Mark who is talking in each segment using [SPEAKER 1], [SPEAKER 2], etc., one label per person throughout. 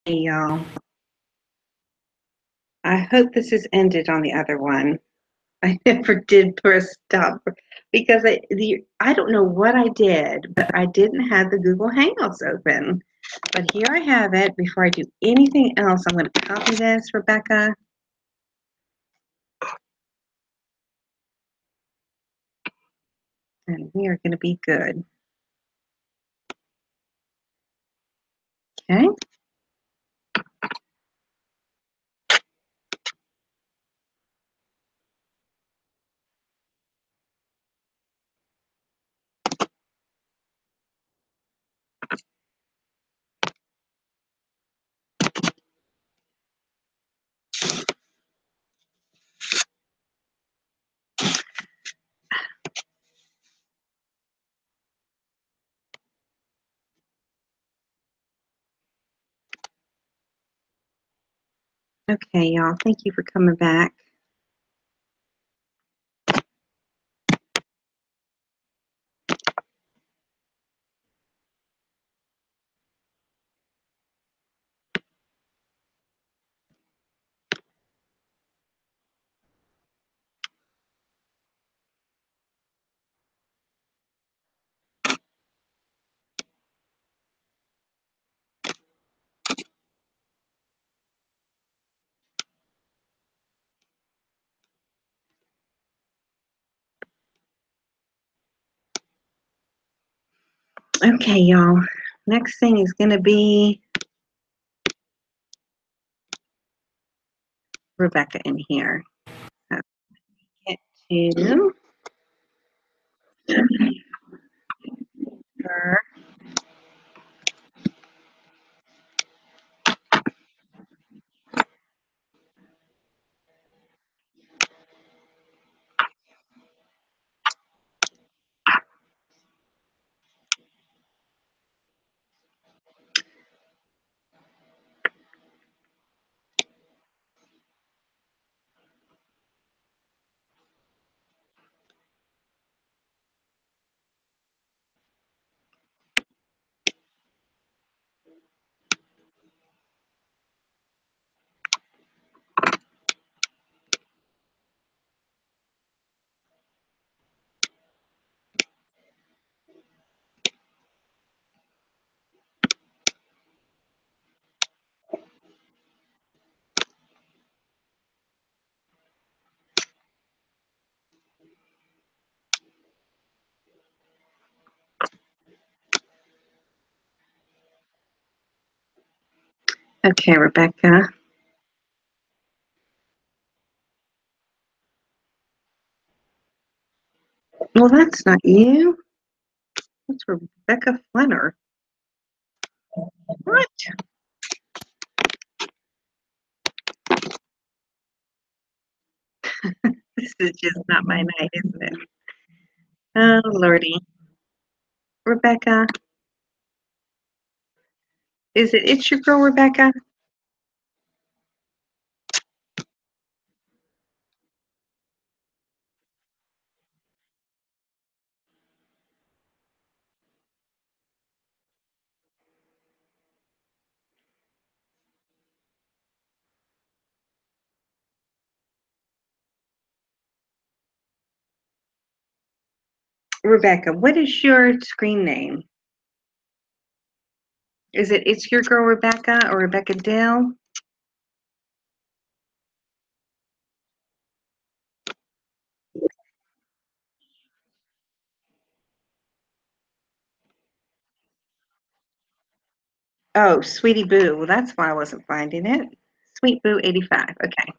[SPEAKER 1] Hey y'all. I hope this is ended on the other one. I never did press stop because I don't know what I did, but I didn't have the Google Hangouts open. But here I have it. Before I do anything else, I'm going to copy this, Rebecca. And we are going to be good. Okay. Okay, y'all. Thank you for coming back. Okay, y'all. Next thing is going to be Rebecca in here. So get to her. Okay, Rebecca. Well, that's not you. That's Rebecca Flenner. What? This is just not my night, isn't it? Oh, Lordy. Rebecca. Is it It's Your Girl, Rebecca? Rebecca, what is your screen name? Is it It's Your Girl, Rebecca, or Rebecca Dale? Oh, Sweetie Boo. Well, that's why I wasn't finding it. Sweet Boo 85. Okay.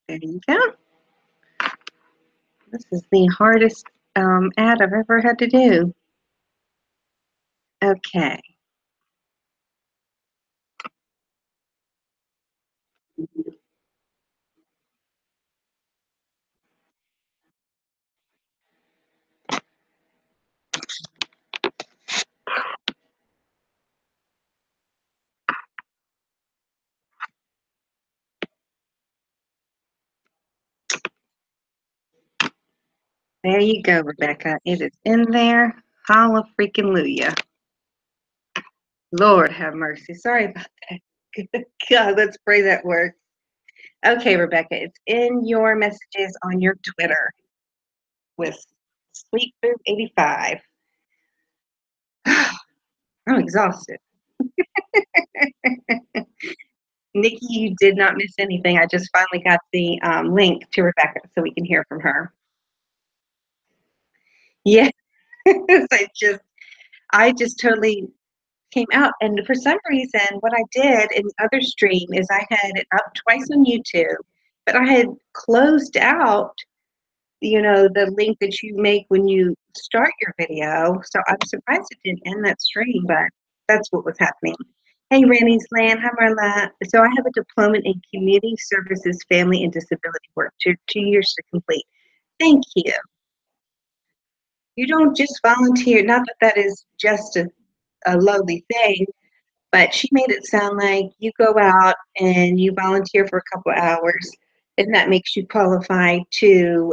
[SPEAKER 1] There you go. This is the hardest ad I've ever had to do. Okay. There you go, Rebecca. It is in there. Holla freaking Luya. Lord have mercy. Sorry about that. God, let's pray that works. Okay, Rebecca, it's in your messages on your Twitter with Sweet Food 85. I'm exhausted. Nikki, you did not miss anything. I just finally got the link to Rebecca so we can hear from her. Yes, I just totally came out. And for some reason, what I did in the other stream is I had it up twice on YouTube, but I had closed out, the link that you make when you start your video. So I'm surprised it didn't end that stream, but that's what was happening. Hey, Randy's Land. Hi, Marla. So I have a diploma in community services, family, and disability work, 2 years to complete. Thank you. You don't just volunteer, not that that is just a lowly thing, but she made it sound like you go out and you volunteer for a couple of hours, and that makes you qualified to.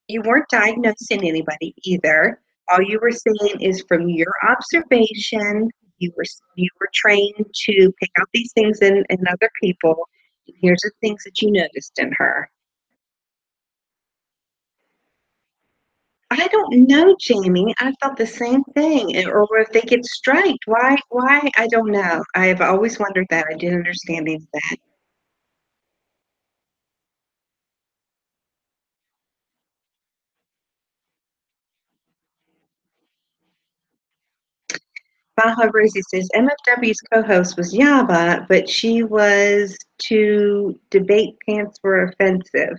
[SPEAKER 1] You weren't diagnosing anybody either. All you were saying is from your observation, you were trained to pick out these things in other people. And here's the things that you noticed in her. I don't know, Jamie. I felt the same thing. Or if they get striked, why? I don't know. I've always wondered that. I didn't understand any of that. Baja Rosie says MFW's co-host was Yaba, but she was to debate pants were offensive.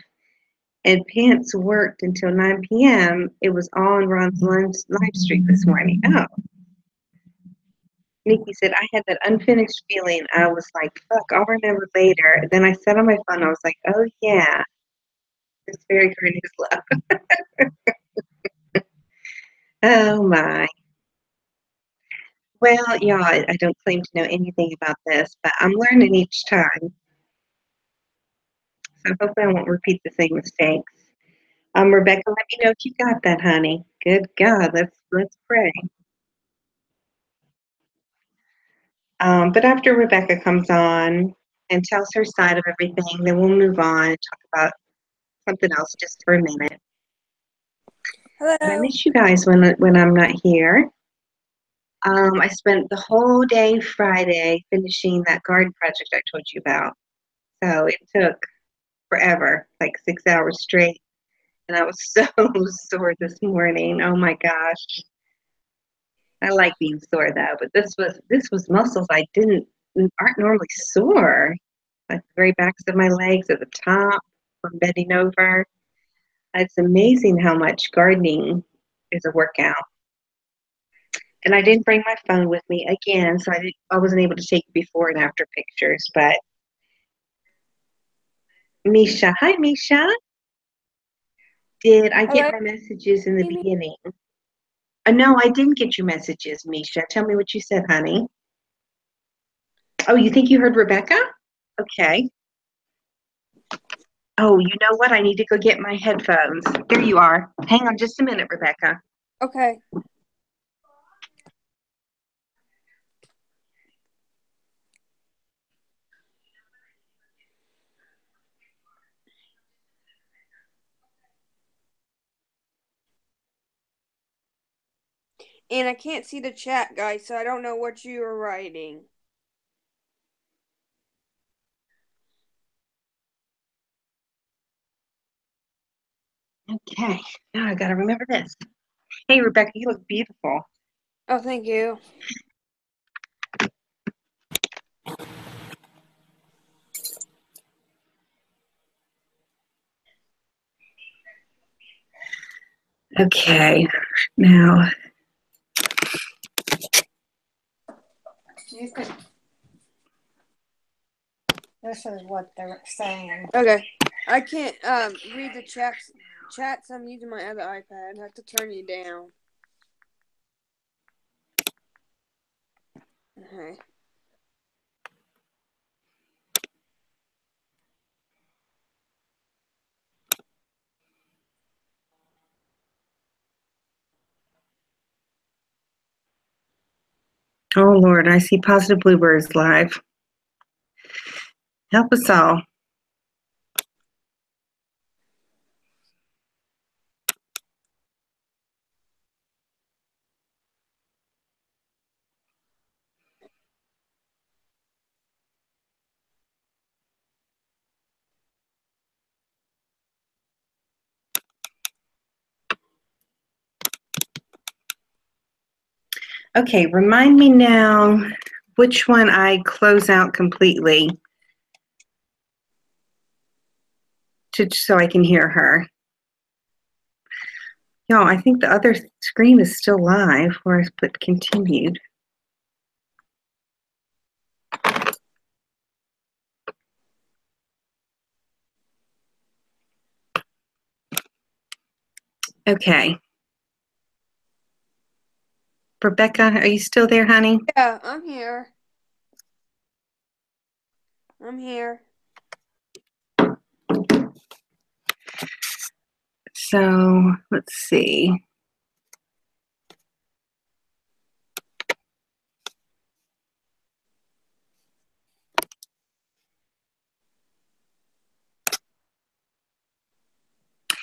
[SPEAKER 1] And pants worked until 9 p.m. It was on Ron's live stream this morning. Oh, Nikki said, I had that unfinished feeling. I was like, fuck, I'll remember later. Then I said on my phone, I was like, oh, yeah, it's very Courtney's love. Oh, my. Well, y'all, I don't claim to know anything about this, but I'm learning each time. So hopefully I won't repeat the same mistakes. Rebecca, let me know if you got that, honey. Good God, let's pray. But after Rebecca comes on and tells her side of everything, then we'll move on and talk about something else just for a minute.
[SPEAKER 2] Hello.
[SPEAKER 1] I miss you guys when I'm not here. I spent the whole day Friday finishing that garden project I told you about. So it took forever, like 6 hours straight. And I was so sore this morning. Oh my gosh. I like being sore though, but this was muscles I didn't aren't normally sore. Like the very backs of my legs at the top from bending over. It's amazing how much gardening is a workout. And I didn't bring my phone with me again, so I wasn't able to take before and after pictures. But Misha, hi Misha. Did I
[SPEAKER 2] Hello.
[SPEAKER 1] get my messages in the beginning? No, I didn't get your messages, Misha. Tell me what you said, honey. Oh, you think you heard Rebecca? Okay. Oh, you know what? I need to go get my headphones. There you are. Hang on just a minute, Rebecca.
[SPEAKER 2] Okay. And I can't see the chat, guys, so I don't know what you are writing.
[SPEAKER 1] Okay. Now I got to remember this. Hey, Rebecca, you look beautiful.
[SPEAKER 2] Oh, thank you.
[SPEAKER 1] Okay. Now,
[SPEAKER 3] This is what they're saying.
[SPEAKER 2] Okay. I can't read the chats. I'm using my other iPad. I have to turn you down. Okay.
[SPEAKER 1] Oh, Lord, I see Positive Bluebirds live. Help us all. Okay, remind me now which one I close out completely so I can hear her. Y'all, I think the other screen is still live where I put continued. Okay. Rebecca, are you still there, honey?
[SPEAKER 2] Yeah, I'm here. I'm here.
[SPEAKER 1] So let's see.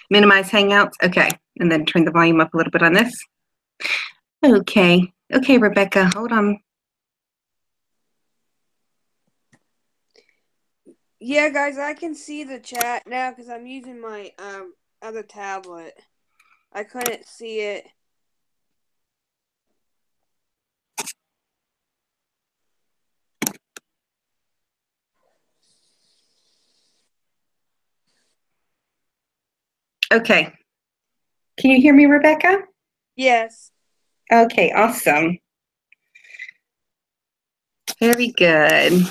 [SPEAKER 1] Minimize Hangouts. Okay. And then turn the volume up a little bit on this. Okay. Okay, Rebecca, hold on.
[SPEAKER 2] Yeah, guys, I can see the chat now because I'm using my other tablet. I couldn't see it.
[SPEAKER 1] Okay. Can you hear me, Rebecca?
[SPEAKER 2] Yes.
[SPEAKER 1] Okay, awesome. Very good.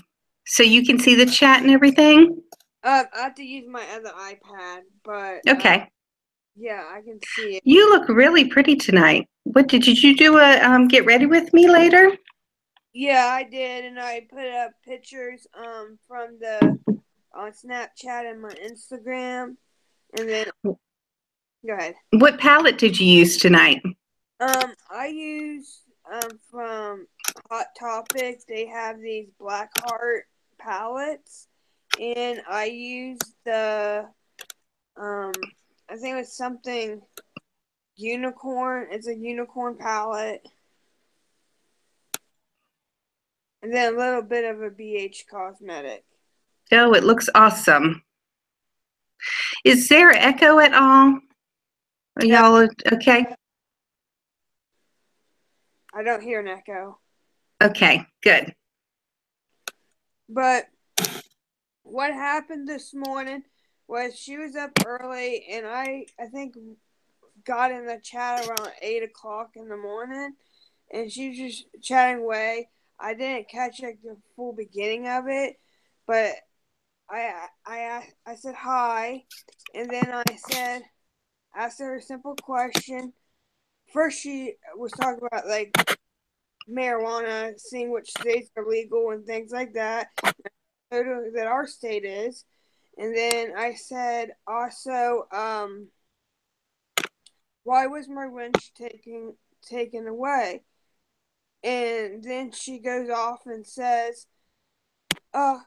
[SPEAKER 1] So you can see the chat and everything?
[SPEAKER 2] I have to use my other iPad, but
[SPEAKER 1] Okay.
[SPEAKER 2] yeah, I can see it.
[SPEAKER 1] You look really pretty tonight. What did you do a get ready with me later?
[SPEAKER 2] Yeah, I did, and I put up pictures from the on Snapchat and my Instagram, and then go ahead.
[SPEAKER 1] What palette did you use tonight?
[SPEAKER 2] I used from Hot Topic. They have these Black Heart palettes, and I used the I think it was something unicorn. It's a unicorn palette, and then a little bit of a BH cosmetic.
[SPEAKER 1] Oh, it looks awesome. Is there echo at all? Are y'all okay?
[SPEAKER 2] I don't hear an echo.
[SPEAKER 1] Okay, good.
[SPEAKER 2] But what happened this morning was she was up early, and I think got in the chat around 8 o'clock in the morning, and she was just chatting away. I didn't catch like the full beginning of it, but I said hi, and then I asked her a simple question. First, she was talking about like marijuana, seeing which states are legal and things like that. That our state is, and then I said also, why was my winch taken away? And then she goes off and says, "Oh,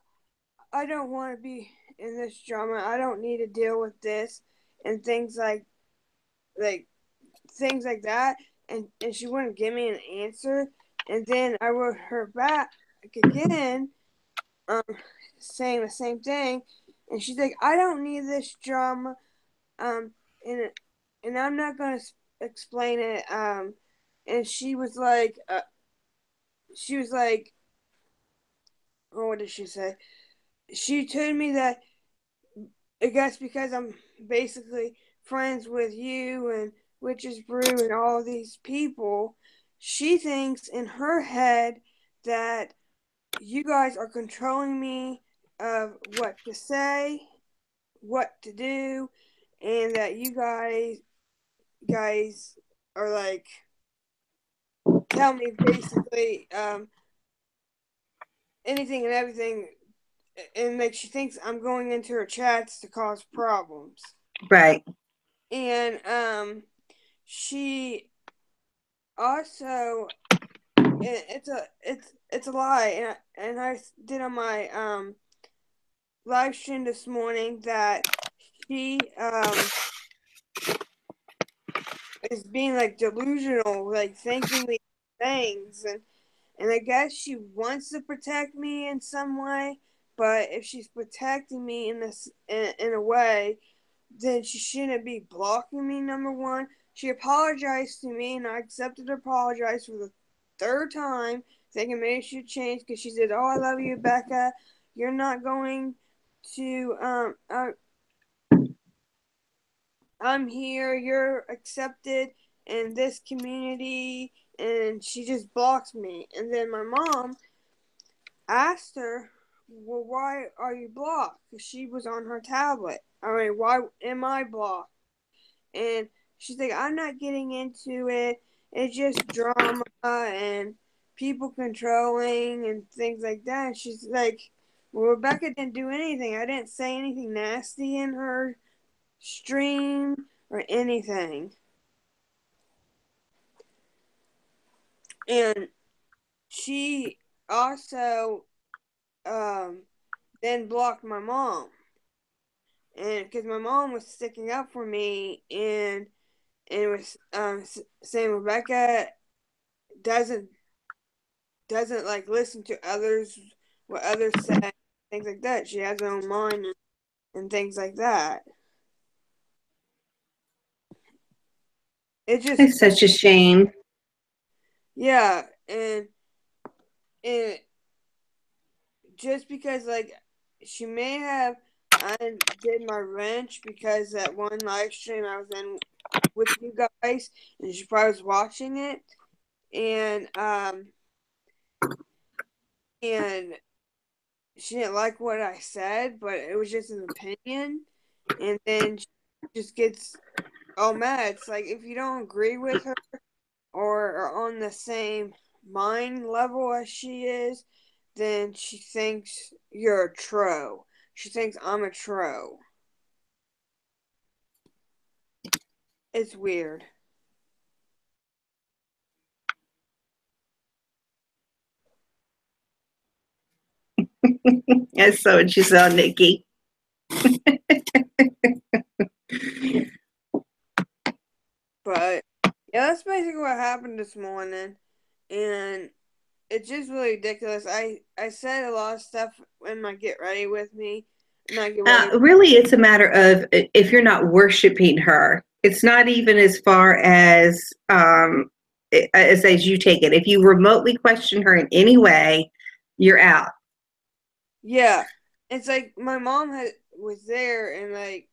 [SPEAKER 2] I don't want to be in this drama. I don't need to deal with this," and like things like that. And she wouldn't give me an answer. And then I wrote her back again, um, saying the same thing. And she's like, "I don't need this drama, um, and I'm not gonna explain it." And she was like, oh, what did she say? She told me that I guess because I'm basically friends with you and Witches Brew and all these people, she thinks in her head that you guys are controlling me of what to say, what to do, and that you guys are like tell me basically anything and everything, and like she thinks I'm going into her chats to cause problems.
[SPEAKER 1] Right.
[SPEAKER 2] And she also it's a lie, and I did on my live stream this morning that she is being like delusional, like thinking these things, and I guess she wants to protect me in some way. But if she's protecting me in a way, then she shouldn't be blocking me. Number one, she apologized to me, and I accepted her apologize for the third time, thinking maybe she'd change because she said, "Oh, I love you, Becca. You're not going to I'm here. You're accepted in this community," and she just blocks me. And then my mom asked her, "Well, why are you blocked?" Because she was on her tablet. I mean, why am I blocked? And she's like, "I'm not getting into it. It's just drama and people controlling and things like that." And she's like, "Well, Rebecca didn't do anything. I didn't say anything nasty in her stream or anything." And she also um, then blocked my mom, and because my mom was sticking up for me, and it was saying Rebecca doesn't like listen to others, what others say, things like that. She has her own mind and things like that. It just
[SPEAKER 1] It's such a shame.
[SPEAKER 2] yeah, and just because like she may have undid my wrench because that one live stream I was in with you guys, and she probably was watching it, and and she didn't like what I said, but it was just an opinion, and then she just gets all mad. It's like if you don't agree with her or are on the same mind level as she is, then she thinks you're a tro. She thinks I'm a tro. It's weird.
[SPEAKER 1] That's so what you saw, Nikki.
[SPEAKER 2] But yeah, that's basically what happened this morning, and it's just really ridiculous. I said a lot of stuff in my get ready with me, not get ready.
[SPEAKER 1] Really, it's a matter of if you're not worshiping her. It's not even as far as you take it. If you remotely question her in any way, you're out.
[SPEAKER 2] Yeah, it's like my mom was there and like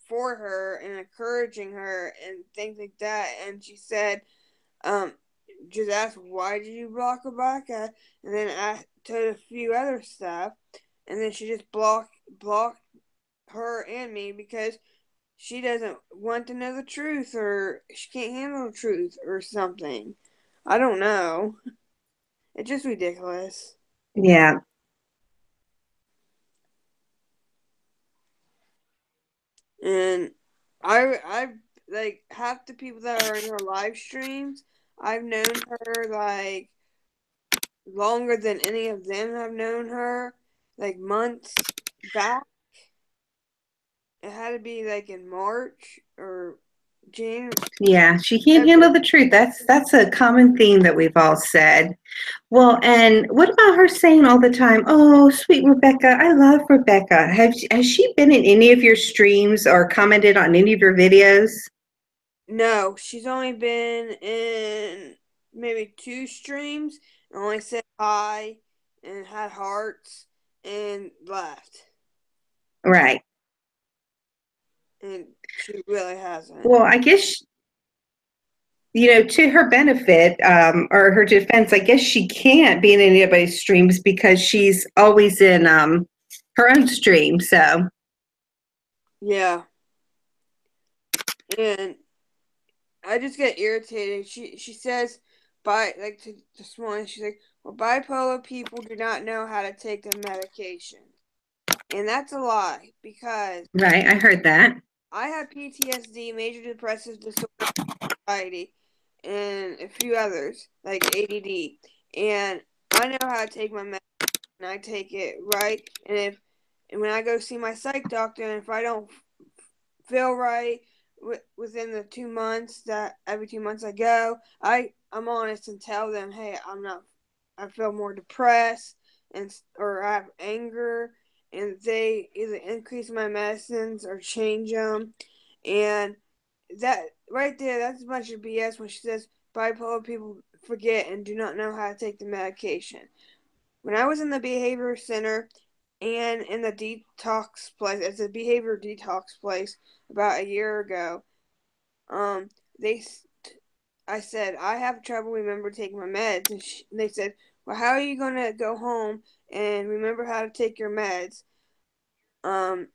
[SPEAKER 2] for her and encouraging her and things like that, and she said, um, just asked why did you block Rebecca, and then I told a few other stuff, and then she just blocked her and me because she doesn't want to know the truth or she can't handle the truth or something. I don't know. It's just ridiculous.
[SPEAKER 1] Yeah.
[SPEAKER 2] And I like half the people that are in her live streams, I've known her like longer than any of them have known her, like months back. It had to be like in March or January.
[SPEAKER 1] Yeah, she can't handle the truth. That's a common theme that we've all said. Well, and what about her saying all the time, "Oh, sweet Rebecca, I love Rebecca." Has she been in any of your streams or commented on any of your videos?
[SPEAKER 2] No, she's only been in maybe two streams and only said hi and had hearts and left.
[SPEAKER 1] Right.
[SPEAKER 2] And she really hasn't.
[SPEAKER 1] Well, I guess, to her benefit, or her defense, I guess she can't be in anybody's streams because she's always in her own stream. So,
[SPEAKER 2] Yeah. And I just get irritated. She says this morning she's like, "Well, bipolar people do not know how to take their medication." And that's a lie because
[SPEAKER 1] right, I heard that.
[SPEAKER 2] I have PTSD, major depressive disorder, anxiety, and a few others like ADD. and I know how to take my medicine. I take it right, and when I go see my psych doctor, and if I don't feel right within the 2 months that every 2 months I go, I'm honest and tell them, hey, I'm not. I feel more depressed or I have anger, and they either increase my medicines or change them, and that right there, that's a bunch of BS when she says bipolar people forget and do not know how to take the medication. When I was in the behavior center and in the detox place, it's a behavior detox place about a year ago. Um, they, I said I have trouble remember taking my meds, and they said, "Well, how are you gonna go home and remember how to take your meds?" Um,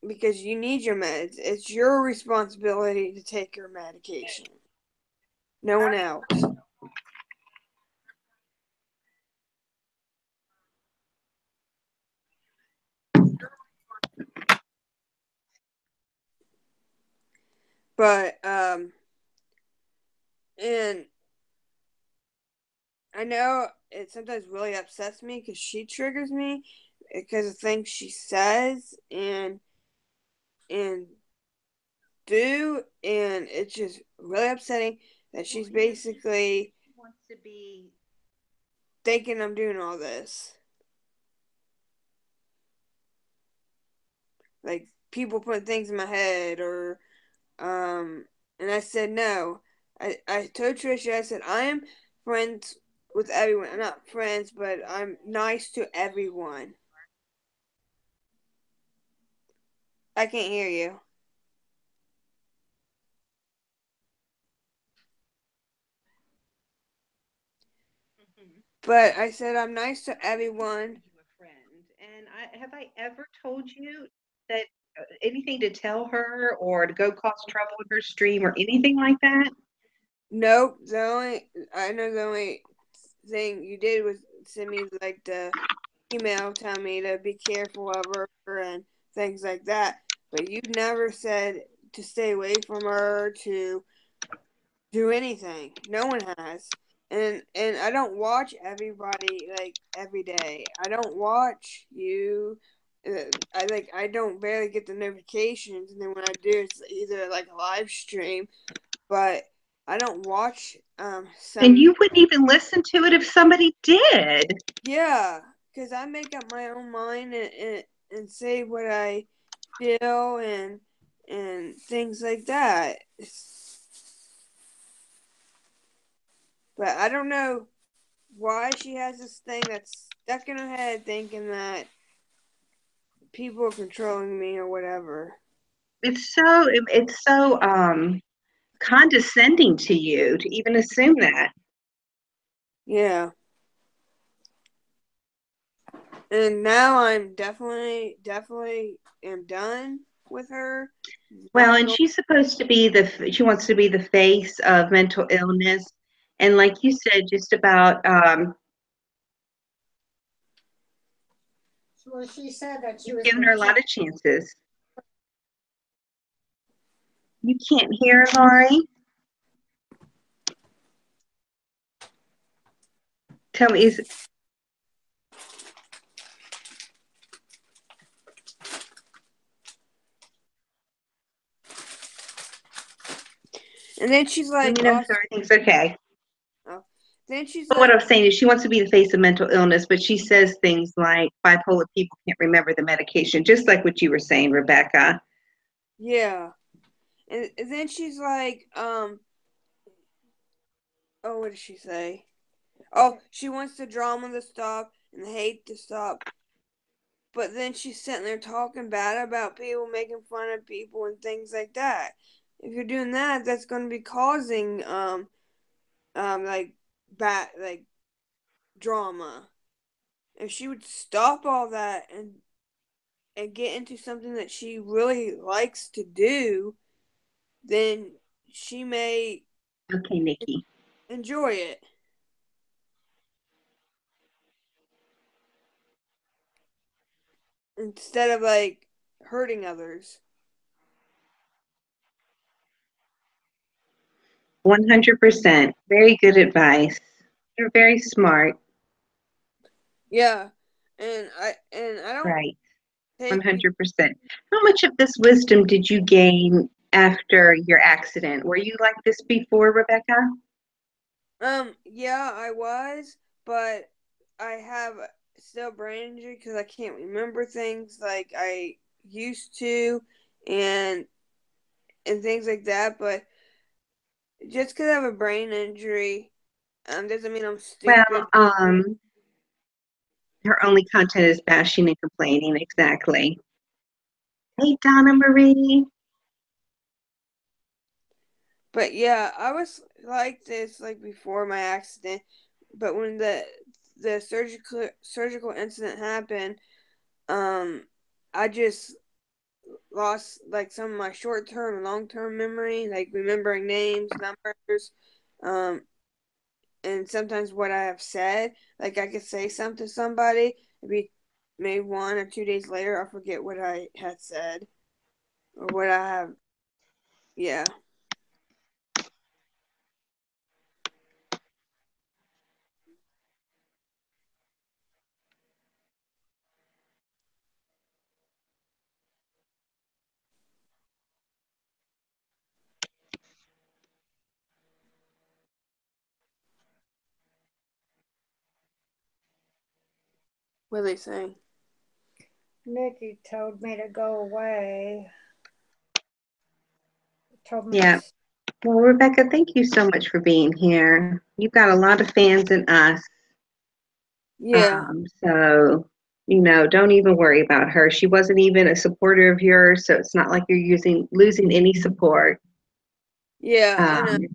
[SPEAKER 2] because you need your meds. It's your responsibility to take your medication. No one else. But and I know it sometimes really upsets me because she triggers me because of things she says and do, and it's just really upsetting that she's basically
[SPEAKER 1] Wants to be
[SPEAKER 2] thinking I'm doing all this. Like people put things in my head or and I said no. I told Trisha, I said I am friends with everyone. I'm not friends, but I'm nice to everyone. I can't hear you.
[SPEAKER 1] Mhm.
[SPEAKER 2] But I said I'm nice to everyone.
[SPEAKER 1] You a friend. And have I ever told you that anything to tell her or to go cause trouble in her stream or anything like that?
[SPEAKER 2] Nope. The only thing you did was send me like the email telling me to be careful of her and things like that. But you never said to stay away from her, to do anything. No one has. And I don't watch everybody like every day. I don't watch you. I don't barely get the notifications, and then when I do, it's either like a live stream, but I don't watch
[SPEAKER 1] And
[SPEAKER 2] some.
[SPEAKER 1] you wouldn't even listen to it if somebody did.
[SPEAKER 2] Yeah, because I make up my own mind and say what I feel and things like that. But I don't know why she has this thing that's stuck in her head thinking that people are controlling me or whatever.
[SPEAKER 1] It's so condescending to you to even assume that.
[SPEAKER 2] Yeah. And now I'm definitely am done with her.
[SPEAKER 1] Well,
[SPEAKER 2] Not
[SPEAKER 1] and
[SPEAKER 2] going.
[SPEAKER 1] she wants to be the face of mental illness. And like you said, just about
[SPEAKER 3] Well, she said that she was
[SPEAKER 1] giving
[SPEAKER 3] going
[SPEAKER 1] her
[SPEAKER 3] to
[SPEAKER 1] a
[SPEAKER 3] check.
[SPEAKER 1] lot of chances. You can't hear, Laurie? Tell me,
[SPEAKER 2] And then she's
[SPEAKER 1] let
[SPEAKER 2] like,
[SPEAKER 1] me know if
[SPEAKER 2] also,
[SPEAKER 1] everything's okay.
[SPEAKER 2] oh, then she's
[SPEAKER 1] But what
[SPEAKER 2] like,
[SPEAKER 1] I'm saying is she wants to be the face of mental illness, but she says things like bipolar people can't remember the medication, just like what you were saying, Rebecca.
[SPEAKER 2] yeah. And then she's like, oh, what did she say? Oh, she wants the drama to stop and the hate to stop. But then she's sitting there talking bad about people, making fun of people, and things like that. If you're doing that, that's going to be causing like bad like drama. If she would stop all that and get into something that she really likes to do, then she may
[SPEAKER 1] Okay, Nikki.
[SPEAKER 2] enjoy it instead of like hurting others.
[SPEAKER 1] 100%. Very good advice. You're very smart.
[SPEAKER 2] Yeah, and I don't
[SPEAKER 1] Right.
[SPEAKER 2] take
[SPEAKER 1] 100%. How much of this wisdom did you gain after your accident? Were you like this before, Rebecca?
[SPEAKER 2] yeah, I was, but I have still brain injury because I can't remember things like I used to, and and things like that. But just because I have a brain injury, doesn't mean I'm
[SPEAKER 1] Well,
[SPEAKER 2] stupid.
[SPEAKER 1] her only content is bashing and complaining. Exactly. Hey, Donna Marie.
[SPEAKER 2] But yeah, I was like this like before my accident, but when the surgical incident happened, um, I just lost like some of my short term and long term memory, like remembering names, numbers, um, and sometimes what I have said. Like I could say something to somebody, maybe 1 or 2 days later, I forget what I had said or what I have. Yeah. What are they saying?
[SPEAKER 3] Nikki told me to go away. Told me
[SPEAKER 1] Yeah.
[SPEAKER 3] to.
[SPEAKER 1] Well, Rebecca, thank you so much for being here. You've got a lot of fans in us.
[SPEAKER 2] Yeah.
[SPEAKER 1] So, don't even worry about her. She wasn't even a supporter of yours, so it's not like you're losing any support.
[SPEAKER 2] Yeah, I know.
[SPEAKER 1] Um,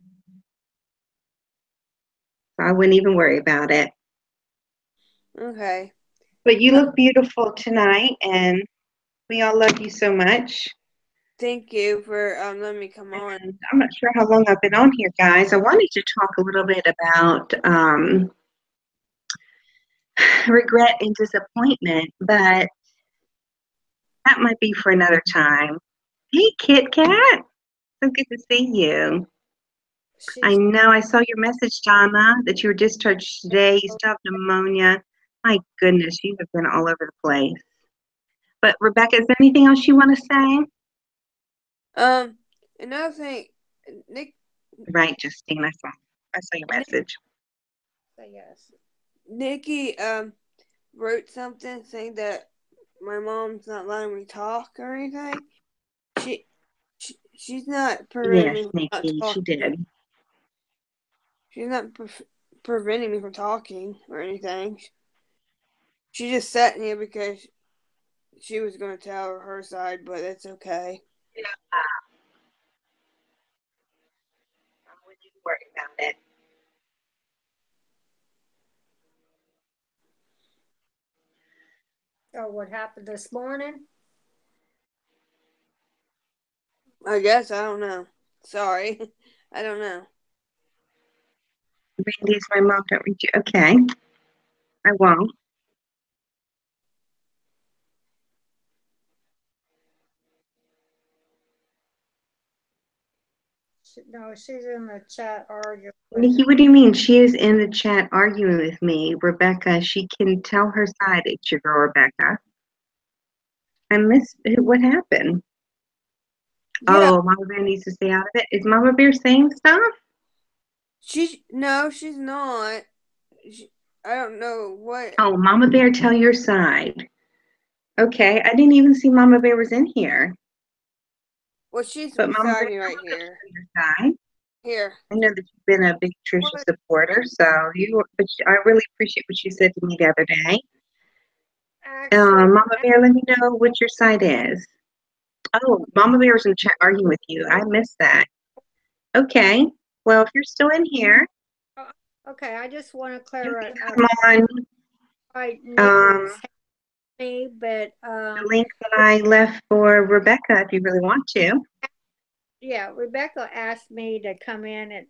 [SPEAKER 1] so I wouldn't even worry about it.
[SPEAKER 2] Okay.
[SPEAKER 1] But you look beautiful tonight, and we all love you so much.
[SPEAKER 2] Thank you for letting me come on.
[SPEAKER 1] And I'm not sure how long I've been on here, guys. I wanted to talk a little bit about regret and disappointment, but that might be for another time. Hey, Kit Kat. So good to see you. I
[SPEAKER 3] She's
[SPEAKER 1] know I saw your message, Donna, that you were discharged today. You still have pneumonia. My goodness, you have been all over the place. But Rebecca, is there anything else you want to say?
[SPEAKER 2] Um, Another thing, Nick,
[SPEAKER 1] Right, Justine, I saw your
[SPEAKER 2] Nick
[SPEAKER 1] message.
[SPEAKER 3] say yes.
[SPEAKER 2] Nikki wrote something saying that my mom's not letting me talk or anything. She, she's not preventing
[SPEAKER 1] Yes,
[SPEAKER 2] me from not
[SPEAKER 1] Nikki, she
[SPEAKER 2] talking.
[SPEAKER 1] did.
[SPEAKER 2] She's not preventing me from talking or anything. She just sat here because she was going to tell her side, but it's okay.
[SPEAKER 1] I wouldn't even worry about it.
[SPEAKER 3] So what happened this morning?
[SPEAKER 2] I guess I don't know. Sorry, I don't know.
[SPEAKER 1] Randy's my mom, don't read you. Okay, I won't.
[SPEAKER 3] No, she's in the chat arguing with
[SPEAKER 1] Nikki,
[SPEAKER 3] me.
[SPEAKER 1] what do you mean? She is in the chat arguing with me. Rebecca, she can tell her side. It's your girl, Rebecca. I missed what happened.
[SPEAKER 2] Yeah,
[SPEAKER 1] Oh, Mama Bear needs to stay out of it. Is Mama Bear saying stuff?
[SPEAKER 2] no, she's not. She, I don't know what.
[SPEAKER 1] Oh, Mama Bear, tell your side. Okay, I didn't even see Mama Bear was in here.
[SPEAKER 2] Well, she's
[SPEAKER 1] But Mama
[SPEAKER 2] beside
[SPEAKER 1] Bear,
[SPEAKER 2] me
[SPEAKER 1] come
[SPEAKER 2] right
[SPEAKER 1] on up,
[SPEAKER 2] here.
[SPEAKER 1] tell your side.
[SPEAKER 2] Here.
[SPEAKER 1] I know that you've been a big Trisha
[SPEAKER 2] What?
[SPEAKER 1] supporter, so I really appreciate what you said to me the other day.
[SPEAKER 3] Actually,
[SPEAKER 1] Mama Bear, let me know what your side is. Oh, Mama Bear was in the chat arguing with you. I missed that. Okay. Well, if you're still in here,
[SPEAKER 3] uh, okay, I just want to
[SPEAKER 1] you
[SPEAKER 3] clear
[SPEAKER 1] can
[SPEAKER 3] it up.
[SPEAKER 1] come on
[SPEAKER 3] Right, Nikki's
[SPEAKER 1] um,
[SPEAKER 3] me, but
[SPEAKER 1] the link that I left for Rebecca if you really want to.
[SPEAKER 3] yeah, Rebecca asked me to come in and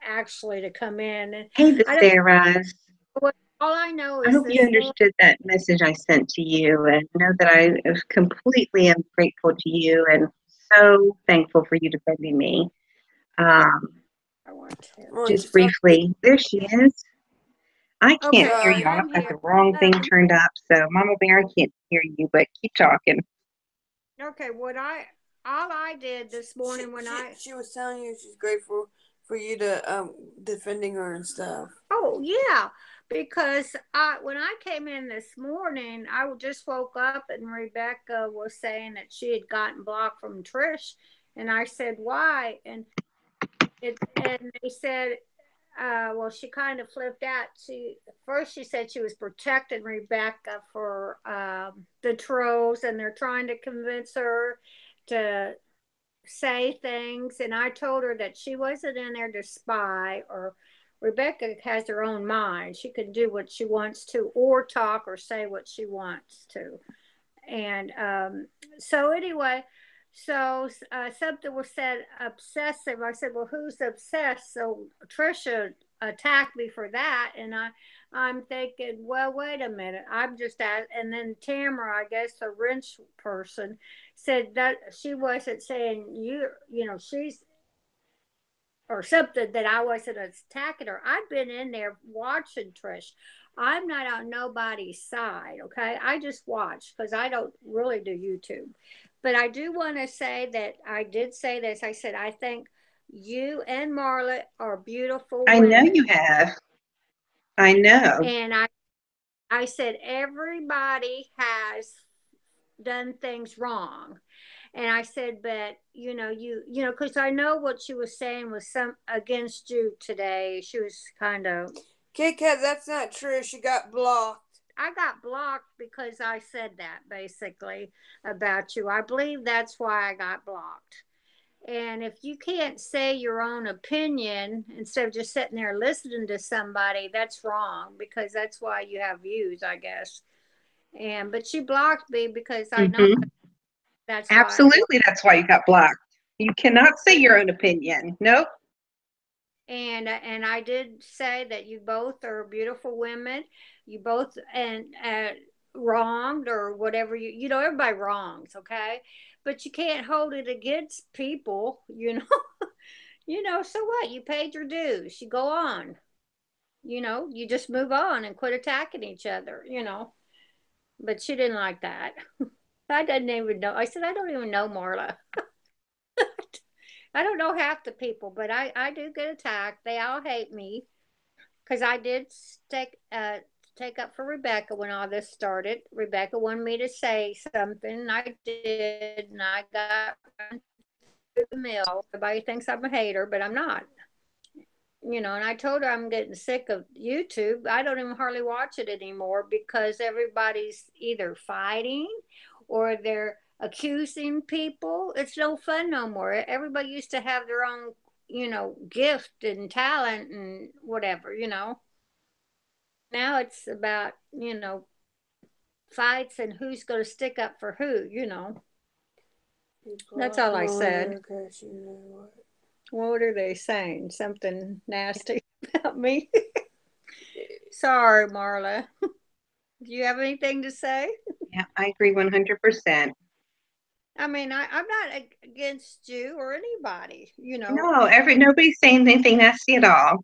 [SPEAKER 3] actually to come in, and
[SPEAKER 1] Hey, the
[SPEAKER 3] I don't
[SPEAKER 1] Sarahs.
[SPEAKER 3] know. All I know
[SPEAKER 1] I
[SPEAKER 3] is
[SPEAKER 1] hope you
[SPEAKER 3] this morning.
[SPEAKER 1] understood that message I sent to you and know that I completely am grateful to you and so thankful for you defending me. Um,
[SPEAKER 3] I want to.
[SPEAKER 2] Well,
[SPEAKER 1] just
[SPEAKER 2] sorry.
[SPEAKER 1] briefly, there she is. I
[SPEAKER 3] Okay,
[SPEAKER 1] can't hear
[SPEAKER 2] Sorry.
[SPEAKER 1] you. I've
[SPEAKER 3] I'm
[SPEAKER 1] got the
[SPEAKER 3] here.
[SPEAKER 1] wrong thing turned up, so Mama Bear, I can't hear you, but keep talking.
[SPEAKER 3] Okay, all I did this morning when
[SPEAKER 2] She was telling you she's grateful for you to defending her and stuff.
[SPEAKER 3] oh yeah, because when I came in this morning, I just woke up and Rebecca was saying that she had gotten blocked from Trish, and I said why, and they said, well, she kind of flipped out. She said she was protecting Rebecca for the trolls, and they're trying to convince her to say things. And I told her that she wasn't in there to spy, or Rebecca has her own mind. She can do what she wants to, or talk or say what she wants to. And so anyway, so something was said obsessive. I said, well, who's obsessed? So Trisha attacked me for that, and I'm thinking, well, wait a minute, I'm just at. And then Tamara, I guess the wrench person, said that she wasn't saying you know, she's or something, that I wasn't attacking her. I've been in there watching Trish. I'm not on nobody's side, okay? I just watch because I don't really do YouTube. But I do want to say that I did say this. I said, I think you and Marla are beautiful
[SPEAKER 1] I know you
[SPEAKER 3] women.
[SPEAKER 1] have. I know.
[SPEAKER 3] And I said, everybody has done things wrong. And I said, but because I know what she was saying was some against you today. She was kind of.
[SPEAKER 2] Kit Kat, that's not true. She got blocked.
[SPEAKER 3] I got blocked because I said that basically about you. I believe that's why I got blocked. And if you can't say your own opinion instead of just sitting there listening to somebody, that's wrong, because that's why you have views, I guess. But she blocked me because I know
[SPEAKER 1] Hmm.
[SPEAKER 3] that's why.
[SPEAKER 1] Absolutely, that's why you got blocked. You cannot say your own opinion. Nope.
[SPEAKER 3] And I did say that you both are beautiful women. You both and wronged or whatever, everybody wrongs, okay, but you can't hold it against people, so what, you paid your dues, you go on, you just move on and quit attacking each other. But she didn't like that. I didn't even know. I said, I don't even know Marla. I don't know half the people, but I do get attacked. They all hate me because I did take up for Rebecca when all this started. Rebecca wanted me to say something, and I did, and I got run through the mill. Everybody thinks I'm a hater, but I'm not. And I told her I'm getting sick of YouTube. I don't even hardly watch it anymore because everybody's either fighting or they're accusing people. It's no fun no more. Everybody used to have their own, gift and talent and whatever. Now it's about, fights and who's going to stick up for who. That's all I said. What are they saying? Something nasty about me? Sorry, Marla. Do you have anything to say?
[SPEAKER 1] Yeah, I agree 100%.
[SPEAKER 3] I mean, I'm not against you or anybody.
[SPEAKER 1] No, nobody's saying anything nasty at all.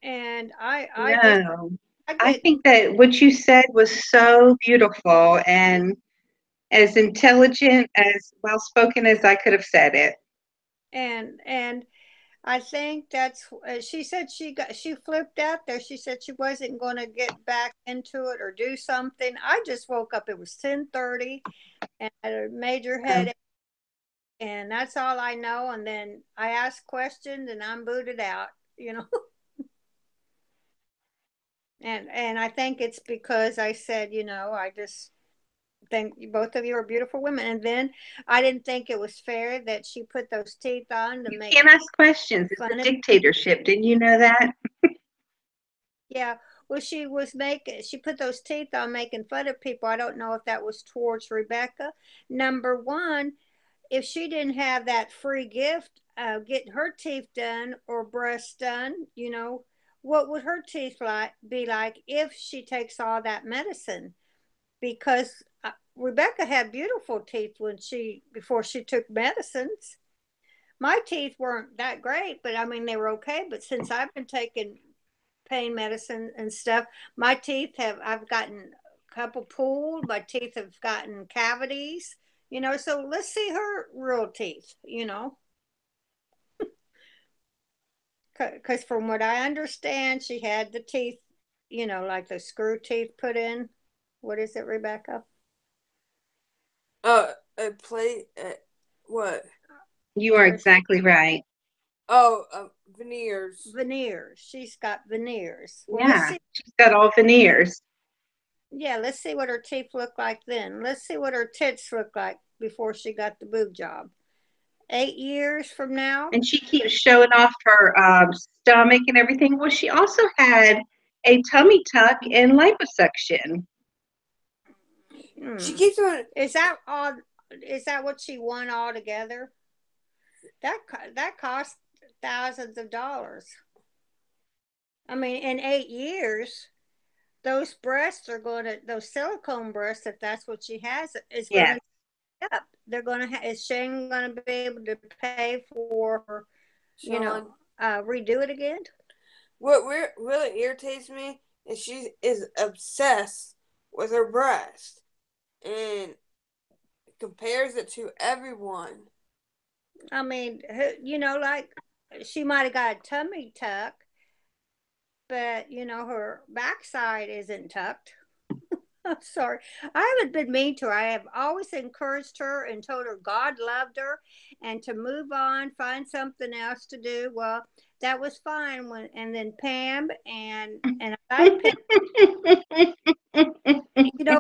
[SPEAKER 3] And I just,
[SPEAKER 1] No.
[SPEAKER 3] I
[SPEAKER 1] I
[SPEAKER 3] get,
[SPEAKER 1] think that what you said was so beautiful and as intelligent, as well spoken as I could have said it.
[SPEAKER 3] and I think that's, she said she flipped out there. She said she wasn't going to get back into it or do something. I just woke up. It was 10:30 and I had a major
[SPEAKER 1] Oh,
[SPEAKER 3] headache, and that's all I know. And then I asked questions and I'm booted out. And I think it's because I said, I just think both of you are beautiful women. And then I didn't think it was fair that she put those teeth on to
[SPEAKER 1] you
[SPEAKER 3] make
[SPEAKER 1] can't ask questions. It's
[SPEAKER 3] fun
[SPEAKER 1] a
[SPEAKER 3] of.
[SPEAKER 1] dictatorship. Didn't you know that?
[SPEAKER 3] Yeah, well, she put those teeth on making fun of people. I don't know if that was towards Rebecca. Number one, if she didn't have that free gift, getting her teeth done or breasts done, what would her teeth be like if she takes all that medicine? Because Rebecca had beautiful teeth before she took medicines. My teeth weren't that great, but I mean they were okay. But since I've been taking pain medicine and stuff. My teeth have, I've gotten a couple pulled. My teeth have gotten cavities, so let's see her real teeth, because from what I understand, she had the teeth, like the screw teeth put in. What is it, Rebecca?
[SPEAKER 2] A plate. What?
[SPEAKER 1] You are exactly right.
[SPEAKER 2] Oh, veneers.
[SPEAKER 3] Veneers. She's got veneers. Well,
[SPEAKER 1] Yeah, she's got all veneers.
[SPEAKER 3] Yeah, let's see what her teeth look like then. Let's see what her tits look like before she got the boob job. 8 years from now.
[SPEAKER 1] And she keeps showing off her stomach and everything. Well, she also had a tummy tuck and liposuction.
[SPEAKER 2] She keeps doing.
[SPEAKER 3] Is that all? Is that what she won altogether? That cost thousands of dollars. I mean, in 8 years, those breasts are going to, those silicone breasts, if that's what she has, is going to up. They're going to is Shane going to be able to pay for her, redo it again?
[SPEAKER 2] What really irritates me is she is obsessed with her breast and compares it to everyone.
[SPEAKER 3] I mean, like she might have got a tummy tuck, but her backside isn't tucked. I'm sorry. I haven't been mean to her. I have always encouraged her and told her God loved her and to move on, find something else to do. Well, that was fine and then Pam and I like Pam.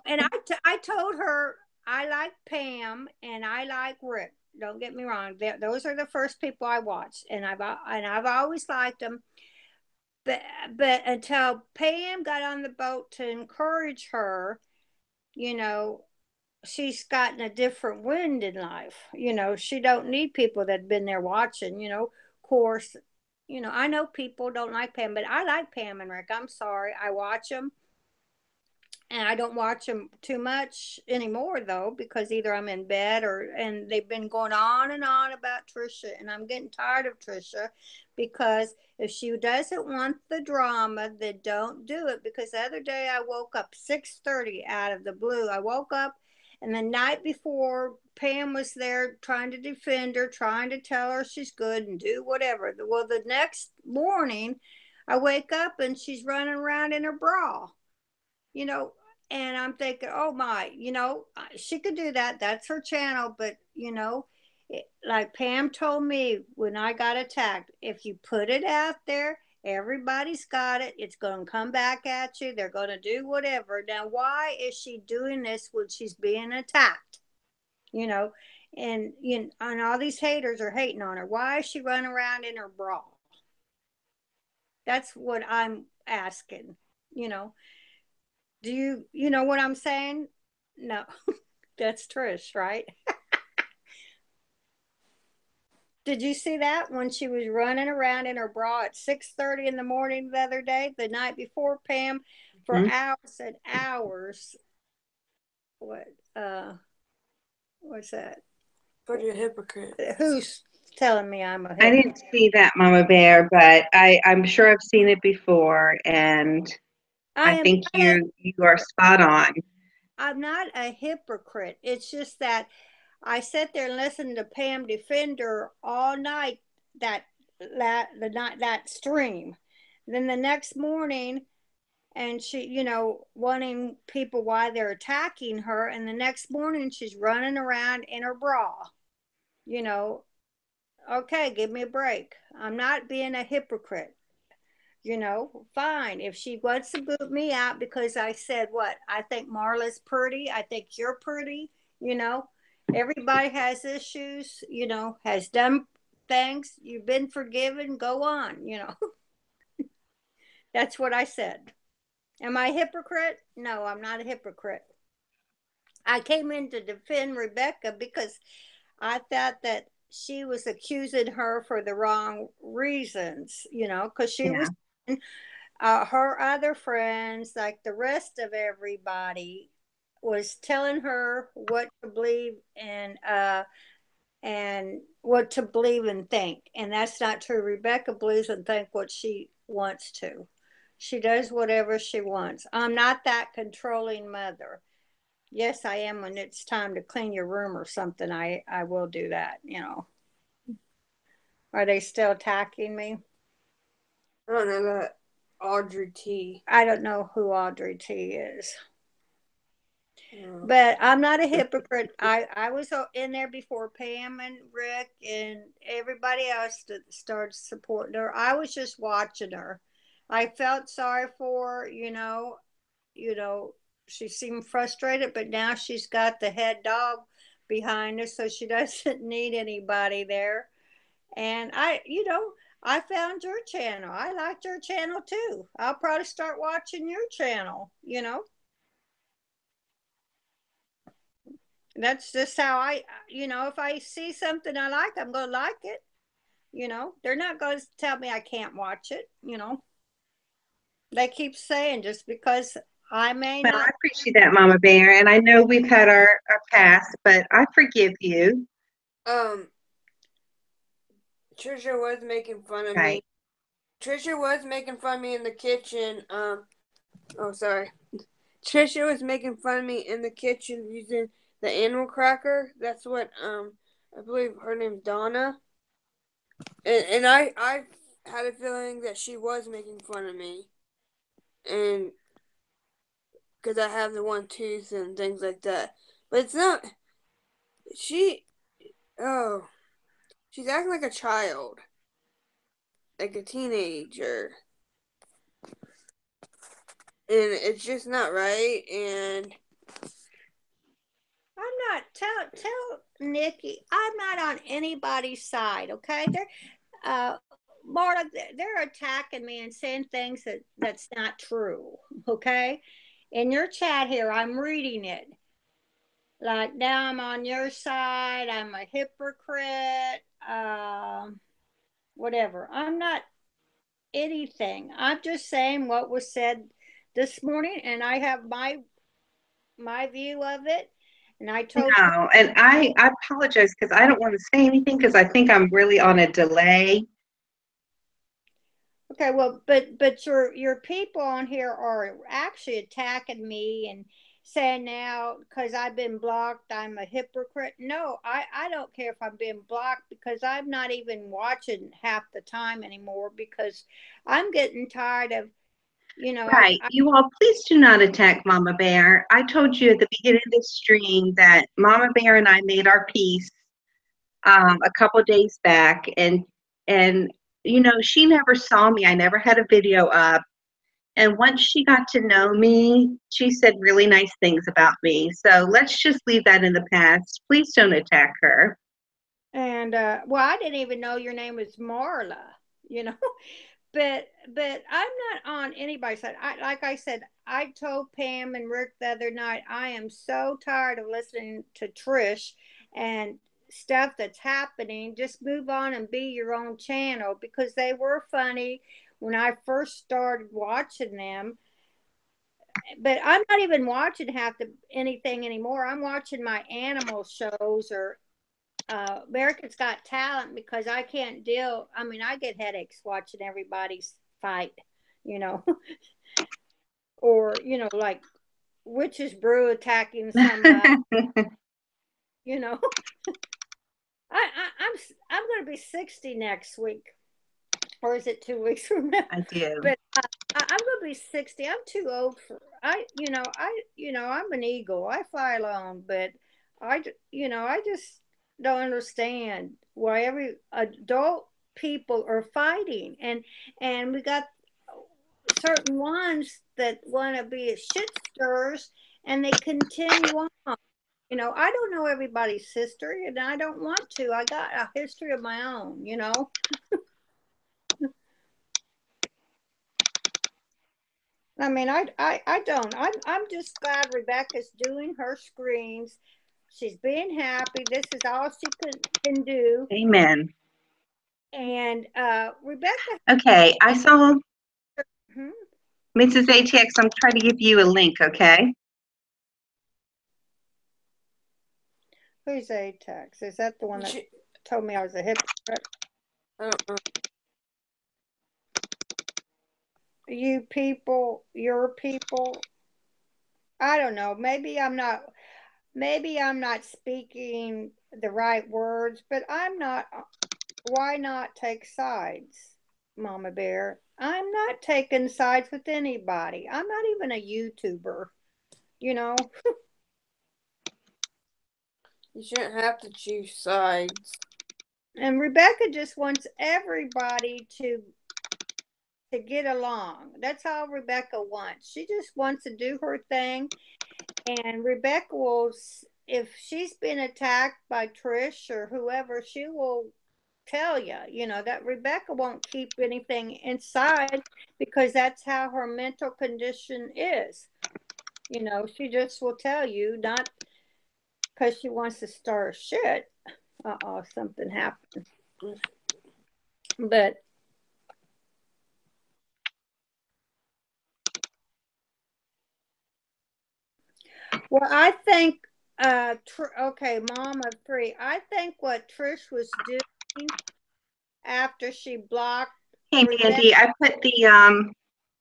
[SPEAKER 3] And I told her I like Pam and I like Rick. Don't get me wrong. Those are the first people I watched, and I've always liked them. But until Pam got on the boat to encourage her, she's gotten a different wind in life. She don't need people that have been there watching. Of course, I know people don't like Pam, but I like Pam and Rick. I'm sorry, I watch them. And I don't watch them too much anymore though, because either I'm in bed and they've been going on and on about Trisha, and I'm getting tired of Trisha, because if she doesn't want the drama, then don't do it. Because the other day I woke up 6:30 out of the blue. I woke up, and the night before Pam was there trying to defend her, trying to tell her she's good and do whatever. Well, the next morning I wake up and she's running around in her bra. And I'm thinking, oh my, she could do that. That's her channel. But, like Pam told me when I got attacked, if you put it out there, everybody's got it. It's going to come back at you. They're going to do whatever. Now, why is she doing this when she's being attacked? And all these haters are hating on her. Why is she running around in her bra? That's what I'm asking, Do you know what I'm saying? No, that's Trish, right? Did you see that when she was running around in her bra at 6:30 in the morning the other day, the night before, Pam, for hours and hours? What's that?
[SPEAKER 2] But you're a hypocrite.
[SPEAKER 3] Who's telling me I'm a hypocrite?
[SPEAKER 1] I didn't see that, Mama Bear, but I'm sure I've seen it before, and I think you are spot on.
[SPEAKER 3] I'm not a hypocrite. It's just that I sat there and listened to Pam defend her all night, that stream. Then the next morning, and she, wanting people why they're attacking her, and the next morning she's running around in her bra. Okay, give me a break. I'm not being a hypocrite. Fine. If she wants to boot me out because I said what? I think Marla's pretty. I think you're pretty. Everybody has issues, has done things. You've been forgiven. Go on, That's what I said. Am I a hypocrite? No, I'm not a hypocrite. I came in to defend Rebecca because I thought that she was accusing her for the wrong reasons, because she was her other friends, like the rest of everybody, was telling her what to believe and what to believe and think. And that's not true. Rebecca believes and think what she wants to. She does whatever she wants. I'm not that controlling mother. Yes, I am when it's time to clean your room or something. I will do that, you know. Are they still attacking me?
[SPEAKER 2] I don't know that Audrey T.
[SPEAKER 3] I don't know who Audrey T is. But I'm not a hypocrite. I was in there before Pam and Rick and everybody else that started supporting her. I was just watching her. I felt sorry for her, you know, she seemed frustrated, but now she's got the head dog behind her, so she doesn't need anybody there. And I found your channel. I liked your channel too. I'll probably start watching your channel. That's just how if I see something I like, I'm going to like it. They're not going to tell me I can't watch it. They keep saying just because I may
[SPEAKER 1] Well, I
[SPEAKER 3] not.
[SPEAKER 1] appreciate that, Mama Bear, and I know we've had our past, but I forgive you.
[SPEAKER 2] Trisha was making fun of
[SPEAKER 1] Right.
[SPEAKER 2] me. Trisha was making fun of me in the kitchen. Oh, sorry. Trisha was making fun of me in the kitchen using the animal cracker. That's what I believe her name's Donna. And I had a feeling that she was making fun of me, and because I have the one tooth and things like that. But it's not. She oh she's acting like a child, like a teenager, and it's just not right. And
[SPEAKER 3] I'm not tell Nikki I'm not on anybody's side. Okay, uh Marla, they're attacking me and saying things that's not true. Okay, in your chat here, I'm reading it. Like now, I'm on your side. I'm a hypocrite. Whatever. I'm not anything. I'm just saying what was said this morning, and I have my view of it. And I told you.
[SPEAKER 1] No, and I apologize because I don't want to say anything because I think I'm really on a delay.
[SPEAKER 3] Okay, well, but your people on here are actually attacking me and saying now because I've been blocked, I'm a hypocrite. No, I don't care if I'm being blocked because I'm not even watching half the time anymore because I'm getting tired of
[SPEAKER 1] Right. You all, please do not attack Mama Bear. I told you at the beginning of this stream that Mama Bear and I made our peace a couple days back, and she never saw me. I never had a video up. And once she got to know me, she said really nice things about me. So let's just leave that in the past. Please don't attack her.
[SPEAKER 3] and well, I didn't even know your name was Marla, you know. But I'm not on anybody's side. Like I said, I told Pam and Rick the other night, I am so tired of listening to Trish and stuff that's happening. Just move on and be your own channel because they were funny when I first started watching them. But I'm not even watching half the anything anymore. I'm watching my animal shows or America's Got Talent because I can't deal. I mean, I get headaches watching everybody's fight, you know, or like Witch's Brew attacking somebody, you know. I'm going to be 60 next week, or is it 2 weeks from now?
[SPEAKER 1] I do.
[SPEAKER 3] But I'm going to be 60. I'm too old for I'm an eagle. I fly alone, but I just don't understand why every adult people are fighting, and we got certain ones that want to be shit stirrers, and they continue on. I don't know everybody's history, and I don't want to. I got a history of my own. I mean, I don't. I'm just glad Rebecca's doing her screens. She's being happy. This is all she can do.
[SPEAKER 1] Amen.
[SPEAKER 3] And Rebecca.
[SPEAKER 1] Okay, I saw
[SPEAKER 3] Hmm?
[SPEAKER 1] Mrs. ATX. I'm trying to give you a link, okay?
[SPEAKER 3] Who's ATX? Is that the one that told me I was a hypocrite?
[SPEAKER 2] I don't know.
[SPEAKER 3] you people, your people. I don't know. Maybe I'm not speaking the right words, but I'm not. Why not take sides, Mama Bear? I'm not taking sides with anybody. I'm not even a YouTuber, you know.
[SPEAKER 2] You shouldn't have to choose sides.
[SPEAKER 3] And Rebecca just wants everybody to get along. That's how Rebecca wants. She just wants to do her thing. And Rebecca will, if she's been attacked by Trish or whoever, she will tell you, that Rebecca won't keep anything inside because that's how her mental condition is. She just will tell you, not because she wants to start shit. Something happened. But well, I think okay, Mom of Three. I think what Trish was doing after she blocked
[SPEAKER 1] Hey,
[SPEAKER 3] Rebecca.
[SPEAKER 1] Mandy, I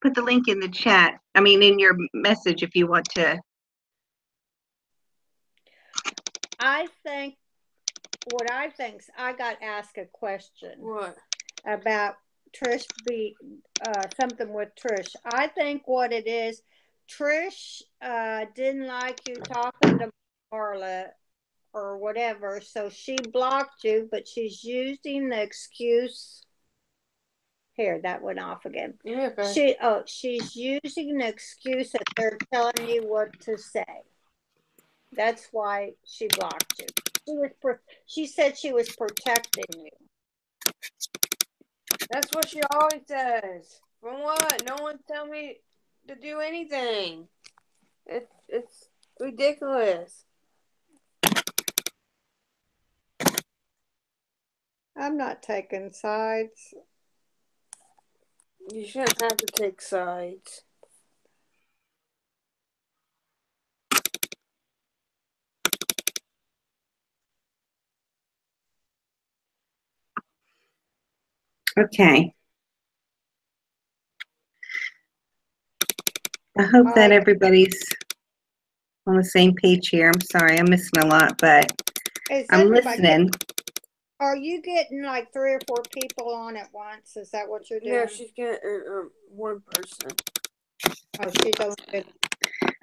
[SPEAKER 1] put the link in the chat. I mean, in your message, if you want to.
[SPEAKER 3] I think what I think. I got asked a question.
[SPEAKER 2] What?
[SPEAKER 3] About Trish something with Trish. I think what it is, Trish didn't like you talking to Marla or whatever, so she blocked you, but she's using the excuse. Here, that went off again.
[SPEAKER 2] Yeah, okay.
[SPEAKER 3] She's using the excuse that they're telling you what to say. That's why she blocked you. She said she was protecting you.
[SPEAKER 2] That's what she always says. From what? No one tell me to do anything. It's ridiculous.
[SPEAKER 3] I'm not taking sides.
[SPEAKER 2] You shouldn't have to take sides.
[SPEAKER 1] Okay. I hope that everybody's on the same page here. I'm sorry, I'm missing a lot, but I'm listening.
[SPEAKER 3] Are you getting like 3 or 4 people on at once? Is that what you're doing?
[SPEAKER 2] No, she's getting one person.
[SPEAKER 3] Oh, she's only.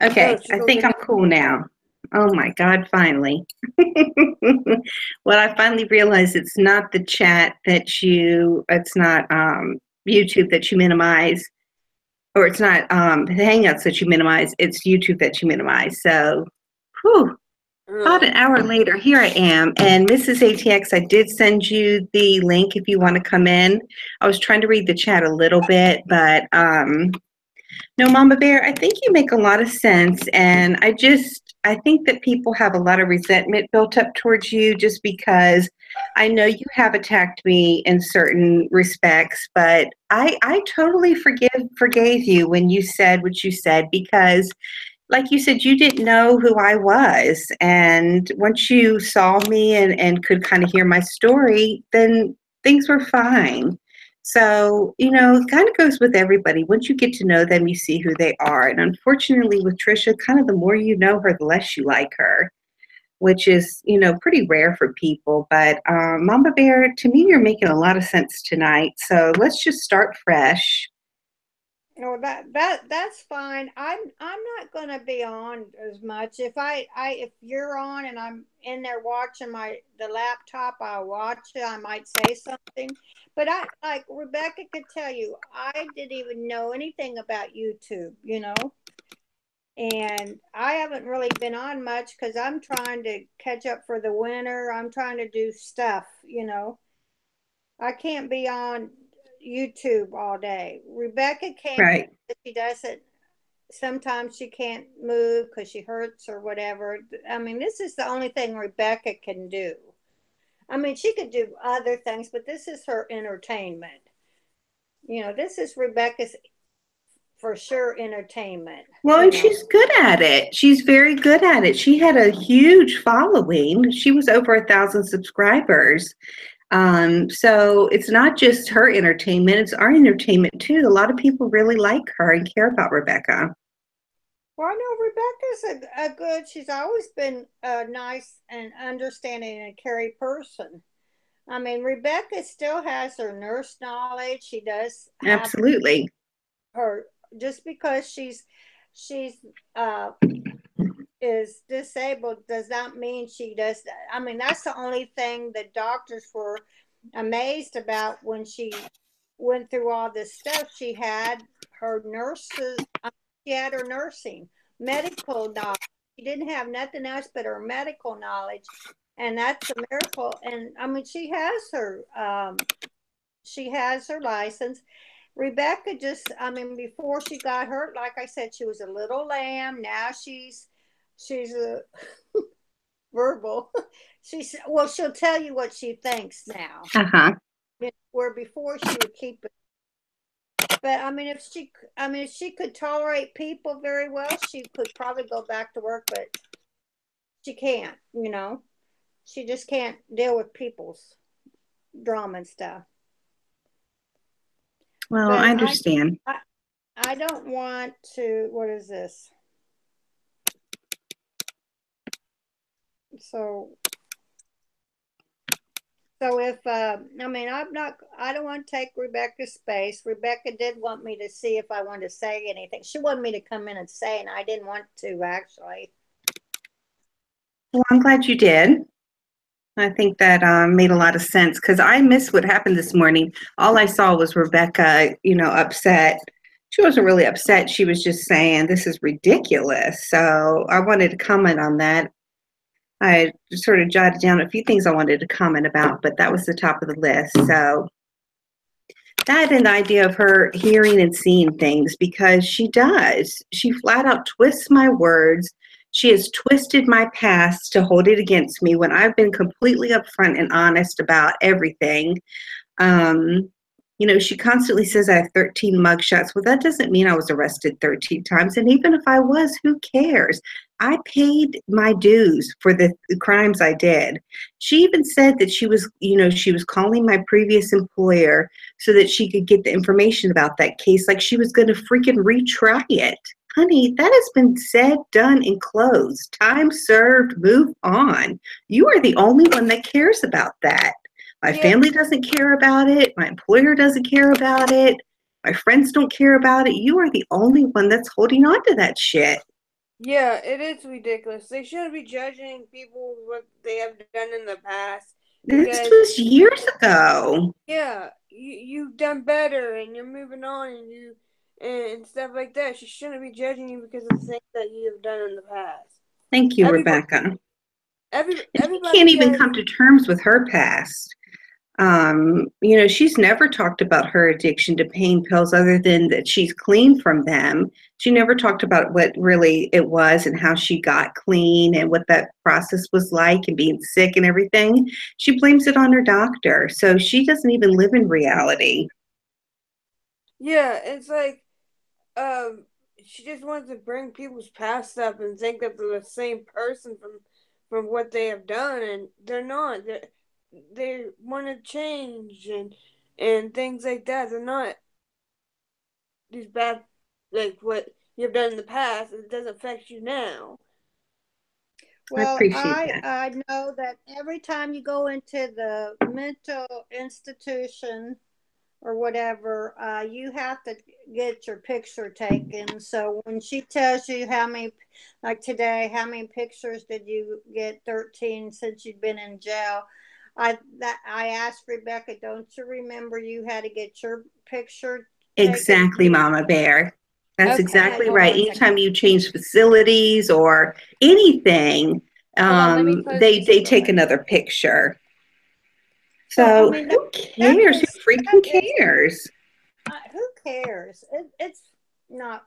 [SPEAKER 1] Okay, I think I'm cool now. Oh my God, finally. Well, I finally realized it's not the chat it's not YouTube that you minimize, or it's not the Hangouts that you minimize, it's YouTube that you minimize. So, whew, about an hour later, here I am. And Mrs. ATX, I did send you the link if you want to come in. I was trying to read the chat a little bit, but no, Mama Bear, I think you make a lot of sense. And I think that people have a lot of resentment built up towards you just because I know you have attacked me in certain respects, but I totally forgave you when you said what you said because like you said, you didn't know who I was. And once you saw me and could kind of hear my story, then things were fine. So, it kind of goes with everybody. Once you get to know them, you see who they are. And unfortunately, with Trisha, kind of the more you know her, the less you like her, which is, pretty rare for people. But Mama Bear, to me, you're making a lot of sense tonight. So let's just start fresh.
[SPEAKER 3] No, that's fine. I'm not gonna be on as much. If you're on and I'm in there watching the laptop, I'll watch it. I might say something, but I like Rebecca could tell you, I didn't even know anything about YouTube, and I haven't really been on much because I'm trying to catch up for the winter. I'm trying to do stuff, I can't be on YouTube all day. Rebecca can't.
[SPEAKER 1] Right.
[SPEAKER 3] She doesn't. Sometimes she can't move because she hurts or whatever. I mean, this is the only thing Rebecca can do. I mean, she could do other things, but this is her entertainment. This is Rebecca's for sure entertainment.
[SPEAKER 1] Well, and she's good at it. She's very good at it. She had a huge following. She was over 1,000 subscribers. So it's not just her entertainment, it's our entertainment too. A lot of people really like her and care about Rebecca.
[SPEAKER 3] Well, I know Rebecca's a good. She's always been a nice and understanding and caring person. I mean, Rebecca still has her nurse knowledge. She does have
[SPEAKER 1] Absolutely.
[SPEAKER 3] her just because she's uh is disabled does not mean she does. I mean, that's the only thing the doctors were amazed about when she went through all this stuff. She had her nurses, she had her nursing, medical knowledge. She didn't have nothing else but her medical knowledge, and that's a miracle. And I mean, she has her license. Rebecca just, I mean, before she got hurt, like I said, she was a little lamb. Now she's a verbal. She's well, she'll tell you what she thinks now.
[SPEAKER 1] Uh-huh.
[SPEAKER 3] Where before she would keep it. But I mean, if she could tolerate people very well, she could probably go back to work. But she can't. She just can't deal with people's drama and stuff.
[SPEAKER 1] Well, I
[SPEAKER 3] But
[SPEAKER 1] understand.
[SPEAKER 3] I don't want to. What is this? So if I mean, I don't want to take Rebecca's space. Rebecca did want me to see if I wanted to say anything. She wanted me to come in and say, and I didn't want to actually.
[SPEAKER 1] Well, I'm glad you did. I think that made a lot of sense because I missed what happened this morning. All I saw was Rebecca, upset. She wasn't really upset. She was just saying, this is ridiculous. So I wanted to comment on that. I sort of jotted down a few things I wanted to comment about, but that was the top of the list. So that and the idea of her hearing and seeing things, because she does. She flat out twists my words. She has twisted my past to hold it against me when I've been completely upfront and honest about everything. Um, she constantly says I have 13 mugshots. Well, that doesn't mean I was arrested 13 times. And even if I was, who cares? I paid my dues for the crimes I did. She even said that she was calling my previous employer so that she could get the information about that case, like she was going to freaking retry it. Honey, that has been said, done, and closed. Time served, move on. You are the only one that cares about that. My family doesn't care about it. My employer doesn't care about it. My friends don't care about it. You are the only one that's holding on to that shit.
[SPEAKER 2] Yeah, it is ridiculous. They shouldn't be judging people what they have done in the past.
[SPEAKER 1] This was years ago.
[SPEAKER 2] Yeah, you've done better, and you're moving on, and stuff like that. She shouldn't be judging you because of the things that you have done in the past.
[SPEAKER 1] Thank you, Rebecca.
[SPEAKER 2] Everybody
[SPEAKER 1] can't even come to terms with her past. She's never talked about her addiction to pain pills other than that she's clean from them. She never talked about what really it was and how she got clean and what that process was like and being sick and everything. She blames it on her doctor. So she doesn't even live in reality.
[SPEAKER 2] Yeah, it's like she just wants to bring people's past up and think that they're the same person from what they have done, and they're not. They want to change and things like that. They're not these bad, like what you've done in the past. It doesn't affect you now.
[SPEAKER 3] Well, I know that every time you go into the mental institution or whatever, you have to get your picture taken. So when she tells you like today, how many pictures did you get? 13 since you've been in jail. I asked Rebecca, don't you remember you had to get your picture taken?
[SPEAKER 1] Exactly, Mama Bear. That's exactly right. Anytime you change facilities or anything, they take another picture. So who cares? Who freaking cares?
[SPEAKER 3] Who cares? It's not.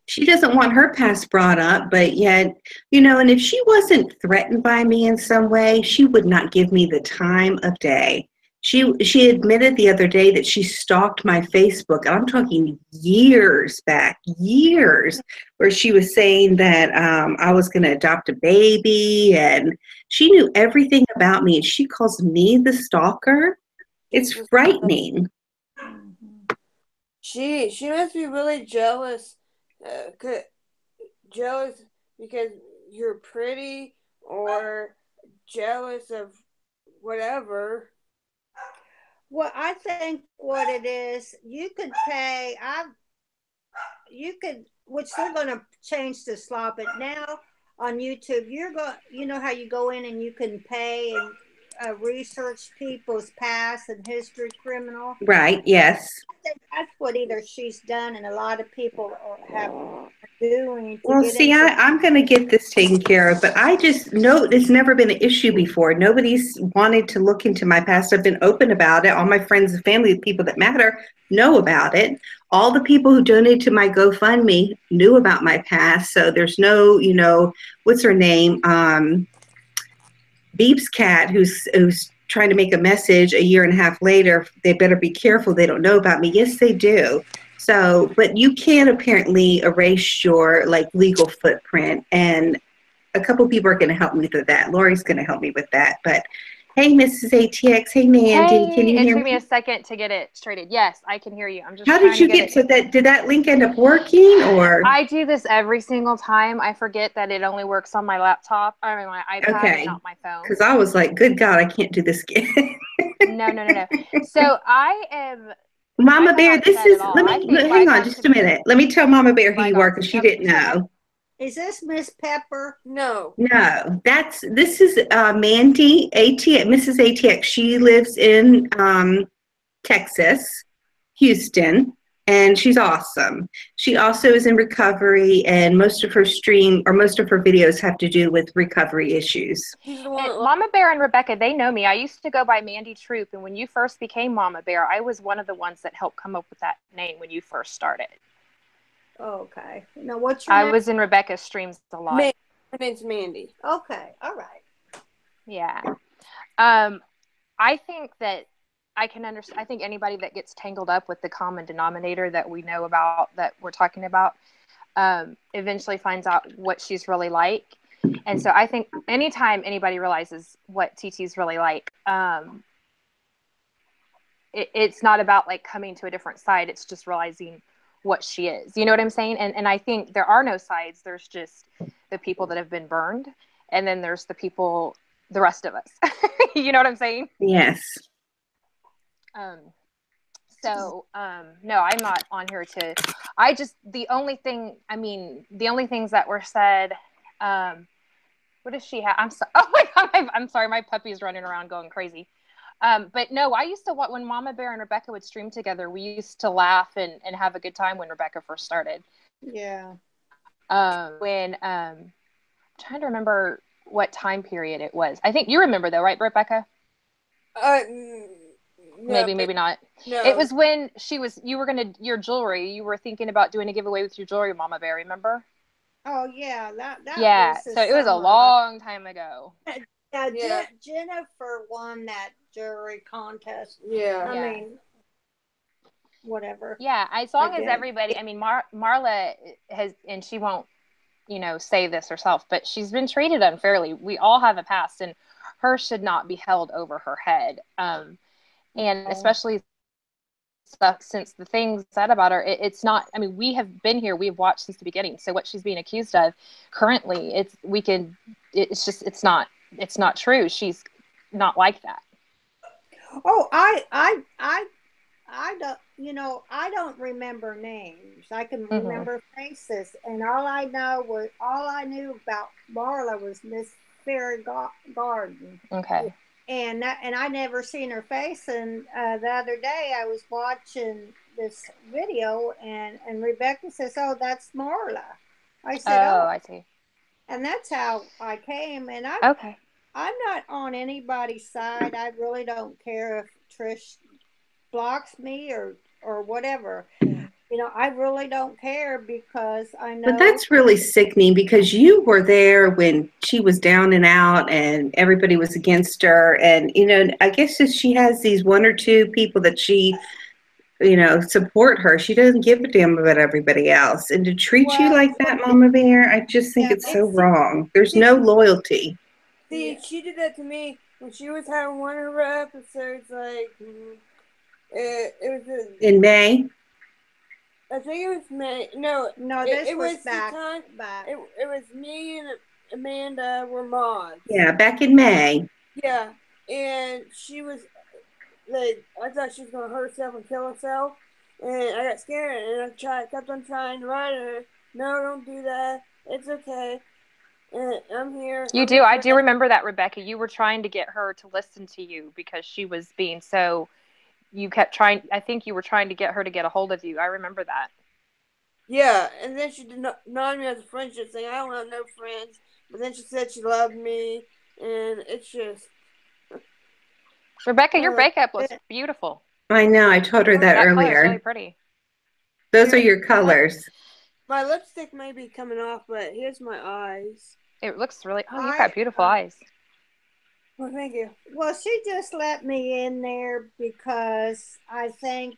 [SPEAKER 1] She doesn't want her past brought up, but yet, and if she wasn't threatened by me in some way, she would not give me the time of day. She admitted the other day that she stalked my Facebook. I'm talking years back, years, where she was saying that I was going to adopt a baby, and she knew everything about me. And she calls me the stalker. It's frightening.
[SPEAKER 2] She must be really jealous, jealous because you're pretty, or jealous of whatever.
[SPEAKER 3] Well, I think what it is, you could pay. Which they're going to change the slot, but now on YouTube, you know how you go in and you can pay and research people's past and history, criminal.
[SPEAKER 1] Right, yes.
[SPEAKER 3] I think that's what either she's done, and a lot of people have doing.
[SPEAKER 1] Well, see, I'm going to get this taken care of, but I just know it's never been an issue before. Nobody's wanted to look into my past. I've been open about it. All my friends and family, the people that matter, know about it. All the people who donated to my GoFundMe knew about my past. So there's no, what's her name? Beep's cat, who's trying to make a message a year and a half later. They better be careful. They don't know about me. Yes, they do. So, but you can apparently erase your legal footprint, and a couple people are going to help me with that. Lori's going to help me with that. But hey, Mrs. ATX, hey Mandy,
[SPEAKER 4] hey,
[SPEAKER 1] can you hear me?
[SPEAKER 4] It took me a second to get it straighted. Yes, I can hear you. I'm just.
[SPEAKER 1] How did you get to that? Did that link end up working, or?
[SPEAKER 4] I do this every single time. I forget that it only works on my laptop or my iPad, and not my phone.
[SPEAKER 1] Because I was like, good God, I can't do this again.
[SPEAKER 4] No. So I am.
[SPEAKER 1] Mama Bear, this is, hang on just a minute. Let me tell Mama Bear who you are, because she didn't know.
[SPEAKER 3] Is this Miss Pepper?
[SPEAKER 2] No.
[SPEAKER 1] No, this is Mandy, Mrs. ATX. She lives in Texas, Houston, and she's awesome. She also is in recovery, and most of her videos have to do with recovery issues.
[SPEAKER 4] Mama Bear and Rebecca, they know me. I used to go by Mandy Troop, and when you first became Mama Bear, I was one of the ones that helped come up with that name when you first started.
[SPEAKER 3] Okay. Now, what's your name?
[SPEAKER 4] I was in Rebecca's streams a lot.
[SPEAKER 2] My name's Mandy.
[SPEAKER 3] Okay. All right.
[SPEAKER 4] Yeah. I think that I can understand. I think anybody that gets tangled up with the common denominator that we know about, that we're talking about, eventually finds out what she's really like. And so I think anytime anybody realizes what TT's really like, it's not about coming to a different side. It's just realizing what she is. You know what I'm saying? And I think there are no sides. There's just the people that have been burned, and then there's the rest of us. You know what I'm saying?
[SPEAKER 1] Yes.
[SPEAKER 4] No, I'm not on here the only things that were said, what does she have? Oh my God, I'm sorry. My puppy's running around going crazy. But no, I used to, when Mama Bear and Rebecca would stream together, we used to laugh and have a good time when Rebecca first started.
[SPEAKER 3] Yeah.
[SPEAKER 4] I'm trying to remember what time period it was. I think you remember though, right, Rebecca?
[SPEAKER 2] No,
[SPEAKER 4] maybe not.
[SPEAKER 2] No.
[SPEAKER 4] It was when your jewelry, you were thinking about doing a giveaway with your jewelry, Mama Bear, remember?
[SPEAKER 3] Oh yeah, that
[SPEAKER 4] yeah.
[SPEAKER 3] Was
[SPEAKER 4] so it was a long time ago.
[SPEAKER 3] Yeah. Jennifer won that jewelry contest.
[SPEAKER 2] Yeah.
[SPEAKER 3] I mean, whatever.
[SPEAKER 4] Yeah, as long as everybody, I mean, Marla has, and she won't, say this herself, but she's been treated unfairly. We all have a past, and her should not be held over her head. And especially since the things said about her, it's not, I mean, we have been here, we've watched since the beginning. So what she's being accused of currently, it's not true. She's not like that.
[SPEAKER 3] Oh, I don't, I don't remember names. I can remember faces, and all I knew about Marla was Miss Fairy Garden.
[SPEAKER 4] Okay.
[SPEAKER 3] And I never seen her face. And the other day I was watching this video, and Rebecca says, "Oh, that's Marla." I said, "Oh,
[SPEAKER 4] I see."
[SPEAKER 3] And that's how I came. And I'm not on anybody's side. I really don't care if Trish blocks me or whatever. I really don't care because I
[SPEAKER 1] But
[SPEAKER 3] know.
[SPEAKER 1] that's really sickening because you were there when she was down and out and everybody was against her. And, I guess that she has these one or two people that she, support her. She doesn't give a damn about everybody else. And to treat you
[SPEAKER 2] Well,
[SPEAKER 1] like that, Mama Bear, I just think
[SPEAKER 3] Yeah,
[SPEAKER 1] it's so
[SPEAKER 2] it's
[SPEAKER 1] wrong. There's
[SPEAKER 2] see,
[SPEAKER 1] no loyalty.
[SPEAKER 2] see, she did that to me when she was having one of her episodes. Like, it was
[SPEAKER 1] In May?
[SPEAKER 2] I think it was May. No,
[SPEAKER 3] no,
[SPEAKER 2] it,
[SPEAKER 3] this
[SPEAKER 2] it
[SPEAKER 3] was
[SPEAKER 2] was the time.
[SPEAKER 3] back.
[SPEAKER 2] It was me and Amanda were mods.
[SPEAKER 1] Yeah, back in May.
[SPEAKER 2] Yeah, and she was like, I thought she was gonna hurt herself and kill herself, and I got scared and kept on trying to ride her. No, don't do that. It's okay. And I'm here.
[SPEAKER 4] You
[SPEAKER 2] I'm
[SPEAKER 4] do.
[SPEAKER 2] your
[SPEAKER 4] I do
[SPEAKER 2] friend.
[SPEAKER 4] remember that, Rebecca. You were trying to get her to listen to you because she was being so. You kept trying. I think you were trying to get her to get a hold of you. I remember that.
[SPEAKER 2] Yeah, and then she denied me as a friendship, saying I don't have no friends. But then she said she loved me, and it's just,
[SPEAKER 4] Rebecca, your
[SPEAKER 2] uh,
[SPEAKER 4] makeup looks beautiful.
[SPEAKER 1] I know. I told her that
[SPEAKER 4] That color is really
[SPEAKER 1] earlier.
[SPEAKER 4] pretty.
[SPEAKER 1] Those are your colors.
[SPEAKER 2] my lipstick may be coming off, but here's my eyes.
[SPEAKER 4] It looks really. Oh, you've
[SPEAKER 3] I
[SPEAKER 4] got beautiful eyes.
[SPEAKER 2] Well, thank you.
[SPEAKER 3] Well, she just let me in there because I think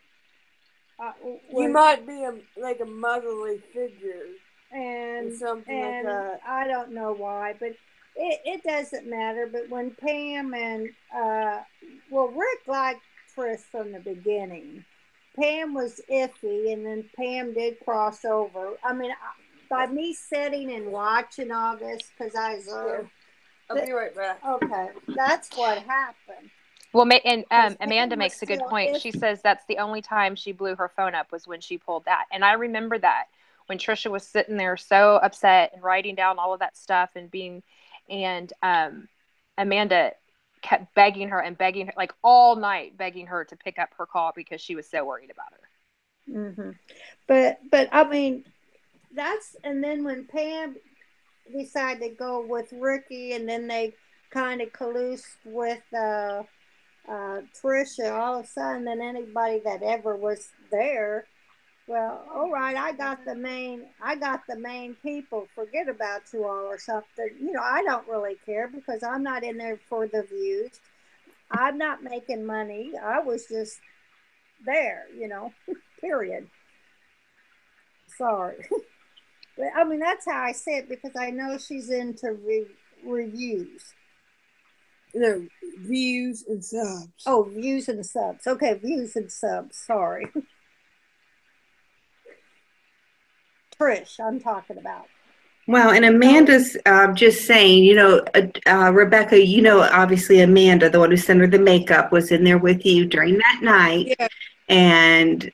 [SPEAKER 3] uh,
[SPEAKER 2] You
[SPEAKER 3] when
[SPEAKER 2] might be like a motherly figure or
[SPEAKER 3] and
[SPEAKER 2] something like that.
[SPEAKER 3] I don't know why, but it doesn't matter. But when Pam and Rick liked Chris from the beginning. Pam was iffy, and then Pam did cross over. I mean, by me sitting and watching all this because I observed.
[SPEAKER 2] I'll be right back.
[SPEAKER 3] Okay, that's what happened.
[SPEAKER 4] Well, and
[SPEAKER 3] Because
[SPEAKER 4] Amanda
[SPEAKER 3] Pam was
[SPEAKER 4] makes a good
[SPEAKER 3] still
[SPEAKER 4] point. She
[SPEAKER 3] iffy.
[SPEAKER 4] says that's the only time she blew her phone up was when she pulled that. And I remember that when Trisha was sitting there so upset and writing down all of that stuff and Amanda kept begging her and begging her, like all night, begging her to pick up her call because she was so worried about her.
[SPEAKER 3] Mm-hmm. But I mean, and then when Pam decided to go with Ricky, and then they kind of collused with Trisha. All of a sudden, then anybody that ever was there, well, all right, I got the main people. Forget about you all or something. I don't really care because I'm not in there for the views. I'm not making money. I was just there. Period. Sorry. But I mean, that's how I say it because I know she's into reviews.
[SPEAKER 2] No, views and subs.
[SPEAKER 3] Oh, views and subs. Okay, views and subs. Sorry. Trish, I'm talking about.
[SPEAKER 1] Well, and Amanda's just saying, Rebecca, obviously Amanda, the one who sent her the makeup, was in there with you during that night.
[SPEAKER 2] Yeah.
[SPEAKER 1] And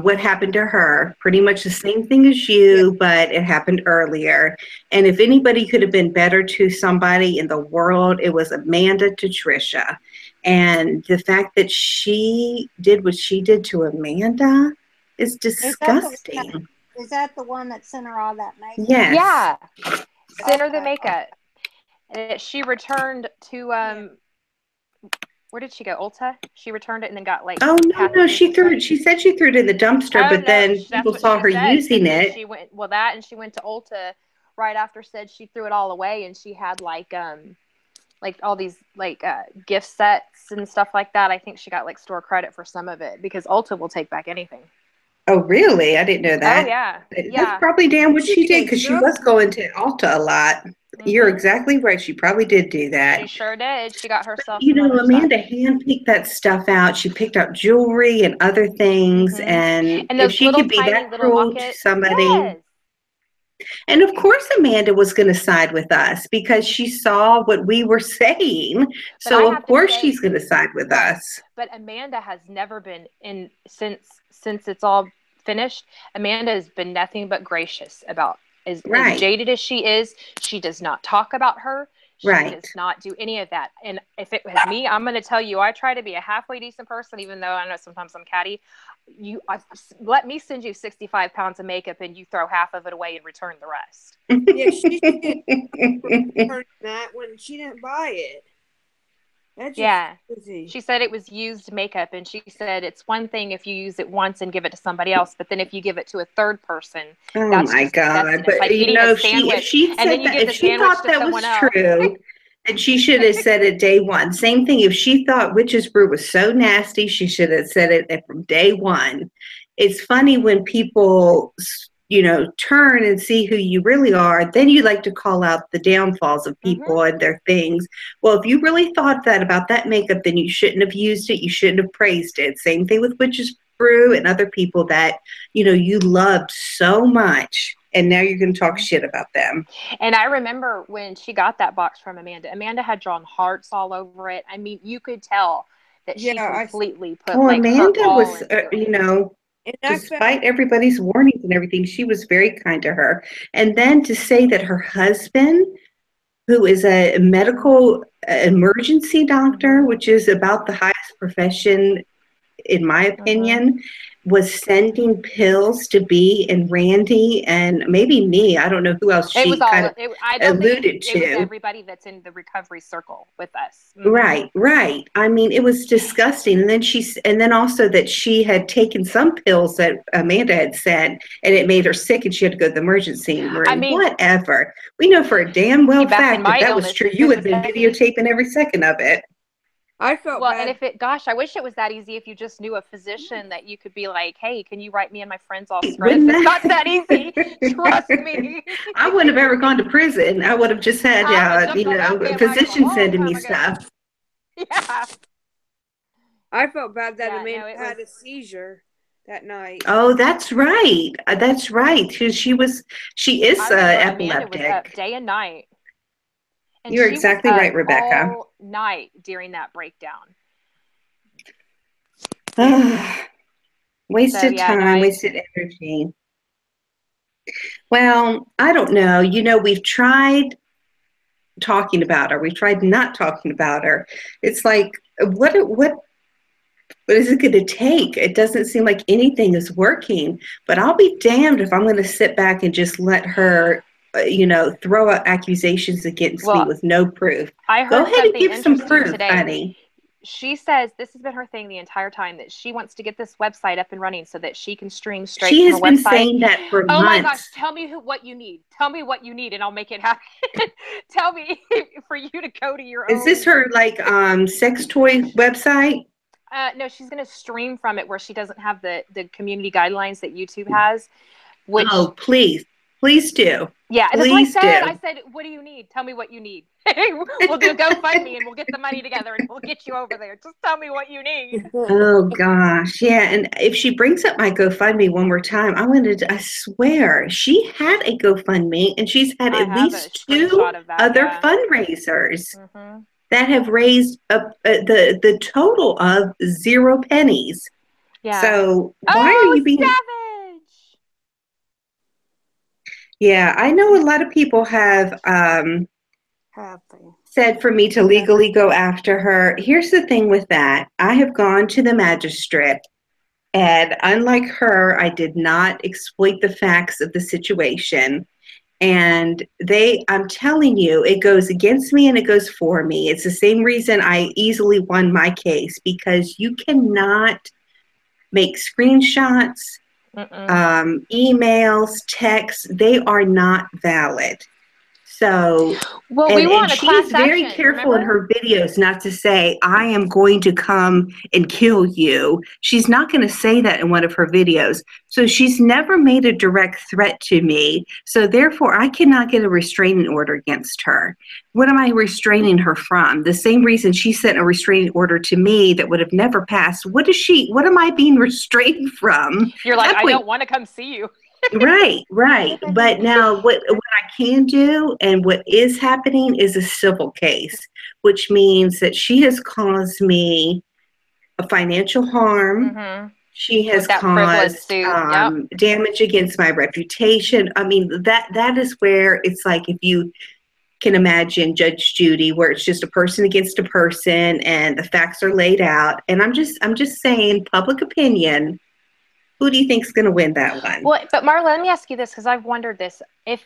[SPEAKER 1] what happened to her? Pretty much the same thing as you, but it happened earlier. And if anybody could have been better to somebody in the world, it was Amanda to Trisha. And the fact that she did what she did to Amanda is disgusting.
[SPEAKER 3] Is that the one that sent her all that makeup?
[SPEAKER 1] Yes.
[SPEAKER 4] Yeah. Sent her the makeup. She returned to where did she go? Ulta? She returned it and then got like.
[SPEAKER 1] Oh no! She threw it. She said she threw it in the dumpster, but then people saw her using it.
[SPEAKER 4] She went and she went to Ulta right after. Said she threw it all away, and she had like all these gift sets and stuff like that. I think she got like store credit for some of it because Ulta will take back anything.
[SPEAKER 1] Oh really? I didn't know that.
[SPEAKER 4] Oh yeah,
[SPEAKER 1] That's probably damn what she did because she was going to Ulta a lot. Mm-hmm. You're exactly right. She probably did do that.
[SPEAKER 4] She sure did. She got herself.
[SPEAKER 1] But, Amanda handpicked that stuff out. She picked out jewelry and other things,
[SPEAKER 4] mm-hmm.
[SPEAKER 1] and if she could be that cruel to somebody.
[SPEAKER 4] Yes.
[SPEAKER 1] And of course, Amanda was going to side with us because she saw what we were saying. So of course, she's going to side with us.
[SPEAKER 4] But Amanda has never been since it's all finished. Amanda has been nothing but gracious about as jaded as she is. She does not talk about her. She does not do any of that. And if it was me, I'm going to tell you, I try to be a halfway decent person, even though I know sometimes I'm catty. Let me send you 65 pounds of makeup and you throw half of it away and return the rest.
[SPEAKER 2] Yeah, she did that when she didn't buy it. That's just
[SPEAKER 4] Yeah.
[SPEAKER 2] crazy.
[SPEAKER 4] She said it was used makeup, and she said it's one thing if you use it once and give it to somebody else, but then if you give it to a third person,
[SPEAKER 1] Oh
[SPEAKER 4] that's
[SPEAKER 1] my
[SPEAKER 4] just disgusting.
[SPEAKER 1] God.
[SPEAKER 4] It's
[SPEAKER 1] But
[SPEAKER 4] like
[SPEAKER 1] you
[SPEAKER 4] eating
[SPEAKER 1] know,
[SPEAKER 4] a
[SPEAKER 1] if
[SPEAKER 4] sandwich,
[SPEAKER 1] she'd
[SPEAKER 4] and then
[SPEAKER 1] said
[SPEAKER 4] you
[SPEAKER 1] that,
[SPEAKER 4] give
[SPEAKER 1] if
[SPEAKER 4] the
[SPEAKER 1] she
[SPEAKER 4] sandwich
[SPEAKER 1] thought
[SPEAKER 4] to
[SPEAKER 1] that
[SPEAKER 4] someone
[SPEAKER 1] was
[SPEAKER 4] else.
[SPEAKER 1] true, then she should have said it day one. Same thing. If she thought witch's brew was so nasty, she should have said it from day one. It's funny when people, turn and see who you really are, then you like to call out the downfalls of people and their things. Well, if you really thought that about that makeup, then you shouldn't have used it. You shouldn't have praised it. Same thing with witch's brew and other people that, you loved so much. And now you're going to talk shit about them.
[SPEAKER 4] And I remember when she got that box from Amanda, Amanda had drawn hearts all over it. I mean, you could tell that she completely put
[SPEAKER 1] Oh,
[SPEAKER 4] like
[SPEAKER 1] Amanda
[SPEAKER 4] her all
[SPEAKER 1] was,
[SPEAKER 4] into it.
[SPEAKER 1] despite everybody's warnings and everything, she was very kind to her. And then to say that her husband, who is a medical emergency doctor, which is about the highest profession, in my opinion, was sending pills to B and Randy and maybe me. I don't know who else
[SPEAKER 4] It was
[SPEAKER 1] she kind
[SPEAKER 4] all.
[SPEAKER 1] of
[SPEAKER 4] I don't think
[SPEAKER 1] alluded
[SPEAKER 4] it was
[SPEAKER 1] to.
[SPEAKER 4] everybody that's in the recovery circle with us.
[SPEAKER 1] Right, right. I mean, it was disgusting. And then also that she had taken some pills that Amanda had sent, and it made her sick, and she had to go to the emergency room.
[SPEAKER 4] I mean,
[SPEAKER 1] whatever. We know for a damn well
[SPEAKER 4] back in
[SPEAKER 1] fact
[SPEAKER 4] my
[SPEAKER 1] that was
[SPEAKER 4] illness,
[SPEAKER 1] true.
[SPEAKER 4] if
[SPEAKER 1] You
[SPEAKER 4] it
[SPEAKER 1] had
[SPEAKER 4] was
[SPEAKER 1] been
[SPEAKER 4] that easy,
[SPEAKER 1] videotaping every second of it.
[SPEAKER 2] I felt
[SPEAKER 4] well,
[SPEAKER 2] bad.
[SPEAKER 4] and I wish it was that easy. If you just knew a physician that you could be like, "Hey, can you write me and my friends all scripts?"
[SPEAKER 1] Wouldn't
[SPEAKER 4] It's not
[SPEAKER 1] that?
[SPEAKER 4] that easy. Trust me.
[SPEAKER 1] I wouldn't have ever gone to prison. I would have just had,
[SPEAKER 4] I would have jumped on that
[SPEAKER 1] a
[SPEAKER 4] bandwagon a
[SPEAKER 1] physician
[SPEAKER 4] long
[SPEAKER 1] sending
[SPEAKER 4] time
[SPEAKER 1] me
[SPEAKER 4] ago.
[SPEAKER 1] stuff.
[SPEAKER 4] Yeah.
[SPEAKER 2] I felt bad that
[SPEAKER 4] Yeah,
[SPEAKER 2] Amanda
[SPEAKER 4] no, it
[SPEAKER 2] had
[SPEAKER 4] was.
[SPEAKER 2] a seizure that night.
[SPEAKER 1] Oh, that's right. That's right. Because she is
[SPEAKER 4] I remember Amanda was up
[SPEAKER 1] epileptic.
[SPEAKER 4] day and night, and
[SPEAKER 1] You're
[SPEAKER 4] she was
[SPEAKER 1] exactly
[SPEAKER 4] up
[SPEAKER 1] right, Rebecca.
[SPEAKER 4] all night during that breakdown.
[SPEAKER 1] Wasted time, wasted energy. Well, I don't know. We've tried talking about her. We've tried not talking about her. It's like, what is it going to take? It doesn't seem like anything is working. But I'll be damned if I'm going to sit back and just let her, throw out accusations against me with no proof.
[SPEAKER 4] I
[SPEAKER 1] Go
[SPEAKER 4] heard
[SPEAKER 1] ahead and
[SPEAKER 4] something
[SPEAKER 1] give some
[SPEAKER 4] interesting
[SPEAKER 1] proof,
[SPEAKER 4] today.
[SPEAKER 1] honey.
[SPEAKER 4] She says this has been her thing the entire time, that she wants to get this website up and running so that she can stream straight
[SPEAKER 1] She
[SPEAKER 4] from
[SPEAKER 1] has
[SPEAKER 4] a
[SPEAKER 1] been
[SPEAKER 4] website.
[SPEAKER 1] saying that for
[SPEAKER 4] Oh
[SPEAKER 1] months.
[SPEAKER 4] my gosh, tell me what you need. Tell me what you need and I'll make it happen. Tell me for you to go to your own.
[SPEAKER 1] Is this her sex toy website?
[SPEAKER 4] No, she's going to stream from it where she doesn't have the community guidelines that YouTube has.
[SPEAKER 1] Oh, please do.
[SPEAKER 4] Yeah,
[SPEAKER 1] please
[SPEAKER 4] that's what I said.
[SPEAKER 1] do.
[SPEAKER 4] I said, what do you need? Tell me what you need. We'll do a GoFundMe and we'll get the money together and we'll get you over there. Just tell me what you need.
[SPEAKER 1] Oh gosh, yeah. And if she brings up my GoFundMe one more time, I swear she had a GoFundMe and she's had at least two other fundraisers that have raised the total of 0 pennies.
[SPEAKER 4] Yeah.
[SPEAKER 1] So why are you being
[SPEAKER 4] savage?
[SPEAKER 1] Yeah, I know a lot of people have said for me to legally go after her. Here's the thing with that. I have gone to the magistrate, and unlike her, I did not exploit the facts of the situation. And I'm telling you, it goes against me and it goes for me. It's the same reason I easily won my case, because you cannot make screenshots, emails, texts. They are not valid. So, and she's very careful in her videos not to say, I am going to come and kill you. She's not going to say that in one of her videos. So she's never made a direct threat to me. So therefore, I cannot get a restraining order against her. What am I restraining her from? The same reason she sent a restraining order to me that would have never passed. What am I being restrained from?
[SPEAKER 4] You're like, I don't want to come see you.
[SPEAKER 1] Right. But now what I can do and what is happening is a civil case, which means that she has caused me a financial harm. She has caused damage against my reputation. I mean, that is where it's like, if you can imagine Judge Judy, where it's just a person against a person and the facts are laid out. And I'm just saying, public opinion, who do you think is going to win that one?
[SPEAKER 4] Well, but Marla, let me ask you this, because I've wondered this. If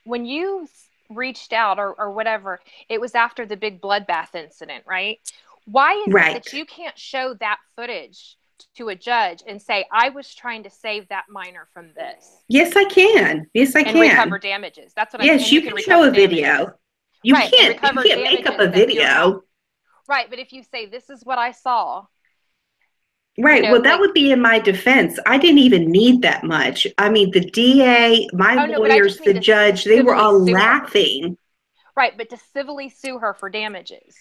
[SPEAKER 4] when you reached out or whatever, it was after the big bloodbath incident, right? Why is it
[SPEAKER 1] Right.
[SPEAKER 4] that you can't show that footage to a judge and say, I was trying to save that minor from this?
[SPEAKER 1] Yes, I can. Yes, I
[SPEAKER 4] and
[SPEAKER 1] can.
[SPEAKER 4] recover damages. That's what I'm saying.
[SPEAKER 1] Yes, you can show a video. You
[SPEAKER 4] Right, and
[SPEAKER 1] can't
[SPEAKER 4] recover
[SPEAKER 1] make up a
[SPEAKER 4] damages that you're not.
[SPEAKER 1] video.
[SPEAKER 4] Right, but if you say, this is what I saw.
[SPEAKER 1] Right. Well, that would be in my defense. I didn't even need that much. I mean, the DA, my lawyers, the judge, they were all laughing.
[SPEAKER 4] Right, but to civilly sue her for damages.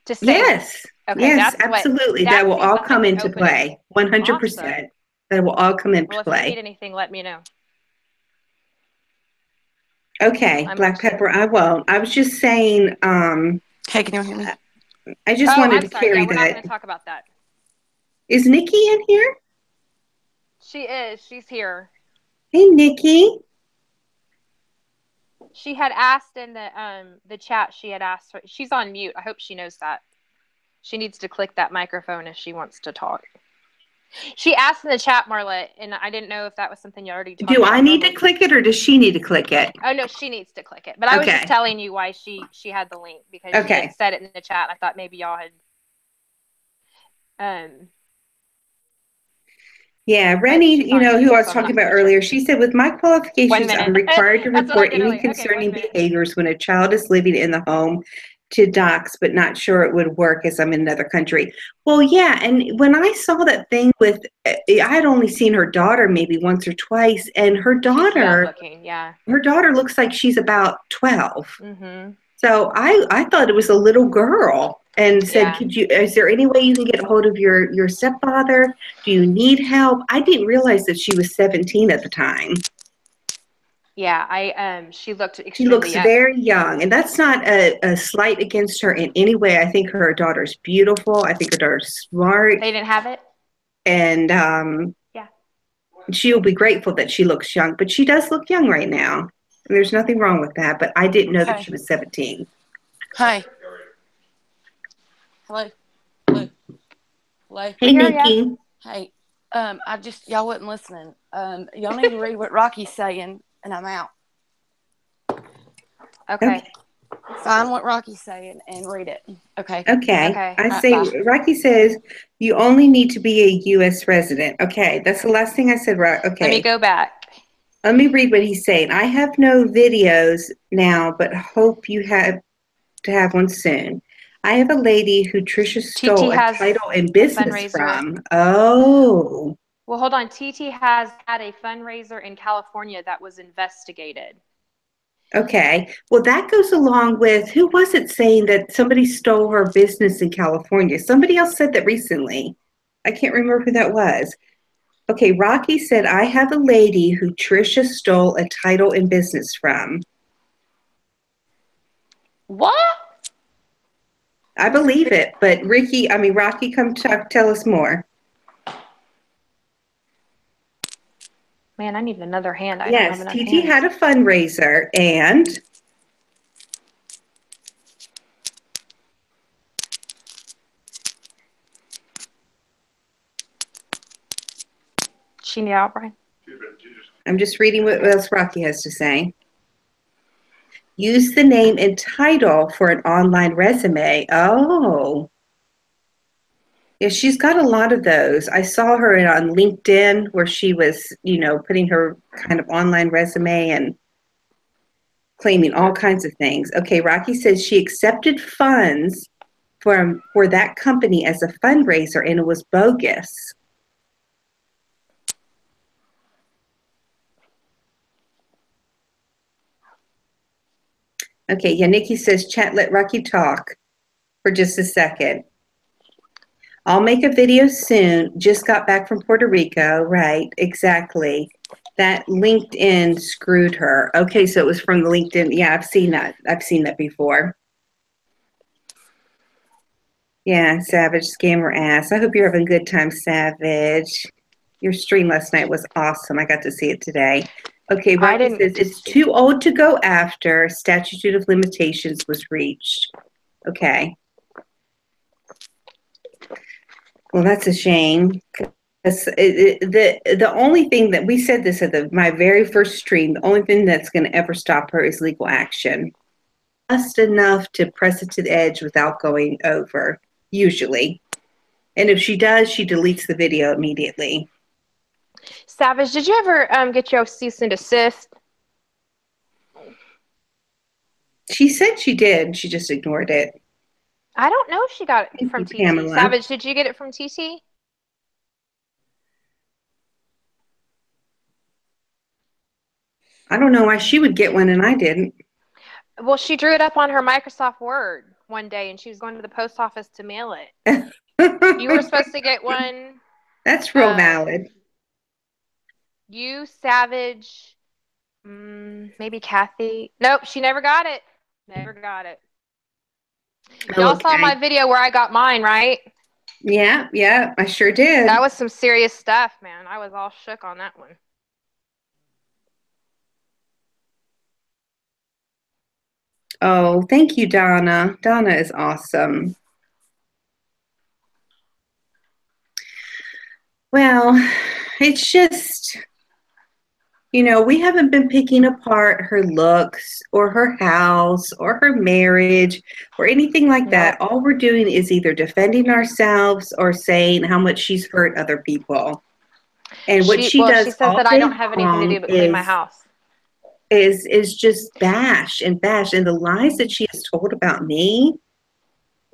[SPEAKER 4] To say,
[SPEAKER 1] yes.
[SPEAKER 4] Okay,
[SPEAKER 1] yes, absolutely. That will all come into play. 100%.
[SPEAKER 4] Awesome.
[SPEAKER 1] That will all come into
[SPEAKER 4] play.
[SPEAKER 1] Well,
[SPEAKER 4] if you need anything, let me know.
[SPEAKER 1] Okay, Black Pepper, I won't. I was just saying,
[SPEAKER 5] hey, can you hear me?
[SPEAKER 1] I just wanted to carry
[SPEAKER 4] we're
[SPEAKER 1] that.
[SPEAKER 4] not going to talk about that.
[SPEAKER 1] Is Nikki in here?
[SPEAKER 4] She is. She's here.
[SPEAKER 1] Hey, Nikki.
[SPEAKER 4] She had asked in the chat. She had asked her. She's on mute. I hope she knows that. She needs to click that microphone if she wants to talk. She asked in the chat, Marla, and I didn't know if that was something you already talked about.
[SPEAKER 1] Do I need to click it, or does she need to click it?
[SPEAKER 4] Oh, no, she needs to click it. But I was just telling you why she had the link, because she had said it in the chat. I thought maybe y'all had...
[SPEAKER 1] Yeah, Rennie, who I was talking about earlier, she said, with my qualifications, I'm required to report any concerning behaviors when a child is living in the home to docs, but not sure it would work as I'm in another country. Well, yeah, and when I saw that thing with, I had only seen her daughter maybe once or twice, and her daughter, her daughter looks like she's about 12.
[SPEAKER 4] Mm-hmm.
[SPEAKER 1] So I thought it was a little girl, and said, is there any way you can get a hold of your stepfather? Do you need help? I didn't realize that she was 17 at the time.
[SPEAKER 4] Yeah, she looked extremely
[SPEAKER 1] She looks very young, and that's not a slight against her in any way. I think her daughter's beautiful. I think her daughter's smart.
[SPEAKER 4] They didn't have it?
[SPEAKER 1] And she'll be grateful that she looks young, but she does look young right now. And there's nothing wrong with that, but I didn't know that she was 17.
[SPEAKER 5] Hi. Hello. Hello. Hello.
[SPEAKER 1] Hey, Nikki.
[SPEAKER 5] Hey. Y'all wasn't listening. Y'all need to read what Rocky's saying, and I'm out.
[SPEAKER 4] Okay.
[SPEAKER 5] Find what Rocky's saying and read it. Okay.
[SPEAKER 1] Okay. I say, Rocky says, you only need to be a U.S. resident. Okay. That's the last thing I said, right? Okay.
[SPEAKER 4] Let me go back.
[SPEAKER 1] Let me read what he's saying. I have no videos now, but hope you have to have one soon. I have a lady who Trisha stole a title and business from. Oh.
[SPEAKER 4] Well, hold on. TT has had a fundraiser in California that was investigated.
[SPEAKER 1] Okay. Well, that goes along with, who was it saying that somebody stole her business in California? Somebody else said that recently. I can't remember who that was. Okay, Rocky said, I have a lady who Trisha stole a title and business from.
[SPEAKER 5] What?
[SPEAKER 1] I believe it, but Rocky, come tell us more.
[SPEAKER 4] Man, I need another hand.
[SPEAKER 1] Yes, TT had a fundraiser, and
[SPEAKER 4] she need out, Brian?
[SPEAKER 1] I'm just reading what else Rocky has to say. Use the name and title for an online resume. Oh. Yeah, she's got a lot of those. I saw her on LinkedIn where she was, putting her kind of online resume and claiming all kinds of things. Okay, Rocky says she accepted funds for that company as a fundraiser, and it was bogus. Okay, yeah, Nikki says, chat, let Rocky talk for just a second. I'll make a video soon. Just got back from Puerto Rico. Right, exactly. That LinkedIn screwed her. Okay, so it was from the LinkedIn. Yeah, I've seen that. I've seen that before. Yeah, Savage, scammer ass. I hope you're having a good time, Savage. Your stream last night was awesome. I got to see it today. Okay, Rocky says it's too old to go after. Statute of limitations was reached. Okay. Well, that's a shame. The only thing that we said this at my very first stream, the only thing that's going to ever stop her is legal action. Just enough to press it to the edge without going over. usually. And if she does, she deletes the video immediately.
[SPEAKER 4] Savage, did you ever get your cease and desist?
[SPEAKER 1] She said she did. She just ignored it.
[SPEAKER 4] I don't know if she got it
[SPEAKER 1] Thank
[SPEAKER 4] from
[SPEAKER 1] you,
[SPEAKER 4] TT.
[SPEAKER 1] Pamela.
[SPEAKER 4] Savage, did you get it from TT?
[SPEAKER 1] I don't know why she would get one and I didn't.
[SPEAKER 4] Well, she drew it up on her Microsoft Word one day, and she was going to the post office to mail it. You were supposed to get one.
[SPEAKER 1] That's real valid.
[SPEAKER 4] You, Savage, maybe Kathy. Nope, she never got it. Never got it. Y'all saw my video where I got mine, right?
[SPEAKER 1] Yeah, I sure did.
[SPEAKER 4] That was some serious stuff, man. I was all shook on that one.
[SPEAKER 1] Oh, thank you, Donna. Donna is awesome. Well, it's just, we haven't been picking apart her looks or her house or her marriage or anything like that. All we're doing is either defending ourselves or saying how much she's hurt other people. And what she does,
[SPEAKER 4] she says that I don't have anything to do but clean my house.
[SPEAKER 1] Is just bash. And the lies that she has told about me,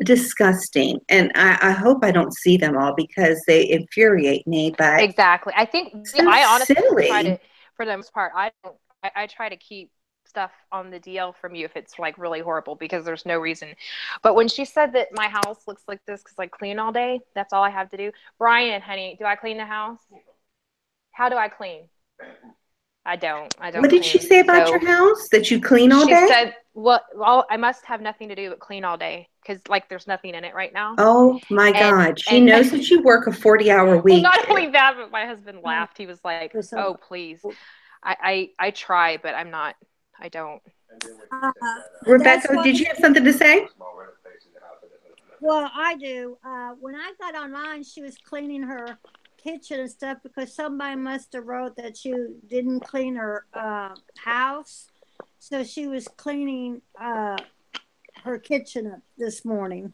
[SPEAKER 1] disgusting. And I hope I don't see them all because they infuriate me. But
[SPEAKER 4] exactly, I think I honestly try to, for the most part, I try to keep stuff on the DL from you if it's like really horrible because there's no reason. But when she said that my house looks like this because I clean all day, that's all I have to do. Brian, honey, do I clean the house? How do I clean? I don't. What
[SPEAKER 1] did she say about your house? That you clean all day?
[SPEAKER 4] She said, well, I must have nothing to do but clean all day because, like, there's nothing in it right now.
[SPEAKER 1] Oh, my God. She knows that you work a 40-hour week.
[SPEAKER 4] Well, not only that, but my husband laughed. He was like, oh, please. I try, but I'm not. I don't.
[SPEAKER 1] Rebecca, did you have something to say?
[SPEAKER 3] Well, I do. When I got online, she was cleaning her kitchen and stuff because somebody must have wrote that she didn't clean her house, so she was cleaning her kitchen up this morning.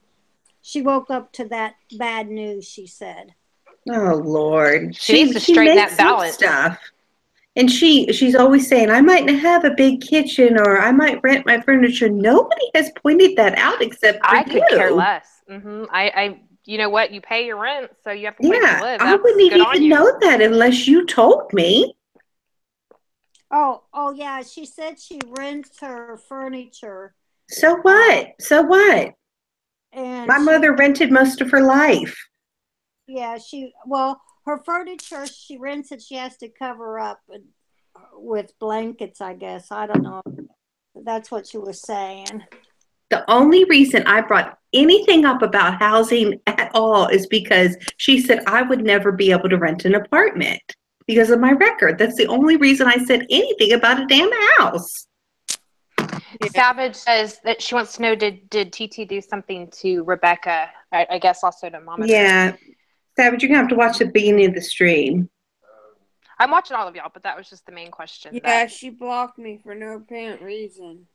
[SPEAKER 3] She woke up to that bad news, she said.
[SPEAKER 1] Oh Lord,
[SPEAKER 4] she needs to straighten that balance
[SPEAKER 1] stuff. And she's always saying, I might not have a big kitchen or I might rent my furniture. Nobody has pointed that out except for you.
[SPEAKER 4] I could care less. I you know what? You pay your rent, so you have to place to live.
[SPEAKER 1] I wouldn't even know that unless you told me.
[SPEAKER 3] Oh, yeah. She said she rents her furniture.
[SPEAKER 1] So what? And my mother rented most of her life.
[SPEAKER 3] Yeah, her furniture, she rents it. She has to cover up with blankets, I guess. I don't know. That's what she was saying.
[SPEAKER 1] The only reason I brought anything up about housing at all is because she said I would never be able to rent an apartment because of my record. That's the only reason I said anything about a damn house.
[SPEAKER 4] Savage says that she wants to know, did TT do something to Rebecca? I guess also to Mama.
[SPEAKER 1] Yeah. Savage, you're going to have to watch the beginning of the stream.
[SPEAKER 4] I'm watching all of y'all, but that was just the main question.
[SPEAKER 2] Yeah, she blocked me for no apparent reason,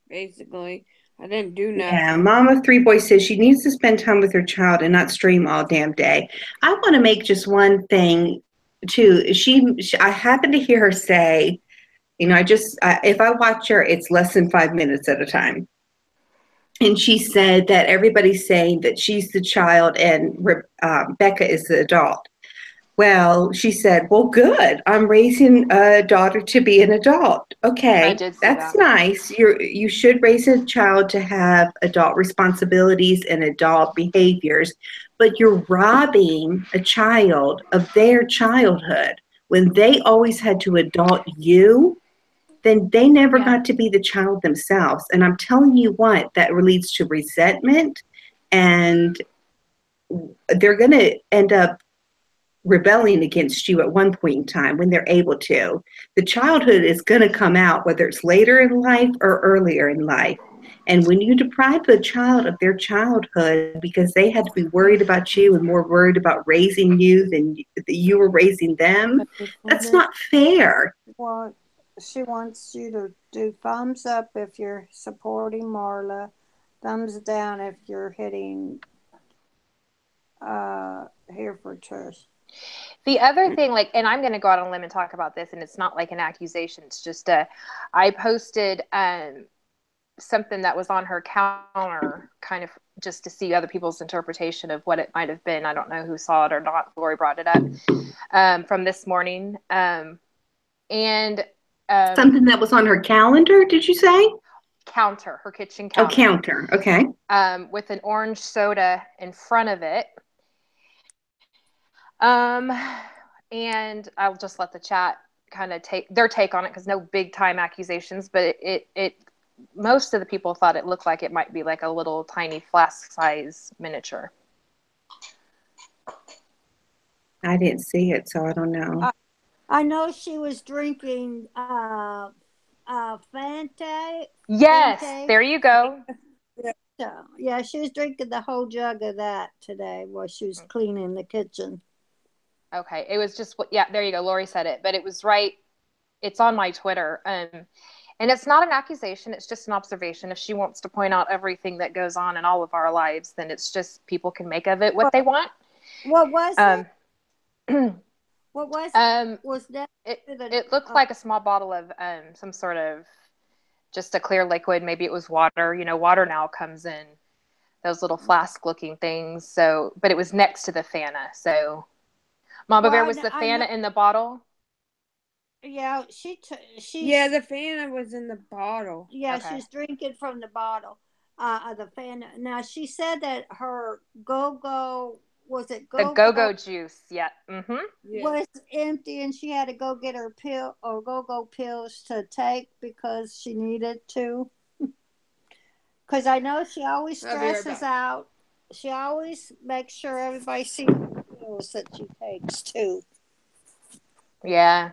[SPEAKER 2] basically. I didn't do nothing.
[SPEAKER 1] Yeah, Mama Three Boys says she needs to spend time with her child and not stream all damn day. I want to make just one thing, too. I happened to hear her say, if I watch her, it's less than 5 minutes at a time. And she said that everybody's saying that she's the child and Becca is the adult. Well, she said, well, good. I'm raising a daughter to be an adult. Okay, that's nice. You should raise a child to have adult responsibilities and adult behaviors, but you're robbing a child of their childhood. When they always had to adult you, then they never got to be the child themselves. And I'm telling you what, that leads to resentment, and they're going to end up rebelling against you at one point in time when they're able to. The childhood is going to come out, whether it's later in life or earlier in life. And when you deprive a child of their childhood because they had to be worried about you and more worried about raising you than you were raising them, that's not fair.
[SPEAKER 3] Well, she wants you to do thumbs up if you're supporting Marla, thumbs down if you're hitting here for Trish.
[SPEAKER 4] The other thing, like, and I'm going to go out on a limb and talk about this, and it's not like an accusation. It's just I posted something that was on her counter, kind of just to see other people's interpretation of what it might have been. I don't know who saw it or not. Lori brought it up from this morning. And
[SPEAKER 1] something that was on her calendar, did you say?
[SPEAKER 4] Counter, her kitchen counter.
[SPEAKER 1] Oh, counter. Okay.
[SPEAKER 4] With an orange soda in front of it. And I'll just let the chat kind of take their take on it, because no big time accusations, but it most of the people thought it looked like it might be like a little tiny flask size miniature.
[SPEAKER 1] I didn't see it, so I don't know.
[SPEAKER 3] I know she was drinking Fanta.
[SPEAKER 4] Yes,
[SPEAKER 3] Fanta.
[SPEAKER 4] there you go.
[SPEAKER 3] So, yeah, she was drinking the whole jug of that today while she was cleaning the kitchen.
[SPEAKER 4] Okay, it was just, yeah, there you go. Lori said it, but it was right. It's on my Twitter. And it's not an accusation. It's just an observation. If she wants to point out everything that goes on in all of our lives, then it's just people can make of it what they want.
[SPEAKER 3] What was it? What was it? Was that?
[SPEAKER 4] It looked like a small bottle of some sort of just a clear liquid. Maybe it was water. You know, water now comes in those little flask looking things. So, but it was next to the Fanta. So, Mama Bear, was the Fanta in the bottle?
[SPEAKER 3] Yeah,
[SPEAKER 2] yeah, the Fanta was in the bottle.
[SPEAKER 3] Yeah, okay. She's drinking from the bottle. The Fanta. Now she said that her go-go, was it go-go?
[SPEAKER 4] The go-go juice, yeah. Mm-hmm.
[SPEAKER 3] Was empty, and she had to go get her pill or go-go pills to take because she needed to. Because I know she always stresses out. She always makes sure everybody sees the pills that she takes too.
[SPEAKER 4] Yeah.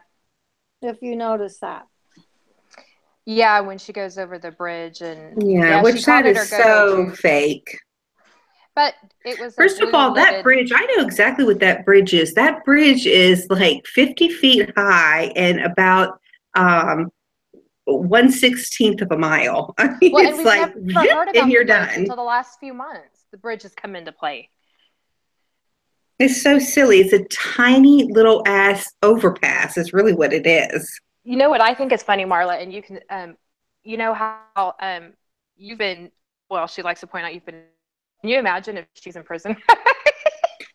[SPEAKER 3] If you notice that.
[SPEAKER 4] Yeah, when she goes over the bridge and
[SPEAKER 1] which that is so fake.
[SPEAKER 4] But it was
[SPEAKER 1] first of all, that bridge, I know exactly what that bridge is. That bridge is like 50 feet high and about 1/16 of a mile. I mean,
[SPEAKER 4] well,
[SPEAKER 1] it's like,
[SPEAKER 4] never heard about
[SPEAKER 1] and you're
[SPEAKER 4] done
[SPEAKER 1] done.
[SPEAKER 4] Until the last few months. The bridge has come into play.
[SPEAKER 1] It's so silly. It's a tiny little ass overpass is really what it is.
[SPEAKER 4] You know what I think is funny, Marla, and you can, you know how you've been, well, she likes to point out can you imagine if she's in prison?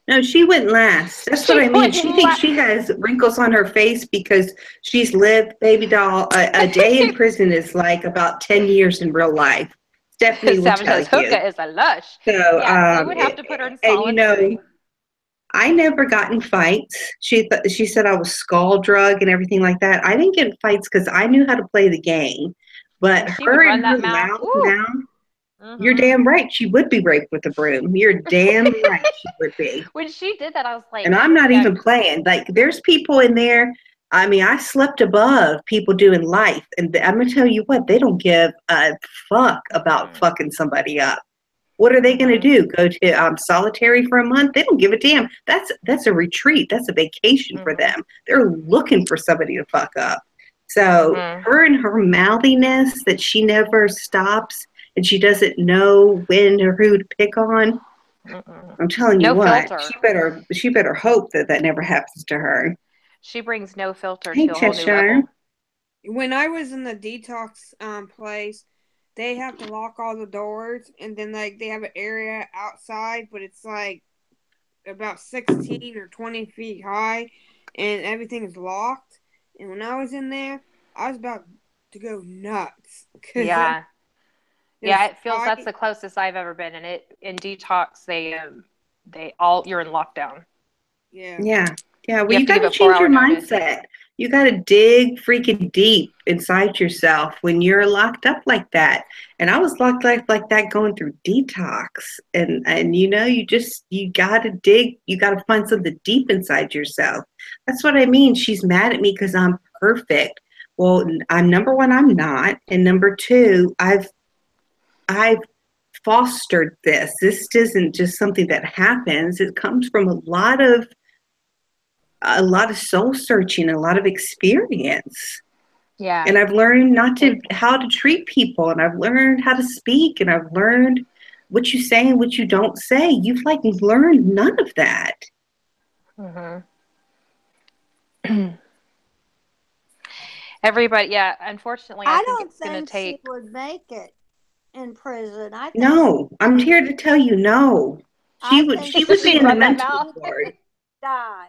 [SPEAKER 1] No, she wouldn't last. That's what I mean. She thinks she has wrinkles on her face because she's lived, baby doll. A day in prison is like about 10 years in real life. Stephanie will tell you.
[SPEAKER 4] Hookah is a lush.
[SPEAKER 1] So,
[SPEAKER 4] yeah, you would have to put her in solitary.
[SPEAKER 1] And I never got in fights. She said I was skull drug and everything like that. I didn't get in fights because I knew how to play the game. But her and her mouth now, you're damn right. She would be raped with a broom. You're damn right she would be.
[SPEAKER 4] When she did that, I was like,
[SPEAKER 1] and I'm not even playing. Like, there's people in there. I mean, I slept above people doing life. And I'm going to tell you what, they don't give a fuck about fucking somebody up. What are they going to do? Go to solitary for a month? They don't give a damn. That's a retreat. That's a vacation for them. They're looking for somebody to fuck up. So her and her mouthiness that she never stops and she doesn't know when or who to pick on. I'm telling you she better hope that never happens to her.
[SPEAKER 4] She brings no filter
[SPEAKER 1] to
[SPEAKER 4] a whole new level.
[SPEAKER 2] When I was in the detox place, they have to lock all the doors, and then like they have an area outside, but it's like about 16 or 20 feet high, and everything is locked. And when I was in there, I was about to go nuts.
[SPEAKER 4] Yeah. Yeah, it feels that's the closest I've ever been. And in detox, they all, you're in lockdown.
[SPEAKER 2] Yeah.
[SPEAKER 1] Yeah. Yeah. Well, you got to change your mindset. You got to dig freaking deep inside yourself when you're locked up like that. And I was locked up like that going through detox. And you know, you got to dig. You got to find something deep inside yourself. That's what I mean. She's mad at me because I'm perfect. Well, I'm number one, I'm not. And number two, I've fostered this. This isn't just something that happens. It comes from a lot of soul searching, a lot of experience.
[SPEAKER 4] Yeah.
[SPEAKER 1] And I've learned how to treat people, and I've learned how to speak, and I've learned what you say and what you don't say. You've like learned none of that.
[SPEAKER 4] Everybody, yeah. Unfortunately, I think
[SPEAKER 3] don't
[SPEAKER 4] it's going to
[SPEAKER 3] think
[SPEAKER 4] take.
[SPEAKER 3] she would make it in prison. I think
[SPEAKER 1] No, I'm here to tell you, no. She would
[SPEAKER 3] think
[SPEAKER 1] she would be
[SPEAKER 4] She'd
[SPEAKER 1] in the
[SPEAKER 4] run that
[SPEAKER 1] mental
[SPEAKER 4] mouth.
[SPEAKER 1] ward.
[SPEAKER 3] die.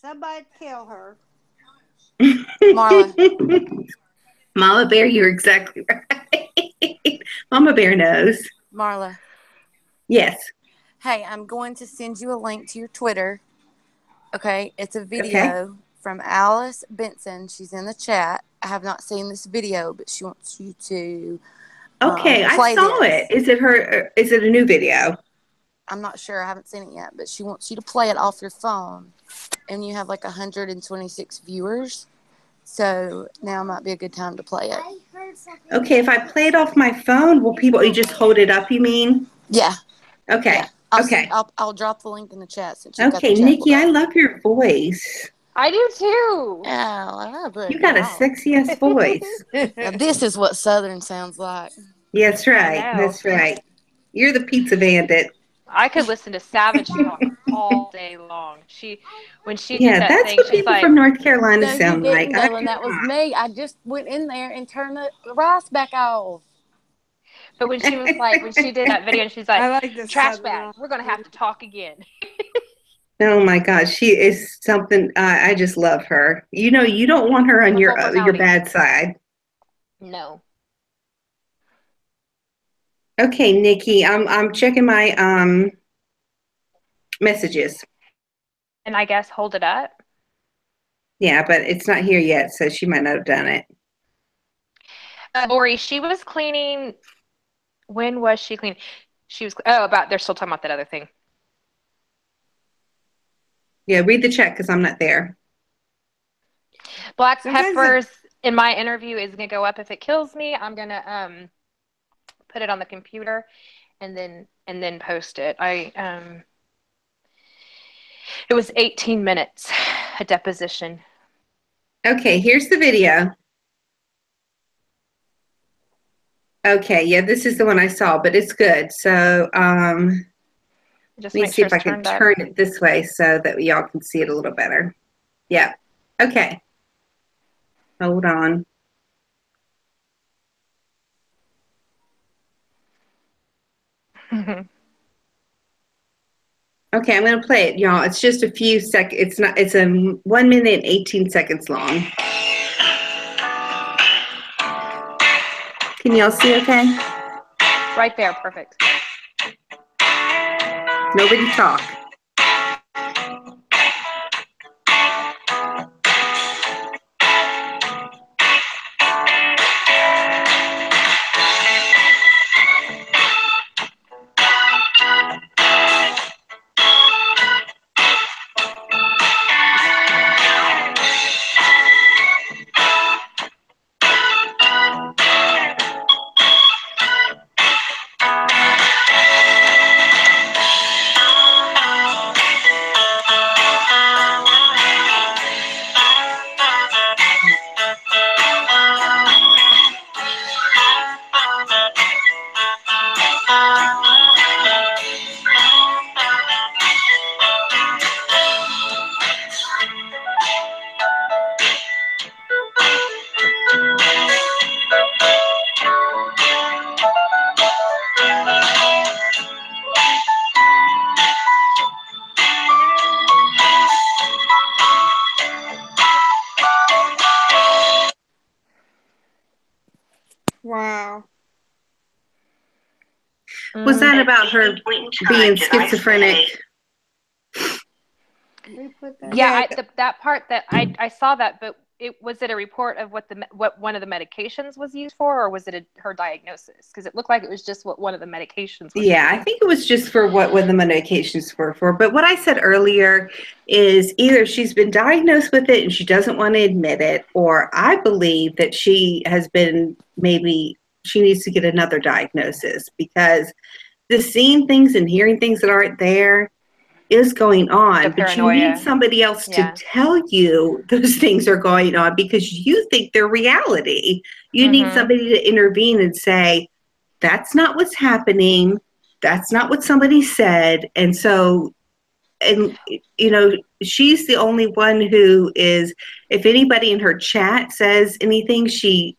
[SPEAKER 3] Somebody kill her.
[SPEAKER 5] Marla.
[SPEAKER 1] Mama Bear, you're exactly right. Mama Bear knows.
[SPEAKER 5] Marla.
[SPEAKER 1] Yes.
[SPEAKER 5] Hey, I'm going to send you a link to your Twitter. Okay, it's a video
[SPEAKER 1] Okay.
[SPEAKER 5] from Alice Benson. She's in the chat. I have not seen this video, but she wants you to
[SPEAKER 1] Okay, I
[SPEAKER 5] play
[SPEAKER 1] saw
[SPEAKER 5] this.
[SPEAKER 1] it. Is it her? Is it a new video?
[SPEAKER 5] I'm not sure. I haven't seen it yet, but she wants you to play it off your phone. And you have like 126 viewers. So now might be a good time to play it.
[SPEAKER 1] Okay, if I play it off my phone, will people? You just hold it up? You mean?
[SPEAKER 5] Yeah.
[SPEAKER 1] Okay.
[SPEAKER 5] Yeah. I'll drop the link in the chat since you've got the
[SPEAKER 1] Okay,
[SPEAKER 5] chat
[SPEAKER 1] Nikki, I
[SPEAKER 5] pulled up.
[SPEAKER 1] love your voice.
[SPEAKER 4] I do too.
[SPEAKER 5] Oh,
[SPEAKER 1] You got a sexy ass voice.
[SPEAKER 5] Now this is what Southern sounds like.
[SPEAKER 1] Yeah, that's right.
[SPEAKER 4] I know.
[SPEAKER 1] That's right. You're the pizza bandit.
[SPEAKER 4] I could listen to Savage talk all day long. When she did
[SPEAKER 1] Yeah,
[SPEAKER 4] that
[SPEAKER 1] that's
[SPEAKER 4] thing,
[SPEAKER 1] what
[SPEAKER 4] she's
[SPEAKER 1] people
[SPEAKER 4] like,
[SPEAKER 1] from North Carolina
[SPEAKER 5] No, you
[SPEAKER 1] sound like.
[SPEAKER 5] didn't,
[SPEAKER 1] I
[SPEAKER 5] Dylan.
[SPEAKER 1] do
[SPEAKER 5] That was
[SPEAKER 1] not.
[SPEAKER 5] me. I just went in there and turned the rice back off.
[SPEAKER 4] but when she did that video, and she's like,
[SPEAKER 2] I like this
[SPEAKER 4] trash
[SPEAKER 2] Southern
[SPEAKER 4] bag, we're gonna have to talk again.
[SPEAKER 1] Oh my God, she is something. I just love her. You know, you don't want her on
[SPEAKER 4] The full
[SPEAKER 1] your
[SPEAKER 4] personality.
[SPEAKER 1] bad side.
[SPEAKER 4] No.
[SPEAKER 1] Okay, Nikki, I'm checking my messages.
[SPEAKER 4] And I guess hold it up.
[SPEAKER 1] Yeah, but it's not here yet, so she might not have done it.
[SPEAKER 4] Lori, she was cleaning. When was she cleaning? They're still talking about that other thing.
[SPEAKER 1] Yeah, read the chat because I'm not there.
[SPEAKER 4] Black
[SPEAKER 2] Sometimes
[SPEAKER 4] peppers in my interview is gonna go up if it kills me. I'm gonna put it on the computer and then post it. It was 18 minutes, a deposition.
[SPEAKER 1] Okay, here's the video. Okay, yeah, this is the one I saw, but it's good. So
[SPEAKER 4] Just
[SPEAKER 1] let me
[SPEAKER 4] make
[SPEAKER 1] see
[SPEAKER 4] sure
[SPEAKER 1] if I
[SPEAKER 4] it's
[SPEAKER 1] can
[SPEAKER 4] turned up.
[SPEAKER 1] turn it this way so that y'all can see it a little better. Yeah. Okay. Hold on. Okay, I'm going to play it, y'all. It's just a few seconds. It's a 1 minute and 18 seconds long. Can y'all see okay?
[SPEAKER 4] Right there, perfect.
[SPEAKER 1] Nobody talk.
[SPEAKER 2] wow.
[SPEAKER 1] Was that about her being schizophrenic?
[SPEAKER 2] We put that.
[SPEAKER 4] Yeah, that part that I saw that, but was it a report of what one of the medications was used for, or was it her diagnosis? Because it looked like it was just what one of the medications was.
[SPEAKER 1] Yeah, I think it was just for what the medications were for. But what I said earlier is either she's been diagnosed with it and she doesn't want to admit it, or I believe that she needs to get another diagnosis, because the seeing things and hearing things that aren't there is going on.
[SPEAKER 4] The
[SPEAKER 1] But you
[SPEAKER 4] paranoia.
[SPEAKER 1] need somebody else
[SPEAKER 4] Yeah.
[SPEAKER 1] to tell you those things are going on because you think they're reality. You need somebody to intervene and say, that's not what's happening. that's not what somebody said. And so, and she's the only one who is, if anybody in her chat says anything, she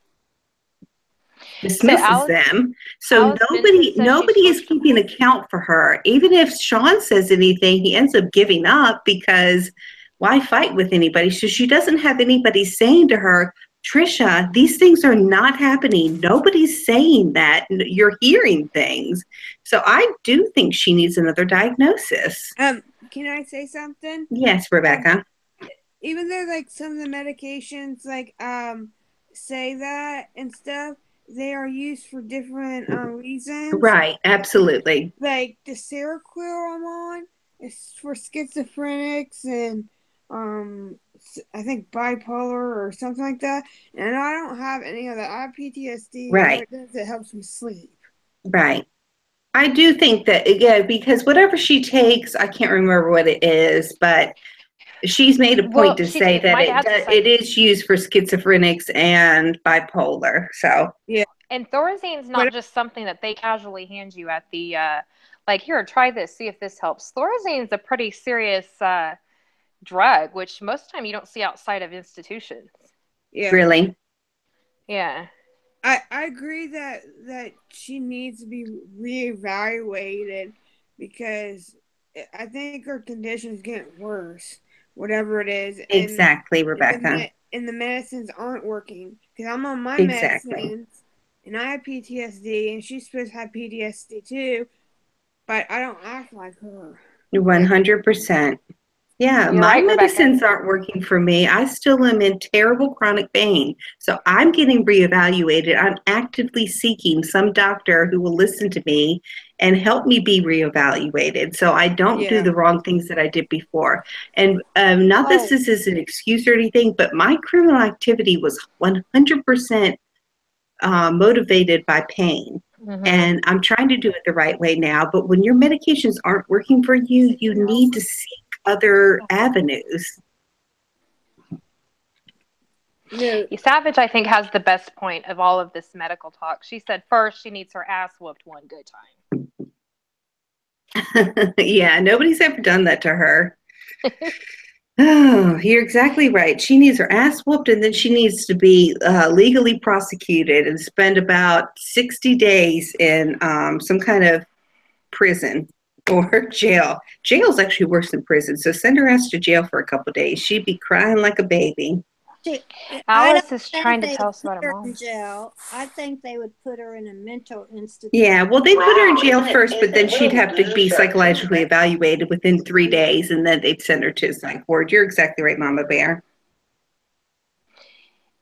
[SPEAKER 1] dismisses them. So
[SPEAKER 4] Alice Benson says
[SPEAKER 1] nobody
[SPEAKER 4] she
[SPEAKER 1] is keeping account for her. Even if Sean says anything, he ends up giving up because why fight with anybody? So she doesn't have anybody saying to her, Trisha, these things are not happening. Nobody's saying that. You're hearing things. So I do think she needs another diagnosis.
[SPEAKER 2] Can I say something?
[SPEAKER 1] Yes, Rebecca.
[SPEAKER 2] Even though like some of the medications like say that and stuff, they are used for different reasons.
[SPEAKER 1] Right, absolutely.
[SPEAKER 2] Like the Seroquel I'm on is for schizophrenics and I think bipolar or something like that. And I don't have any of that. I have PTSD.
[SPEAKER 1] Right.
[SPEAKER 2] And it helps me sleep.
[SPEAKER 1] Right. I do think that, yeah, because whatever she takes, I can't remember what it is, but she's made a point to say that it is used for schizophrenics and bipolar. So
[SPEAKER 2] yeah,
[SPEAKER 4] and Thorazine's not just something that they casually hand you at the like, here, try this, see if this helps. Thorazine's a pretty serious drug, which most of the time you don't see outside of institutions.
[SPEAKER 2] Yeah,
[SPEAKER 1] really,
[SPEAKER 4] yeah.
[SPEAKER 2] I agree that she needs to be reevaluated because I think her condition is getting worse, whatever it is.
[SPEAKER 1] Exactly, Rebecca.
[SPEAKER 2] And the medicines aren't working because I'm on my
[SPEAKER 1] Exactly.
[SPEAKER 2] medicines and I have PTSD and she's supposed to have PTSD too, but I don't act like her.
[SPEAKER 1] 100%. Yeah,
[SPEAKER 4] You're
[SPEAKER 1] my
[SPEAKER 4] right,
[SPEAKER 1] medicines
[SPEAKER 4] Rebecca.
[SPEAKER 1] aren't working for me. I still am in terrible chronic pain. So I'm getting reevaluated. I'm actively seeking some doctor who will listen to me and help me be reevaluated so I don't do the wrong things that I did before. And not that this is an excuse or anything, but my criminal activity was 100% motivated by pain.
[SPEAKER 4] Mm-hmm.
[SPEAKER 1] And I'm trying to do it the right way now. But when your medications aren't working for you, you need to seek other avenues.
[SPEAKER 2] Yeah.
[SPEAKER 4] Savage, I think, has the best point of all of this medical talk. She said first she needs her ass whooped one good time.
[SPEAKER 1] Yeah, nobody's ever done that to her. Oh, you're exactly right. She needs her ass whooped, and then she needs to be legally prosecuted and spend about 60 days in some kind of prison or jail. Jail's actually worse than prison, so send her ass to jail for a couple of days. She'd be crying like a baby.
[SPEAKER 4] Alice is trying to tell us about her mom.
[SPEAKER 3] Jail. I think they would put her in a mental institution.
[SPEAKER 1] Yeah, well, they put her in jail first, but then she'd have to be psychologically evaluated within 3 days, and then they'd send her to a psych ward. You're exactly right, Mama Bear.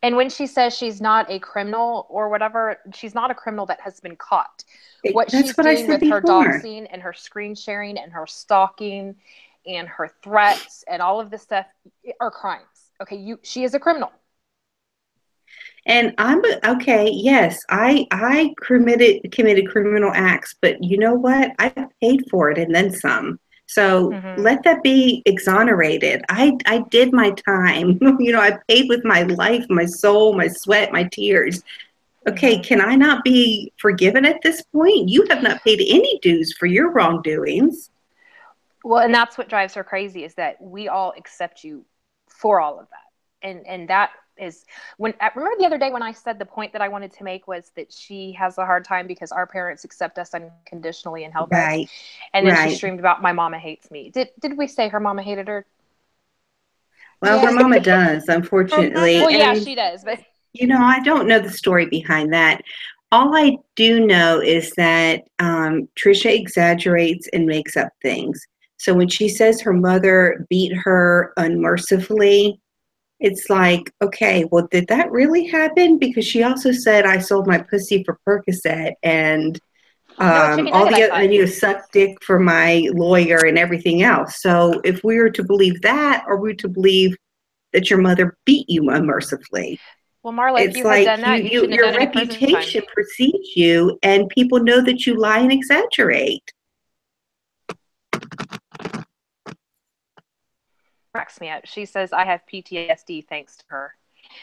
[SPEAKER 4] And when she says she's not a criminal or whatever, she's not a criminal that has been caught. What she's doing with her doxing and her screen sharing and her stalking and her threats and all of this stuff are crimes. Okay, she is a criminal.
[SPEAKER 1] And yes, I committed criminal acts, but you know what? I paid for it and then some. So let that be exonerated. I did my time. I paid with my life, my soul, my sweat, my tears. Okay, can I not be forgiven at this point? You have not paid any dues for your wrongdoings.
[SPEAKER 4] Well, and that's what drives her crazy, is that we all accept you for all of that. And that is remember the other day when I said the point that I wanted to make was that she has a hard time because our parents accept us unconditionally and help us. And then she streamed about my mama hates me. Did we say her mama hated her?
[SPEAKER 1] Well, her mama does, unfortunately.
[SPEAKER 4] Well, yeah, she does, but
[SPEAKER 1] I don't know the story behind that. All I do know is that Trisha exaggerates and makes up things. So when she says her mother beat her unmercifully, it's like, okay, well, did that really happen? Because she also said I sold my pussy for Percocet and all the other, and you sucked dick for my lawyer and everything else. So if we were to believe that, or we were to believe that your mother beat you unmercifully,
[SPEAKER 4] well, Marla,
[SPEAKER 1] it's
[SPEAKER 4] if you had done that, you shouldn't have done any prison time.
[SPEAKER 1] Your reputation precedes you, and people know that you lie and exaggerate.
[SPEAKER 4] Cracks me up. She says I have PTSD thanks to her.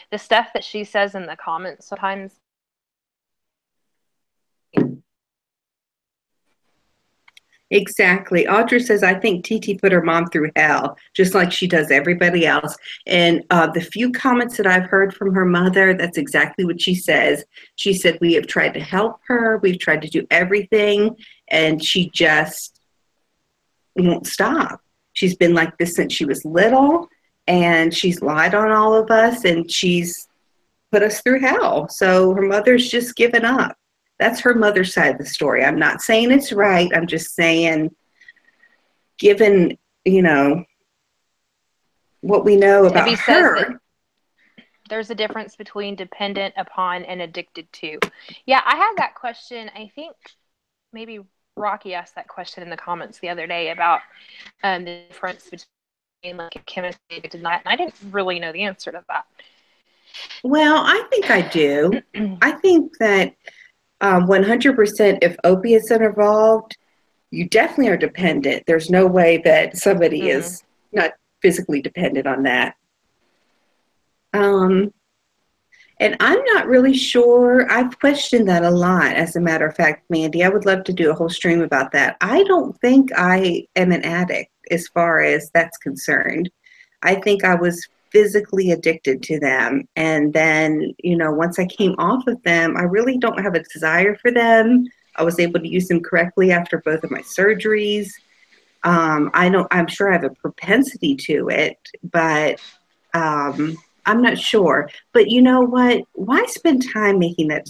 [SPEAKER 4] The stuff that she says in the comments sometimes.
[SPEAKER 1] Exactly. Audra says, I think TT put her mom through hell, just like she does everybody else. And the few comments that I've heard from her mother, that's exactly what she says. She said, we have tried to help her. We've tried to do everything. And she just won't stop. She's been like this since she was little. And she's lied on all of us. And she's put us through hell. So her mother's just given up. That's her mother's side of the story. I'm not saying it's right. I'm just saying, given, what we know about
[SPEAKER 4] Debbie says
[SPEAKER 1] her.
[SPEAKER 4] that there's a difference between dependent upon and addicted to. Yeah, I had that question. I think maybe Rocky asked that question in the comments the other day about the difference between like a chemistry addicted and that. And I didn't really know the answer to that.
[SPEAKER 1] Well, I think I do. I think that 100% if opiates are involved, you definitely are dependent. There's no way that somebody is not physically dependent on that. And I'm not really sure. I've questioned that a lot, as a matter of fact, Mandy. I would love to do a whole stream about that. I don't think I am an addict as far as that's concerned. I think I was physically addicted to them. And then, once I came off of them, I really don't have a desire for them. I was able to use them correctly after both of my surgeries. I'm sure I have a propensity to it, but I'm not sure. But you know what? Why spend time making that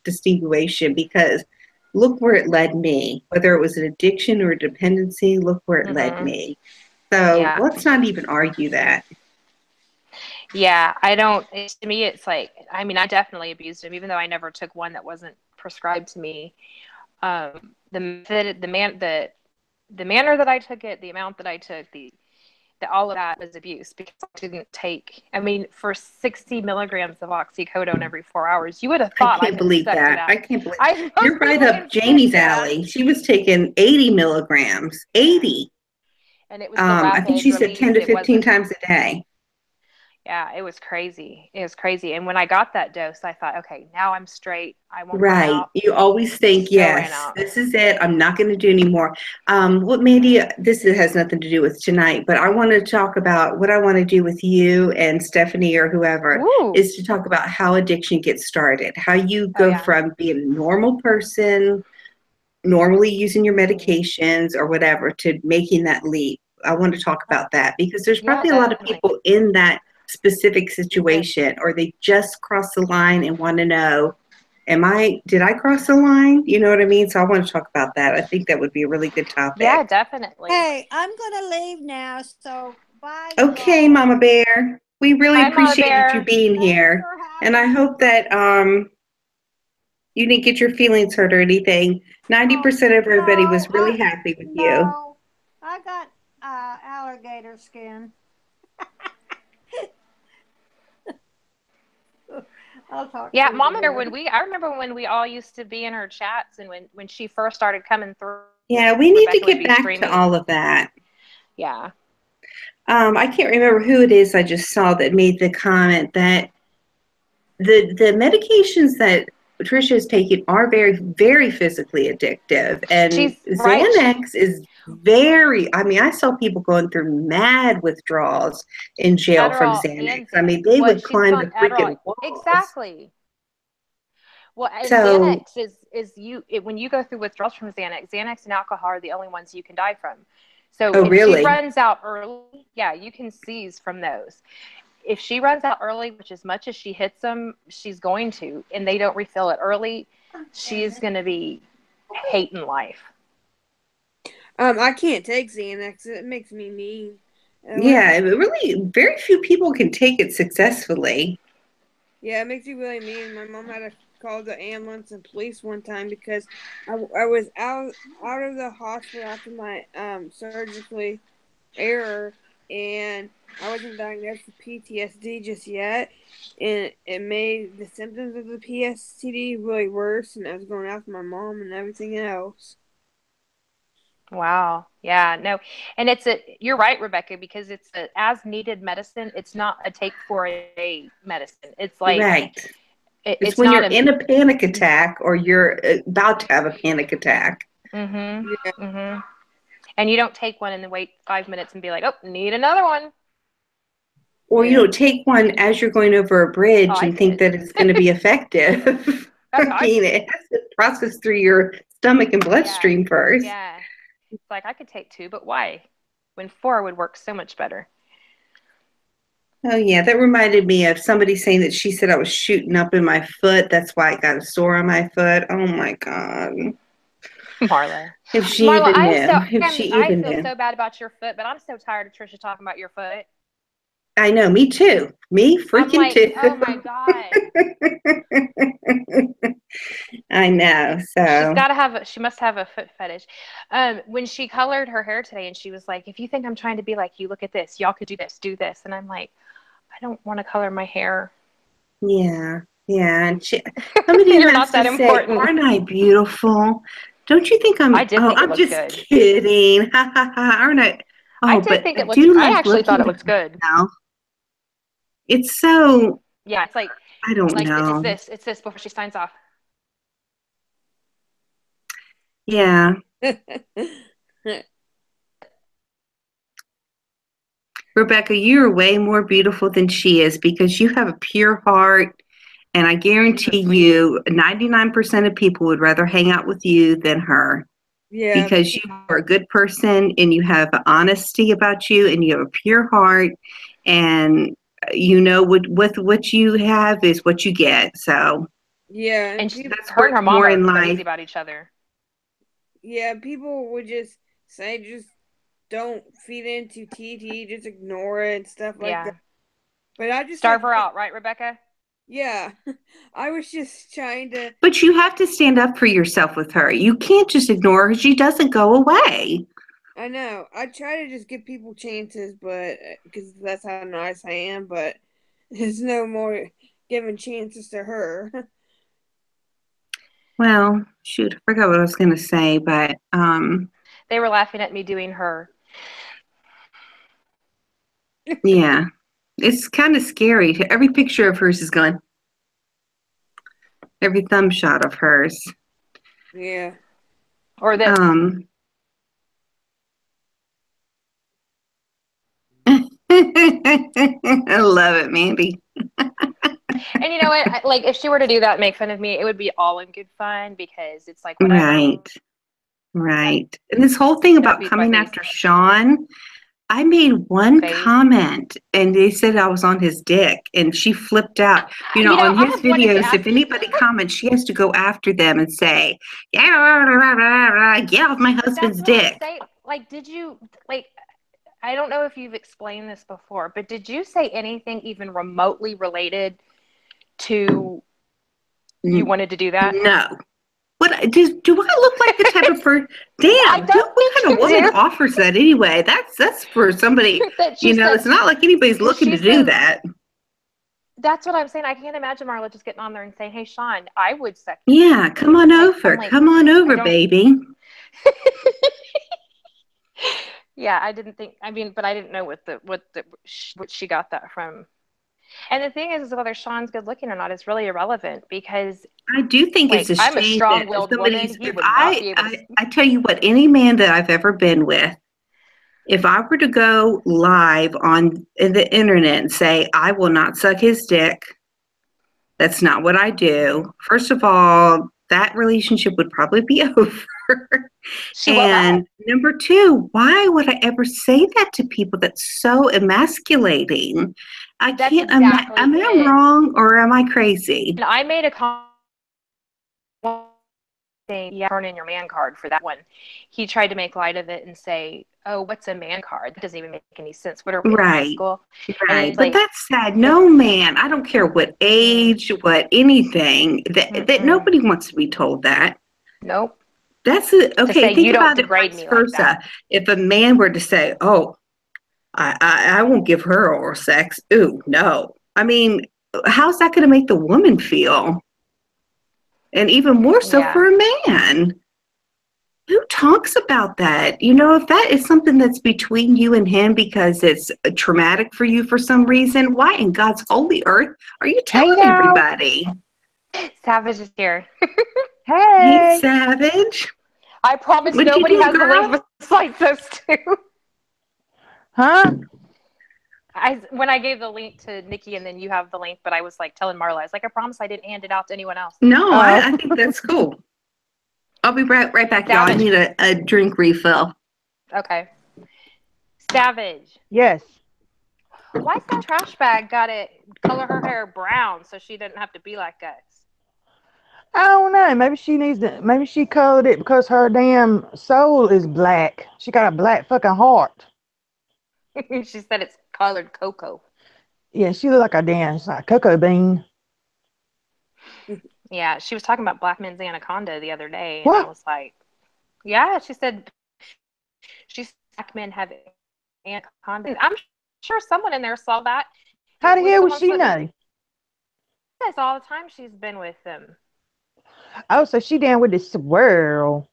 [SPEAKER 1] distinguishing? Because look where it led me. Whether it was an addiction or a dependency, look where it led me. So let's not even argue that.
[SPEAKER 4] Yeah, I don't. To me, it's like, I mean, I definitely abused him, even though I never took one that wasn't prescribed to me. The method, the manner that I took it, the amount that I took, all of that was abuse, because I didn't take. I mean, for 60 milligrams of oxycodone every 4 hours, you would have thought
[SPEAKER 1] I can't believe that. I can't believe. You're right up Jamie's alley. She was taking 80 milligrams. 80.
[SPEAKER 4] And it was the rapid
[SPEAKER 1] I think she said 10 to 15 times a day.
[SPEAKER 4] Yeah, it was crazy. It was crazy. And when I got that dose, I thought, okay, now I'm straight. I won't run out.
[SPEAKER 1] You always think, yes, this is it. I'm not going to do anymore. Mandy, this has nothing to do with tonight, but I want to talk about what I want to do with you and Stephanie or whoever is to talk about how addiction gets started, how you go from being a normal person, normally using your medications or whatever, to making that leap. I want to talk about that because there's probably a lot of people in that specific situation, or they just cross the line and want to know, did I cross the line? You know what I mean? So I want to talk about that. I think that would be a really good topic.
[SPEAKER 4] Yeah, definitely.
[SPEAKER 3] Hey, I'm going to leave now, so bye.
[SPEAKER 1] Okay, Mama Bear. We really appreciate you being here. And I hope that you didn't get your feelings hurt or anything. 90% of everybody was really happy with you.
[SPEAKER 3] No, I got alligator skin. I'll talk.
[SPEAKER 4] Yeah, Mama Bear, I remember when we all used to be in her chats, and when she first started coming through.
[SPEAKER 1] Yeah, we need to get back to all of that.
[SPEAKER 4] Yeah.
[SPEAKER 1] I can't remember who it is I just saw that made the comment that the medications that Patricia is taking are very, very physically addictive. And Xanax is I saw people going through mad withdrawals in jail from Xanax. I mean, they would climb the freaking walls.
[SPEAKER 4] Exactly. Well, and Xanax is when you go through withdrawals from Xanax and alcohol are the only ones you can die from. So if she runs out early, you can seize from those. If she runs out early, which as much as she hits them, she's going to, and they don't refill it early, she's going to be hating life.
[SPEAKER 2] I can't take Xanax. It makes me mean.
[SPEAKER 1] Yeah, really, very few people can take it successfully.
[SPEAKER 2] Yeah, it makes you really mean. My mom had to call the ambulance and police one time because I was out of the hospital after my surgically error, and I wasn't diagnosed with PTSD just yet, and it made the symptoms of the PTSD really worse, and I was going after my mom and everything else.
[SPEAKER 4] Wow. Yeah, no. And you're right, Rebecca, because it's a as needed medicine. It's not a take for a medicine. It's like,
[SPEAKER 1] it's when you're in a panic attack or you're about to have a panic attack.
[SPEAKER 4] And you don't take one and then wait 5 minutes and be like, oh, need another one.
[SPEAKER 1] Or you don't take one as you're going over a bridge and think that it's going to be effective.
[SPEAKER 4] That's
[SPEAKER 1] I mean, it has to process through your stomach and bloodstream first.
[SPEAKER 4] Yeah. It's like, I could take 2, but why? When 4 would work so much better.
[SPEAKER 1] Oh, yeah. That reminded me of somebody saying that she said I was shooting up in my foot. That's why I got a sore on my foot. Oh, my God.
[SPEAKER 4] Marla.
[SPEAKER 1] If she
[SPEAKER 4] Marla,
[SPEAKER 1] even knew.
[SPEAKER 4] I feel so bad about your foot, but I'm so tired of Trisha talking about your foot.
[SPEAKER 1] I know. Me too. Me freaking too.
[SPEAKER 4] Oh, my God.
[SPEAKER 1] I know. So
[SPEAKER 4] she must have a foot fetish. When she colored her hair today and she was like, if you think I'm trying to be like you, look at this. Y'all could do this. And I'm like, I don't want to color my hair.
[SPEAKER 1] Yeah. Yeah. And somebody
[SPEAKER 4] You're not that important.
[SPEAKER 1] Aren't I beautiful? Don't you think I'm?
[SPEAKER 4] I did think it looked
[SPEAKER 1] just
[SPEAKER 4] good.
[SPEAKER 1] kidding. Ha ha ha. Aren't I? Oh,
[SPEAKER 4] I did think it looked. I actually thought it looked good.
[SPEAKER 1] Now. It's so.
[SPEAKER 4] Yeah, it's like
[SPEAKER 1] I don't know.
[SPEAKER 4] It's this before she signs off.
[SPEAKER 1] Yeah. Rebecca, you're way more beautiful than she is because you have a pure heart. And I guarantee you 99% of people would rather hang out with you than her.
[SPEAKER 2] Yeah.
[SPEAKER 1] Because you are a good person and you have honesty about you and you have a pure heart. And you know with what you have is what you get. So
[SPEAKER 2] yeah.
[SPEAKER 4] And that's her and her mom are crazy about each other.
[SPEAKER 2] Yeah, people would just say just don't feed into TT, just ignore it and stuff like that. But I just
[SPEAKER 4] starve her out, right, Rebecca?
[SPEAKER 2] Yeah. I was just trying to.
[SPEAKER 1] But you have to stand up for yourself with her. You can't just ignore her. She doesn't go away.
[SPEAKER 2] I know. I try to just give people chances, but because that's how nice I am, but there's no more giving chances to her.
[SPEAKER 1] Well, shoot, I forgot what I was going to say, but
[SPEAKER 4] they were laughing at me doing her.
[SPEAKER 1] Yeah, it's kind of scary. Every picture of hers is gone. Every thumb shot of hers.
[SPEAKER 2] Yeah.
[SPEAKER 4] Or that.
[SPEAKER 1] I love it, Mandy.
[SPEAKER 4] And you know what? Like, if she were to do that and make fun of me, it would be all in good fun because it's like, whatever.
[SPEAKER 1] Right. And this whole thing about coming after Sean, I made one comment and they said I was on his dick and she flipped out. You know, on his videos, if anybody comments, she has to go after them and say, get off my husband's dick.
[SPEAKER 4] Like, did you, like, I don't know if you've explained this before, but did you say anything even remotely related to you wanted to do that?
[SPEAKER 1] No. What do I look like the type of person? Damn, what kind of woman offers that anyway? That's for somebody, you know, it's not like anybody's looking to do that.
[SPEAKER 4] That's what I'm saying. I can't imagine Marla just getting on there and saying, hey, Sean, I would suck.
[SPEAKER 1] Yeah, come on over. Come on over, baby.
[SPEAKER 4] Yeah, I didn't think, but I didn't know what she got that from. And the thing is whether Sean's good looking or not is really irrelevant because
[SPEAKER 1] I do think it's a shame.
[SPEAKER 4] I'm a strong-willed woman. He would not be able to.
[SPEAKER 1] I tell you what, any man that I've ever been with, if I were to go live on the internet and say I will not suck his dick, that's not what I do. First of all, that relationship would probably be over. And number two, why would I ever say that to people? That's so emasculating. I can't imagine. Am I wrong or am I crazy?
[SPEAKER 4] And I made a comment saying, yeah, turn in your man card for that one. He tried to make light of it and say, oh, what's a man card? That doesn't even make any sense. What are we in high school?
[SPEAKER 1] Right. But that's sad. No man, I don't care what age, what anything, that nobody wants to be told that.
[SPEAKER 4] Nope.
[SPEAKER 1] That's it. Okay, think about it
[SPEAKER 4] vice
[SPEAKER 1] versa. Like if a man were to say, oh, I won't give her oral sex. Ooh, no. I mean, how's that going to make the woman feel? And even more so for a man. Who talks about that? You know, if that is something that's between you and him because it's traumatic for you for some reason, why in God's holy earth are you telling everybody?
[SPEAKER 4] Savage is here.
[SPEAKER 1] Hey, Savage.
[SPEAKER 4] I promise
[SPEAKER 1] What'd you
[SPEAKER 4] nobody
[SPEAKER 1] do,
[SPEAKER 4] has the
[SPEAKER 1] girl?
[SPEAKER 4] link besides those two.
[SPEAKER 6] Huh?
[SPEAKER 4] When I gave the link to Nikki and then you have the link, but I was like telling Marla, I was like, I promise I didn't hand it out to anyone else.
[SPEAKER 1] No,
[SPEAKER 6] Oh.
[SPEAKER 1] I think that's cool. I'll be right back, y'all. I
[SPEAKER 4] Savage.
[SPEAKER 1] need a drink refill.
[SPEAKER 4] Okay. Savage.
[SPEAKER 6] Yes.
[SPEAKER 4] Why's that trash bag got to color her hair brown so she doesn't have to be like us?
[SPEAKER 6] I don't know. Maybe she needs to. Maybe she colored it because her damn soul is black. She got a black fucking heart.
[SPEAKER 4] She said it's colored cocoa.
[SPEAKER 6] Yeah, she look like a damn like cocoa bean.
[SPEAKER 4] Yeah, she was talking about Black Men's Anaconda the other day, and
[SPEAKER 6] What?
[SPEAKER 4] I was like, yeah, she said Black men have anaconda. I'm sure someone in there saw that.
[SPEAKER 6] How
[SPEAKER 4] It
[SPEAKER 6] the
[SPEAKER 4] was
[SPEAKER 6] hell would
[SPEAKER 4] someone
[SPEAKER 6] she
[SPEAKER 4] said-
[SPEAKER 6] know?
[SPEAKER 4] Yes, all the time she's been with them.
[SPEAKER 6] Oh, so she down with the swirl.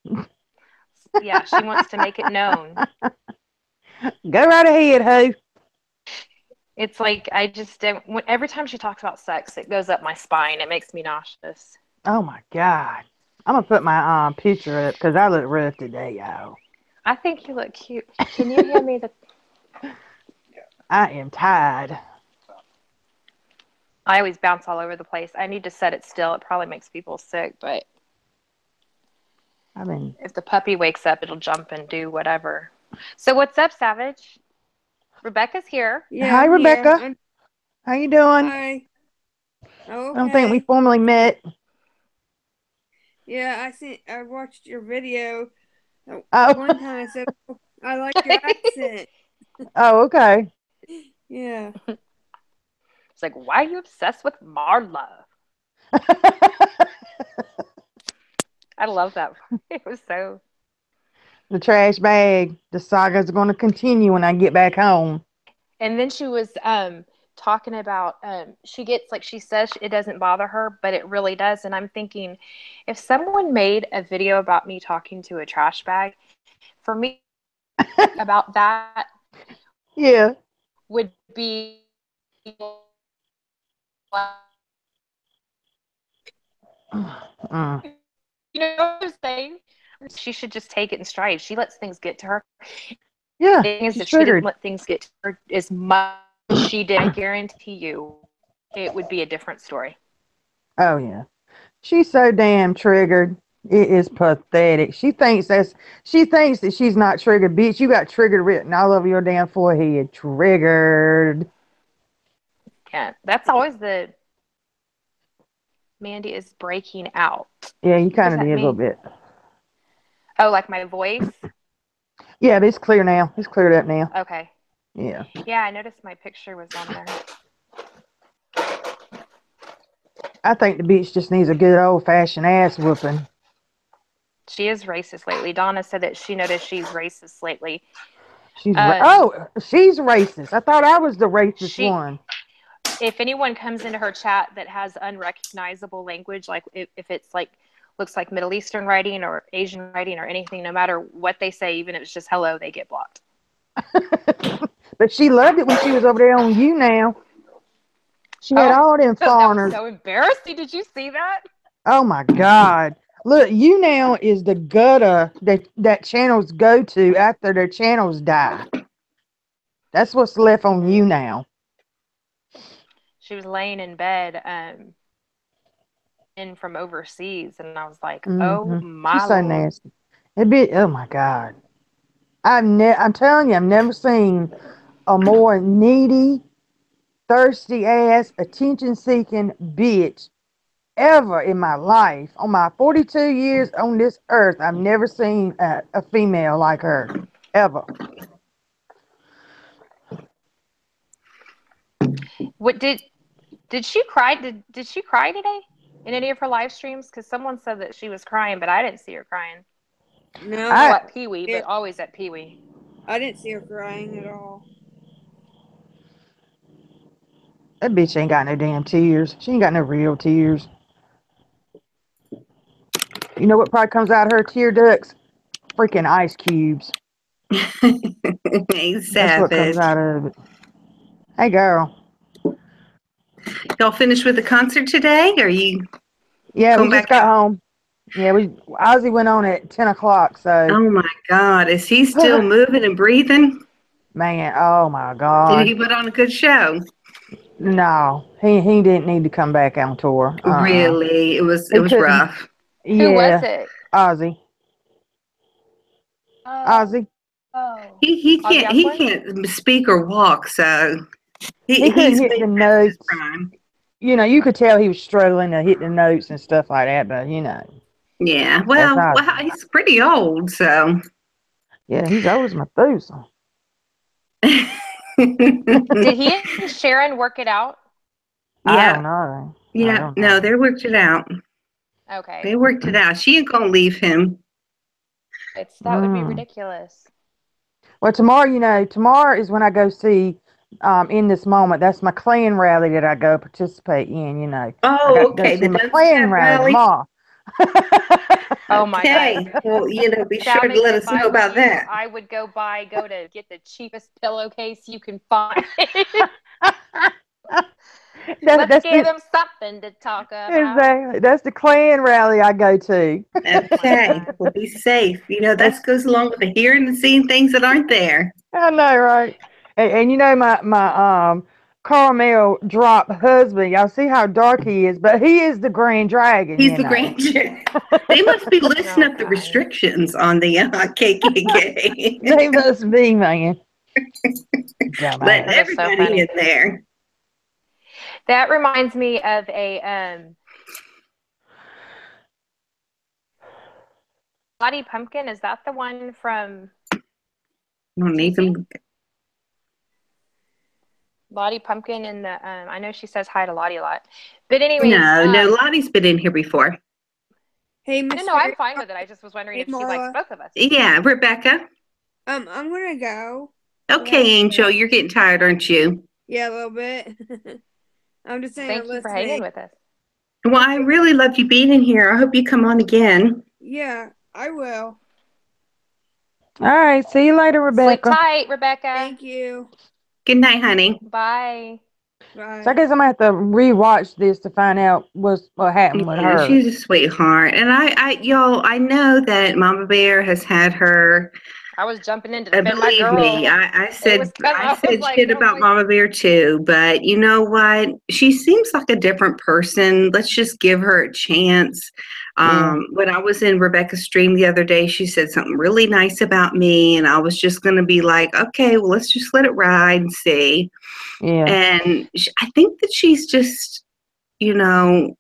[SPEAKER 4] Yeah, she wants to make it known.
[SPEAKER 6] Go right ahead, ho.
[SPEAKER 4] It's like I just don't. Every time she talks about sex, it goes up my spine. It makes me nauseous.
[SPEAKER 6] Oh my god. I'm gonna put my picture up because I look rough today, y'all.
[SPEAKER 4] I think you look cute. Can you hand me the?
[SPEAKER 6] I am tired.
[SPEAKER 4] I always bounce all over the place. I need to set it still. It probably makes people sick, but
[SPEAKER 6] I mean,
[SPEAKER 4] if the puppy wakes up, it'll jump and do whatever. So what's up, Savage? Rebecca's here.
[SPEAKER 2] Yeah,
[SPEAKER 6] hi
[SPEAKER 2] I'm
[SPEAKER 6] Rebecca.
[SPEAKER 2] here.
[SPEAKER 6] How you doing?
[SPEAKER 2] Hi. Okay.
[SPEAKER 6] I don't think we formally met.
[SPEAKER 2] Yeah, I watched your video.
[SPEAKER 6] Oh.
[SPEAKER 2] One time I said, oh, I like your accent.
[SPEAKER 6] Oh, okay.
[SPEAKER 2] Yeah.
[SPEAKER 4] It's like, why are you obsessed with Marla? I love that. It was so.
[SPEAKER 6] The trash bag. The saga's going to continue when I get back home.
[SPEAKER 4] And then she was talking about she gets, like, she says it doesn't bother her, but it really does. And I'm thinking, if someone made a video about me talking to a trash bag, for me about that
[SPEAKER 6] Yeah.
[SPEAKER 4] would be
[SPEAKER 6] Mm.
[SPEAKER 4] you know what I'm saying? She should just take it in stride. She lets things get to her.
[SPEAKER 6] Yeah.
[SPEAKER 4] The thing is,
[SPEAKER 6] She's
[SPEAKER 4] if she didn't
[SPEAKER 6] triggered.
[SPEAKER 4] let things get to her as much as she did, I guarantee you it would be a different story.
[SPEAKER 6] Oh, yeah. She's so damn triggered. It is pathetic. She thinks that she's not triggered. Bitch, you got triggered written all over your damn forehead. Triggered.
[SPEAKER 4] Yeah, that's always the Mandy is breaking out.
[SPEAKER 6] Yeah, you
[SPEAKER 4] What
[SPEAKER 6] kind
[SPEAKER 4] does
[SPEAKER 6] of
[SPEAKER 4] that
[SPEAKER 6] did a little
[SPEAKER 4] mean?
[SPEAKER 6] bit.
[SPEAKER 4] Oh, like my voice?
[SPEAKER 6] Yeah, but it's clear now. It's cleared up now.
[SPEAKER 4] Okay.
[SPEAKER 6] Yeah.
[SPEAKER 4] Yeah, I noticed my picture was on there.
[SPEAKER 6] I think the bitch just needs a good old fashioned ass whooping.
[SPEAKER 4] She is racist lately. Donna said that she noticed she's racist lately.
[SPEAKER 6] She's
[SPEAKER 4] Um,
[SPEAKER 6] she's racist. I thought I was the racist one.
[SPEAKER 4] If anyone comes into her chat that has unrecognizable language, like if it's like looks like Middle Eastern writing or Asian writing or anything, no matter what they say, even if it's just hello, they get blocked.
[SPEAKER 6] But she loved it when she was over there on You Now. She had all them
[SPEAKER 4] that was
[SPEAKER 6] foreigners.
[SPEAKER 4] so embarrassing. Did you see that?
[SPEAKER 6] Oh my God. Look, You Now is the gutter that channels go to after their channels die. That's what's left on You Now.
[SPEAKER 4] She was laying in bed in from overseas, and I was like, oh my
[SPEAKER 6] She's so
[SPEAKER 4] Lord.
[SPEAKER 6] nasty. Oh my God. I'm telling you, I've never seen a more needy, thirsty ass, attention seeking bitch ever in my life. On my 42 years on this earth, I've never seen a female like her. Ever.
[SPEAKER 4] What did she cry? Did she cry today in any of her live streams? Because someone said that she was crying, but I didn't see her crying.
[SPEAKER 2] No.
[SPEAKER 4] Well, at Pee Wee, but always at Pee Wee.
[SPEAKER 2] I didn't see her crying at all.
[SPEAKER 6] That bitch ain't got no damn tears. She ain't got no real tears. You know what probably comes out of her tear ducts? Freaking ice cubes.
[SPEAKER 1] Hey,
[SPEAKER 6] That's what comes
[SPEAKER 1] Savage.
[SPEAKER 6] out of it. Hey, girl.
[SPEAKER 1] Y'all finished with the concert today? Or are you
[SPEAKER 6] Yeah,
[SPEAKER 1] going
[SPEAKER 6] we just
[SPEAKER 1] back
[SPEAKER 6] got
[SPEAKER 1] out?
[SPEAKER 6] home. Yeah, Ozzy went on at 10 o'clock, so
[SPEAKER 1] Oh my God. Is he still moving and breathing?
[SPEAKER 6] man, oh my
[SPEAKER 1] Did he
[SPEAKER 6] God.
[SPEAKER 1] put on a good show?
[SPEAKER 6] No, he didn't need to come back on tour.
[SPEAKER 1] Really? It
[SPEAKER 6] He
[SPEAKER 1] was
[SPEAKER 6] couldn't.
[SPEAKER 1] rough.
[SPEAKER 4] Who was
[SPEAKER 6] Yeah,
[SPEAKER 4] it?
[SPEAKER 6] Ozzy.
[SPEAKER 4] Oh,
[SPEAKER 6] Ozzy.
[SPEAKER 4] oh,
[SPEAKER 1] He
[SPEAKER 4] Ozzy Osbourne.
[SPEAKER 1] can't speak or walk, so
[SPEAKER 6] He couldn't
[SPEAKER 1] he's
[SPEAKER 6] hit
[SPEAKER 1] way
[SPEAKER 6] the
[SPEAKER 1] past his
[SPEAKER 6] notes.
[SPEAKER 1] prime.
[SPEAKER 6] You could tell he was struggling to hit the notes and stuff like that, but
[SPEAKER 1] Yeah.
[SPEAKER 6] that's
[SPEAKER 1] Well,
[SPEAKER 6] Ozzy.
[SPEAKER 1] he's pretty old, so
[SPEAKER 6] Yeah, he's old as Methuselah.
[SPEAKER 4] Did he and Sharon work it out?
[SPEAKER 6] I
[SPEAKER 1] Yeah.
[SPEAKER 6] don't know. I
[SPEAKER 1] Yeah.
[SPEAKER 6] don't
[SPEAKER 1] No,
[SPEAKER 6] know.
[SPEAKER 1] they worked it out.
[SPEAKER 4] Okay,
[SPEAKER 1] They worked it out. She ain't gonna leave him.
[SPEAKER 4] that would be
[SPEAKER 6] Mm.
[SPEAKER 4] ridiculous.
[SPEAKER 6] Well, tomorrow is when I go see In This Moment. That's my Klan rally that I go participate in. I got
[SPEAKER 1] Oh,
[SPEAKER 6] to go
[SPEAKER 1] okay.
[SPEAKER 6] see
[SPEAKER 1] The
[SPEAKER 6] my
[SPEAKER 1] Don't
[SPEAKER 6] Klan
[SPEAKER 1] Step
[SPEAKER 6] rally
[SPEAKER 1] rally.
[SPEAKER 6] tomorrow.
[SPEAKER 4] Oh my God.
[SPEAKER 1] Okay. Well, be sure
[SPEAKER 4] Salmon,
[SPEAKER 1] to let
[SPEAKER 4] if
[SPEAKER 1] us
[SPEAKER 4] I
[SPEAKER 1] know
[SPEAKER 4] were
[SPEAKER 1] about
[SPEAKER 4] you,
[SPEAKER 1] that.
[SPEAKER 4] I would go to get the cheapest pillowcase you can find. Let's
[SPEAKER 6] That's
[SPEAKER 4] give
[SPEAKER 6] the
[SPEAKER 4] them something to talk about.
[SPEAKER 6] exactly that's the Klan rally I go to.
[SPEAKER 4] Oh my
[SPEAKER 1] Okay.
[SPEAKER 4] God.
[SPEAKER 1] Well, be safe.
[SPEAKER 6] That's
[SPEAKER 1] That goes along with the hearing and seeing things that aren't there.
[SPEAKER 6] I know, right? And my Carmel drop husband. Y'all see how dark he is, but he is the Grand Dragon.
[SPEAKER 1] He's the grandchild. They must be loosening
[SPEAKER 4] Oh
[SPEAKER 1] up the
[SPEAKER 4] God.
[SPEAKER 1] restrictions on the KKK.
[SPEAKER 6] They must be, man.
[SPEAKER 1] Letting
[SPEAKER 6] Dumbass.
[SPEAKER 4] That is so
[SPEAKER 1] everybody in
[SPEAKER 4] funny.
[SPEAKER 1] there.
[SPEAKER 4] That reminds me of a Lottie Pumpkin. Is that the one from
[SPEAKER 1] Don't
[SPEAKER 4] TC?
[SPEAKER 1] even.
[SPEAKER 4] Lottie Pumpkin and the I know she says hi to Lottie a lot. But anyways,
[SPEAKER 1] No. Lottie's been in here before.
[SPEAKER 2] Hey, Miss
[SPEAKER 4] no, I'm
[SPEAKER 2] Fairy.
[SPEAKER 4] fine with it. I just was wondering
[SPEAKER 2] Hey,
[SPEAKER 4] if she likes
[SPEAKER 2] Marla.
[SPEAKER 4] both of us.
[SPEAKER 1] Yeah, Rebecca.
[SPEAKER 2] I'm gonna go.
[SPEAKER 1] Okay, Angel, you're getting tired, aren't you?
[SPEAKER 2] Yeah, a little bit. I'm just saying I'm
[SPEAKER 4] Thank you for hanging
[SPEAKER 2] listening.
[SPEAKER 4] with us.
[SPEAKER 1] Well, I really love you being in here. I hope you come on again.
[SPEAKER 2] Yeah, I will.
[SPEAKER 6] All right. See you later,
[SPEAKER 4] Sleep
[SPEAKER 6] Rebecca.
[SPEAKER 4] tight, Rebecca.
[SPEAKER 2] Thank you.
[SPEAKER 1] Good night, honey.
[SPEAKER 4] Bye.
[SPEAKER 2] Bye.
[SPEAKER 6] So I guess I'm gonna have to rewatch this to find out what happened with
[SPEAKER 1] Yeah,
[SPEAKER 6] her.
[SPEAKER 1] she's a sweetheart. And y'all, I know that Mama Bear has had her.
[SPEAKER 4] I was jumping in to defend my
[SPEAKER 1] Believe
[SPEAKER 4] girl.
[SPEAKER 1] me, I
[SPEAKER 4] It
[SPEAKER 1] said
[SPEAKER 4] was 'cause I was like,
[SPEAKER 1] shit
[SPEAKER 4] oh
[SPEAKER 1] about
[SPEAKER 4] my.
[SPEAKER 1] Mama Bear too, but you know what? She seems like a different person. Let's just give her a chance.
[SPEAKER 6] Yeah.
[SPEAKER 1] When I was in Rebecca's stream the other day, she said something really nice about me, and I was just going to be like, okay, well, let's just let it ride and see.
[SPEAKER 6] Yeah.
[SPEAKER 1] And I think that she's just, you know,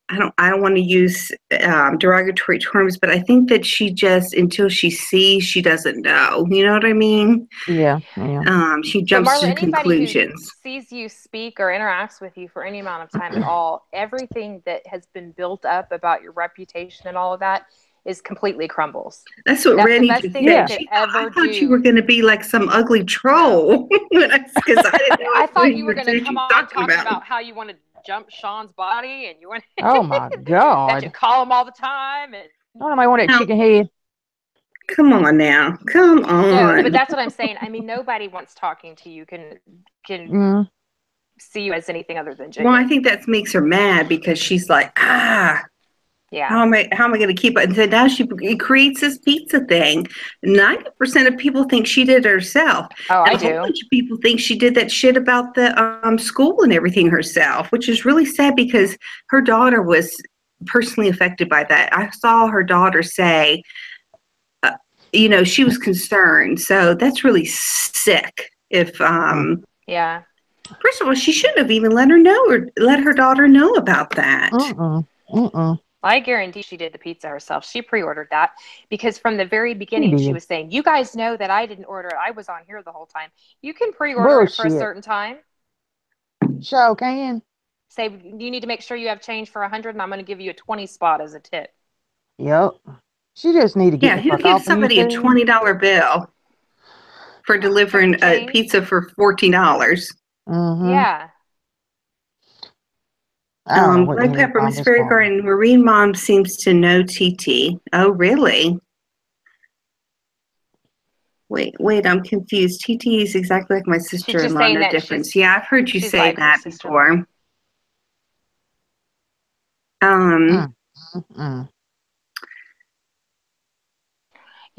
[SPEAKER 1] I don't want to use derogatory terms, but I think that she just, until she sees, she doesn't know. You know what I mean?
[SPEAKER 6] Yeah. Yeah.
[SPEAKER 1] She
[SPEAKER 4] But
[SPEAKER 1] jumps
[SPEAKER 4] Marla,
[SPEAKER 1] to
[SPEAKER 4] anybody who
[SPEAKER 1] conclusions.
[SPEAKER 4] sees you speak or interacts with you for any amount of time at all, everything that has been built up about your reputation and all of that is completely crumbles.
[SPEAKER 1] That's what
[SPEAKER 4] That's the
[SPEAKER 1] Rennie
[SPEAKER 4] best
[SPEAKER 1] just
[SPEAKER 4] thing
[SPEAKER 1] said.
[SPEAKER 4] you could
[SPEAKER 1] I
[SPEAKER 4] ever
[SPEAKER 1] thought you were
[SPEAKER 4] do.
[SPEAKER 1] going to be like some ugly troll because I didn't know
[SPEAKER 4] I
[SPEAKER 1] who
[SPEAKER 4] thought
[SPEAKER 1] you
[SPEAKER 4] you were
[SPEAKER 1] were
[SPEAKER 4] going to come on
[SPEAKER 1] talking
[SPEAKER 4] talking
[SPEAKER 1] about.
[SPEAKER 4] about how you want to jump Sean's body and you want
[SPEAKER 6] Oh my
[SPEAKER 4] that
[SPEAKER 6] God.
[SPEAKER 4] you call him all the time. And
[SPEAKER 6] I don't know. I want that
[SPEAKER 1] Now,
[SPEAKER 6] chicken head.
[SPEAKER 1] come on now. Come
[SPEAKER 4] no, but
[SPEAKER 1] on.
[SPEAKER 4] that's what I'm saying. I mean, nobody wants talking to you can
[SPEAKER 6] Mm.
[SPEAKER 4] see you as anything other than
[SPEAKER 1] Well, I
[SPEAKER 4] genuine.
[SPEAKER 1] think that makes her mad because she's like,
[SPEAKER 4] Yeah.
[SPEAKER 1] how am I going to keep it? And so now she creates this pizza thing. 90% of people think she did it herself.
[SPEAKER 4] Oh,
[SPEAKER 1] And
[SPEAKER 4] I
[SPEAKER 1] a whole
[SPEAKER 4] do.
[SPEAKER 1] bunch of people think she did that shit about the school and everything herself, which is really sad because her daughter was personally affected by that. I saw her daughter say, she was concerned. So that's really sick. If
[SPEAKER 4] Yeah.
[SPEAKER 1] first of all, she shouldn't have even let her daughter know about that.
[SPEAKER 4] I guarantee she did the pizza herself. She pre-ordered that because from the very beginning she was saying, "You guys know that I didn't order it. I was on here the whole time. You can pre-order it for a certain time.
[SPEAKER 6] Show can.
[SPEAKER 4] Say you need to make sure you have change for 100, and I'm going to give you a 20 spot as a tip."
[SPEAKER 6] Yep. She just need to get the
[SPEAKER 1] Who
[SPEAKER 6] fuck
[SPEAKER 1] gives
[SPEAKER 6] off of
[SPEAKER 1] somebody a
[SPEAKER 6] YouTube.
[SPEAKER 1] $20 bill for delivering a pizza for $14?
[SPEAKER 6] Mm-hmm.
[SPEAKER 4] Yeah.
[SPEAKER 6] I don't know what the
[SPEAKER 1] Black
[SPEAKER 6] hell
[SPEAKER 1] Pepper,
[SPEAKER 6] wrong
[SPEAKER 1] Miss
[SPEAKER 6] with this
[SPEAKER 1] Fairy
[SPEAKER 6] phone.
[SPEAKER 1] Garden, Marine Mom seems to know TT. Oh, really? Wait, I'm confused. TT is exactly like my
[SPEAKER 4] She's just
[SPEAKER 1] sister-in-law,
[SPEAKER 4] saying
[SPEAKER 1] no
[SPEAKER 4] that
[SPEAKER 1] difference. Yeah, I've heard you
[SPEAKER 4] she's
[SPEAKER 1] say
[SPEAKER 4] like her
[SPEAKER 1] that
[SPEAKER 4] sister-in-law.
[SPEAKER 1] before.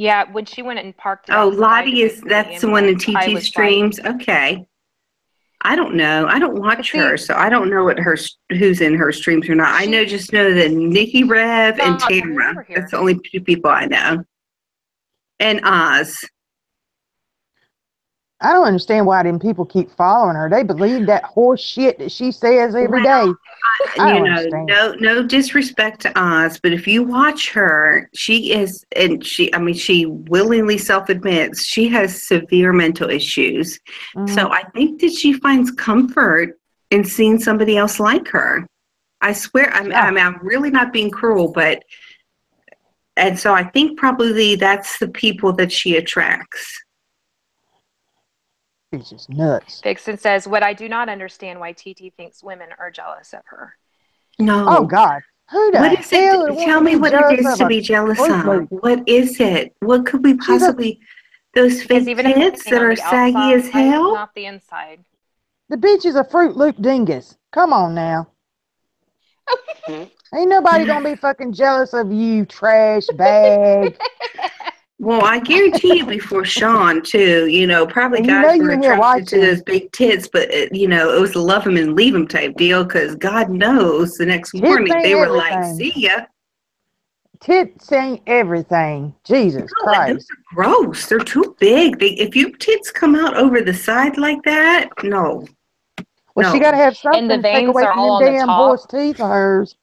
[SPEAKER 4] Yeah, when she went and parked it
[SPEAKER 1] Oh,
[SPEAKER 4] outside to
[SPEAKER 1] Lottie
[SPEAKER 4] wait
[SPEAKER 1] is,
[SPEAKER 4] for the
[SPEAKER 1] that's the one in
[SPEAKER 4] ambulance, I
[SPEAKER 1] TT
[SPEAKER 4] was like,
[SPEAKER 1] Streams. Okay. I don't know. I don't
[SPEAKER 4] but
[SPEAKER 1] watch her,
[SPEAKER 4] see,
[SPEAKER 1] so I don't know who's in her streams or not. I
[SPEAKER 4] she's
[SPEAKER 1] know that Nikki Rev and
[SPEAKER 4] not the one
[SPEAKER 1] Tamara.
[SPEAKER 4] over
[SPEAKER 1] That's
[SPEAKER 4] here.
[SPEAKER 1] the only two people I know. And Oz.
[SPEAKER 6] I don't understand why them people keep following her. They believe that horse shit that she says every day. I
[SPEAKER 1] You
[SPEAKER 6] don't
[SPEAKER 1] know,
[SPEAKER 6] understand.
[SPEAKER 1] no disrespect to Oz, but if you watch her, she is, and she willingly self-admits she has severe mental issues. So I think that she finds comfort in seeing somebody else like her. I swear, I'm really not being cruel, and so I think probably that's the people that she attracts.
[SPEAKER 6] She's just nuts.
[SPEAKER 4] Vixen says, what I do not understand why TT thinks women are jealous of her.
[SPEAKER 1] No.
[SPEAKER 6] Oh God, who the
[SPEAKER 1] What is
[SPEAKER 6] hell
[SPEAKER 1] it?
[SPEAKER 6] would want
[SPEAKER 1] Tell
[SPEAKER 6] to
[SPEAKER 1] me
[SPEAKER 6] be
[SPEAKER 1] what it
[SPEAKER 6] jealous
[SPEAKER 1] is
[SPEAKER 6] of
[SPEAKER 1] to
[SPEAKER 6] a
[SPEAKER 1] be jealous
[SPEAKER 6] Fruit
[SPEAKER 1] of.
[SPEAKER 6] Loop?
[SPEAKER 1] What is it? What could we
[SPEAKER 6] She's a
[SPEAKER 1] possibly, those
[SPEAKER 4] Because
[SPEAKER 1] fake
[SPEAKER 4] even if
[SPEAKER 1] tits
[SPEAKER 4] anything
[SPEAKER 1] that
[SPEAKER 4] on
[SPEAKER 1] are
[SPEAKER 4] the
[SPEAKER 1] saggy as
[SPEAKER 4] outside,
[SPEAKER 1] hell?
[SPEAKER 4] not the inside.
[SPEAKER 6] the bitch is a Fruit Loop dingus. Come on now. Ain't nobody gonna be fucking jealous of you, trash bag.
[SPEAKER 1] Well, I guarantee you before Sean, too, probably
[SPEAKER 6] And you know
[SPEAKER 1] guys were
[SPEAKER 6] you in here
[SPEAKER 1] attracted to
[SPEAKER 6] watching.
[SPEAKER 1] those big tits, but, it was a love them and leave them type deal because God knows the next
[SPEAKER 6] Tits
[SPEAKER 1] morning
[SPEAKER 6] ain't
[SPEAKER 1] they were like,
[SPEAKER 6] everything.
[SPEAKER 1] see ya.
[SPEAKER 6] Tits ain't everything. Jesus
[SPEAKER 1] No, and those
[SPEAKER 6] Christ.
[SPEAKER 1] are gross. They're too big. If your tits come out over the side like that, no.
[SPEAKER 6] Well, she
[SPEAKER 1] No.
[SPEAKER 6] gotta have
[SPEAKER 4] And the
[SPEAKER 6] something to take
[SPEAKER 4] veins
[SPEAKER 6] away
[SPEAKER 4] are
[SPEAKER 6] from
[SPEAKER 4] all
[SPEAKER 6] them
[SPEAKER 4] on the
[SPEAKER 6] damn horse
[SPEAKER 4] top.
[SPEAKER 6] teeth of hers.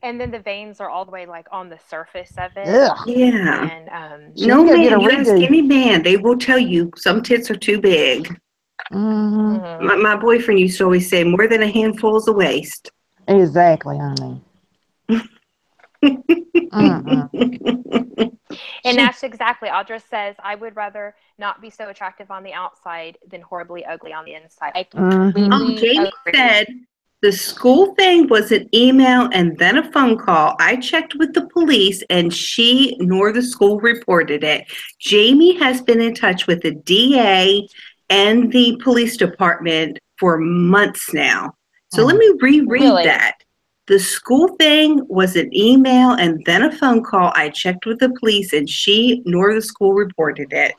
[SPEAKER 4] And then the veins are all the way like on the surface of it.
[SPEAKER 6] Ugh.
[SPEAKER 1] Yeah.
[SPEAKER 4] And
[SPEAKER 6] She
[SPEAKER 1] No
[SPEAKER 6] need to get a
[SPEAKER 1] man, you ask
[SPEAKER 6] redo.
[SPEAKER 1] any man, they will tell you some tits are too big.
[SPEAKER 6] Mm-hmm.
[SPEAKER 1] My boyfriend used to always say, more than a handful is a waist.
[SPEAKER 6] Exactly, honey. Mm-mm.
[SPEAKER 4] and
[SPEAKER 6] She,
[SPEAKER 4] that's exactly, Audra says, I would rather not be so attractive on the outside than horribly ugly on the inside. I
[SPEAKER 1] Oh,
[SPEAKER 4] completely
[SPEAKER 1] Jamie
[SPEAKER 4] agree.
[SPEAKER 1] said the school thing was an email and then a phone call. I checked with the police and she nor the school reported it. Jamie has been in touch with the DA and the police department for months now. So let me reread
[SPEAKER 4] Really?
[SPEAKER 1] that. The school thing was an email and then a phone call. I checked with the police and she nor the school reported it.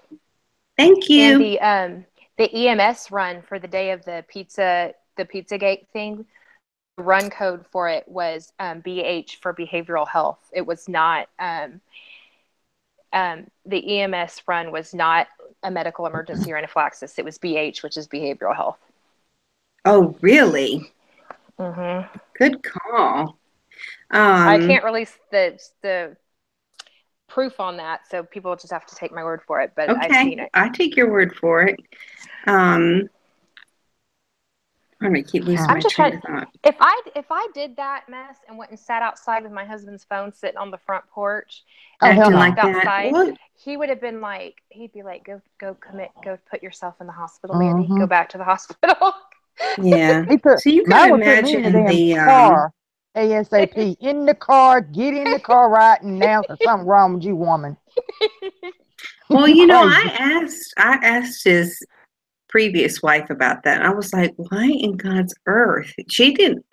[SPEAKER 1] Thank you.
[SPEAKER 4] And the EMS run for the day of the Pizzagate thing, the run code for it was BH for behavioral health. It was not the EMS run was not a medical emergency or anaphylaxis. It was BH, which is behavioral health.
[SPEAKER 1] Oh, really?
[SPEAKER 4] Mm-hmm.
[SPEAKER 1] Good call.
[SPEAKER 4] I can't release the proof on that, so people just have to take my word for it. But I've seen it.
[SPEAKER 1] I take your word for it. I'm gonna keep losing
[SPEAKER 4] I'm
[SPEAKER 1] my
[SPEAKER 4] just
[SPEAKER 1] train
[SPEAKER 4] trying.
[SPEAKER 1] of thought.
[SPEAKER 4] If I did that mess and went and sat outside with my husband's phone sitting on the front porch,
[SPEAKER 6] oh, hell
[SPEAKER 1] Acting
[SPEAKER 6] no.
[SPEAKER 1] like that.
[SPEAKER 4] outside,
[SPEAKER 1] What?
[SPEAKER 4] he would have been like, he'd be like, go put yourself in the hospital, Mandy. Go back to the hospital.
[SPEAKER 1] Yeah.
[SPEAKER 6] He put,
[SPEAKER 1] So you
[SPEAKER 6] mine
[SPEAKER 1] can
[SPEAKER 6] would put me in the
[SPEAKER 1] imagine
[SPEAKER 6] damn car. ASAP. In the car. Get in the car right now. There's something wrong with you, woman.
[SPEAKER 1] Well,
[SPEAKER 6] You
[SPEAKER 1] I
[SPEAKER 6] crazy.
[SPEAKER 1] asked his previous wife about that. And I was like, why in God's earth? She didn't,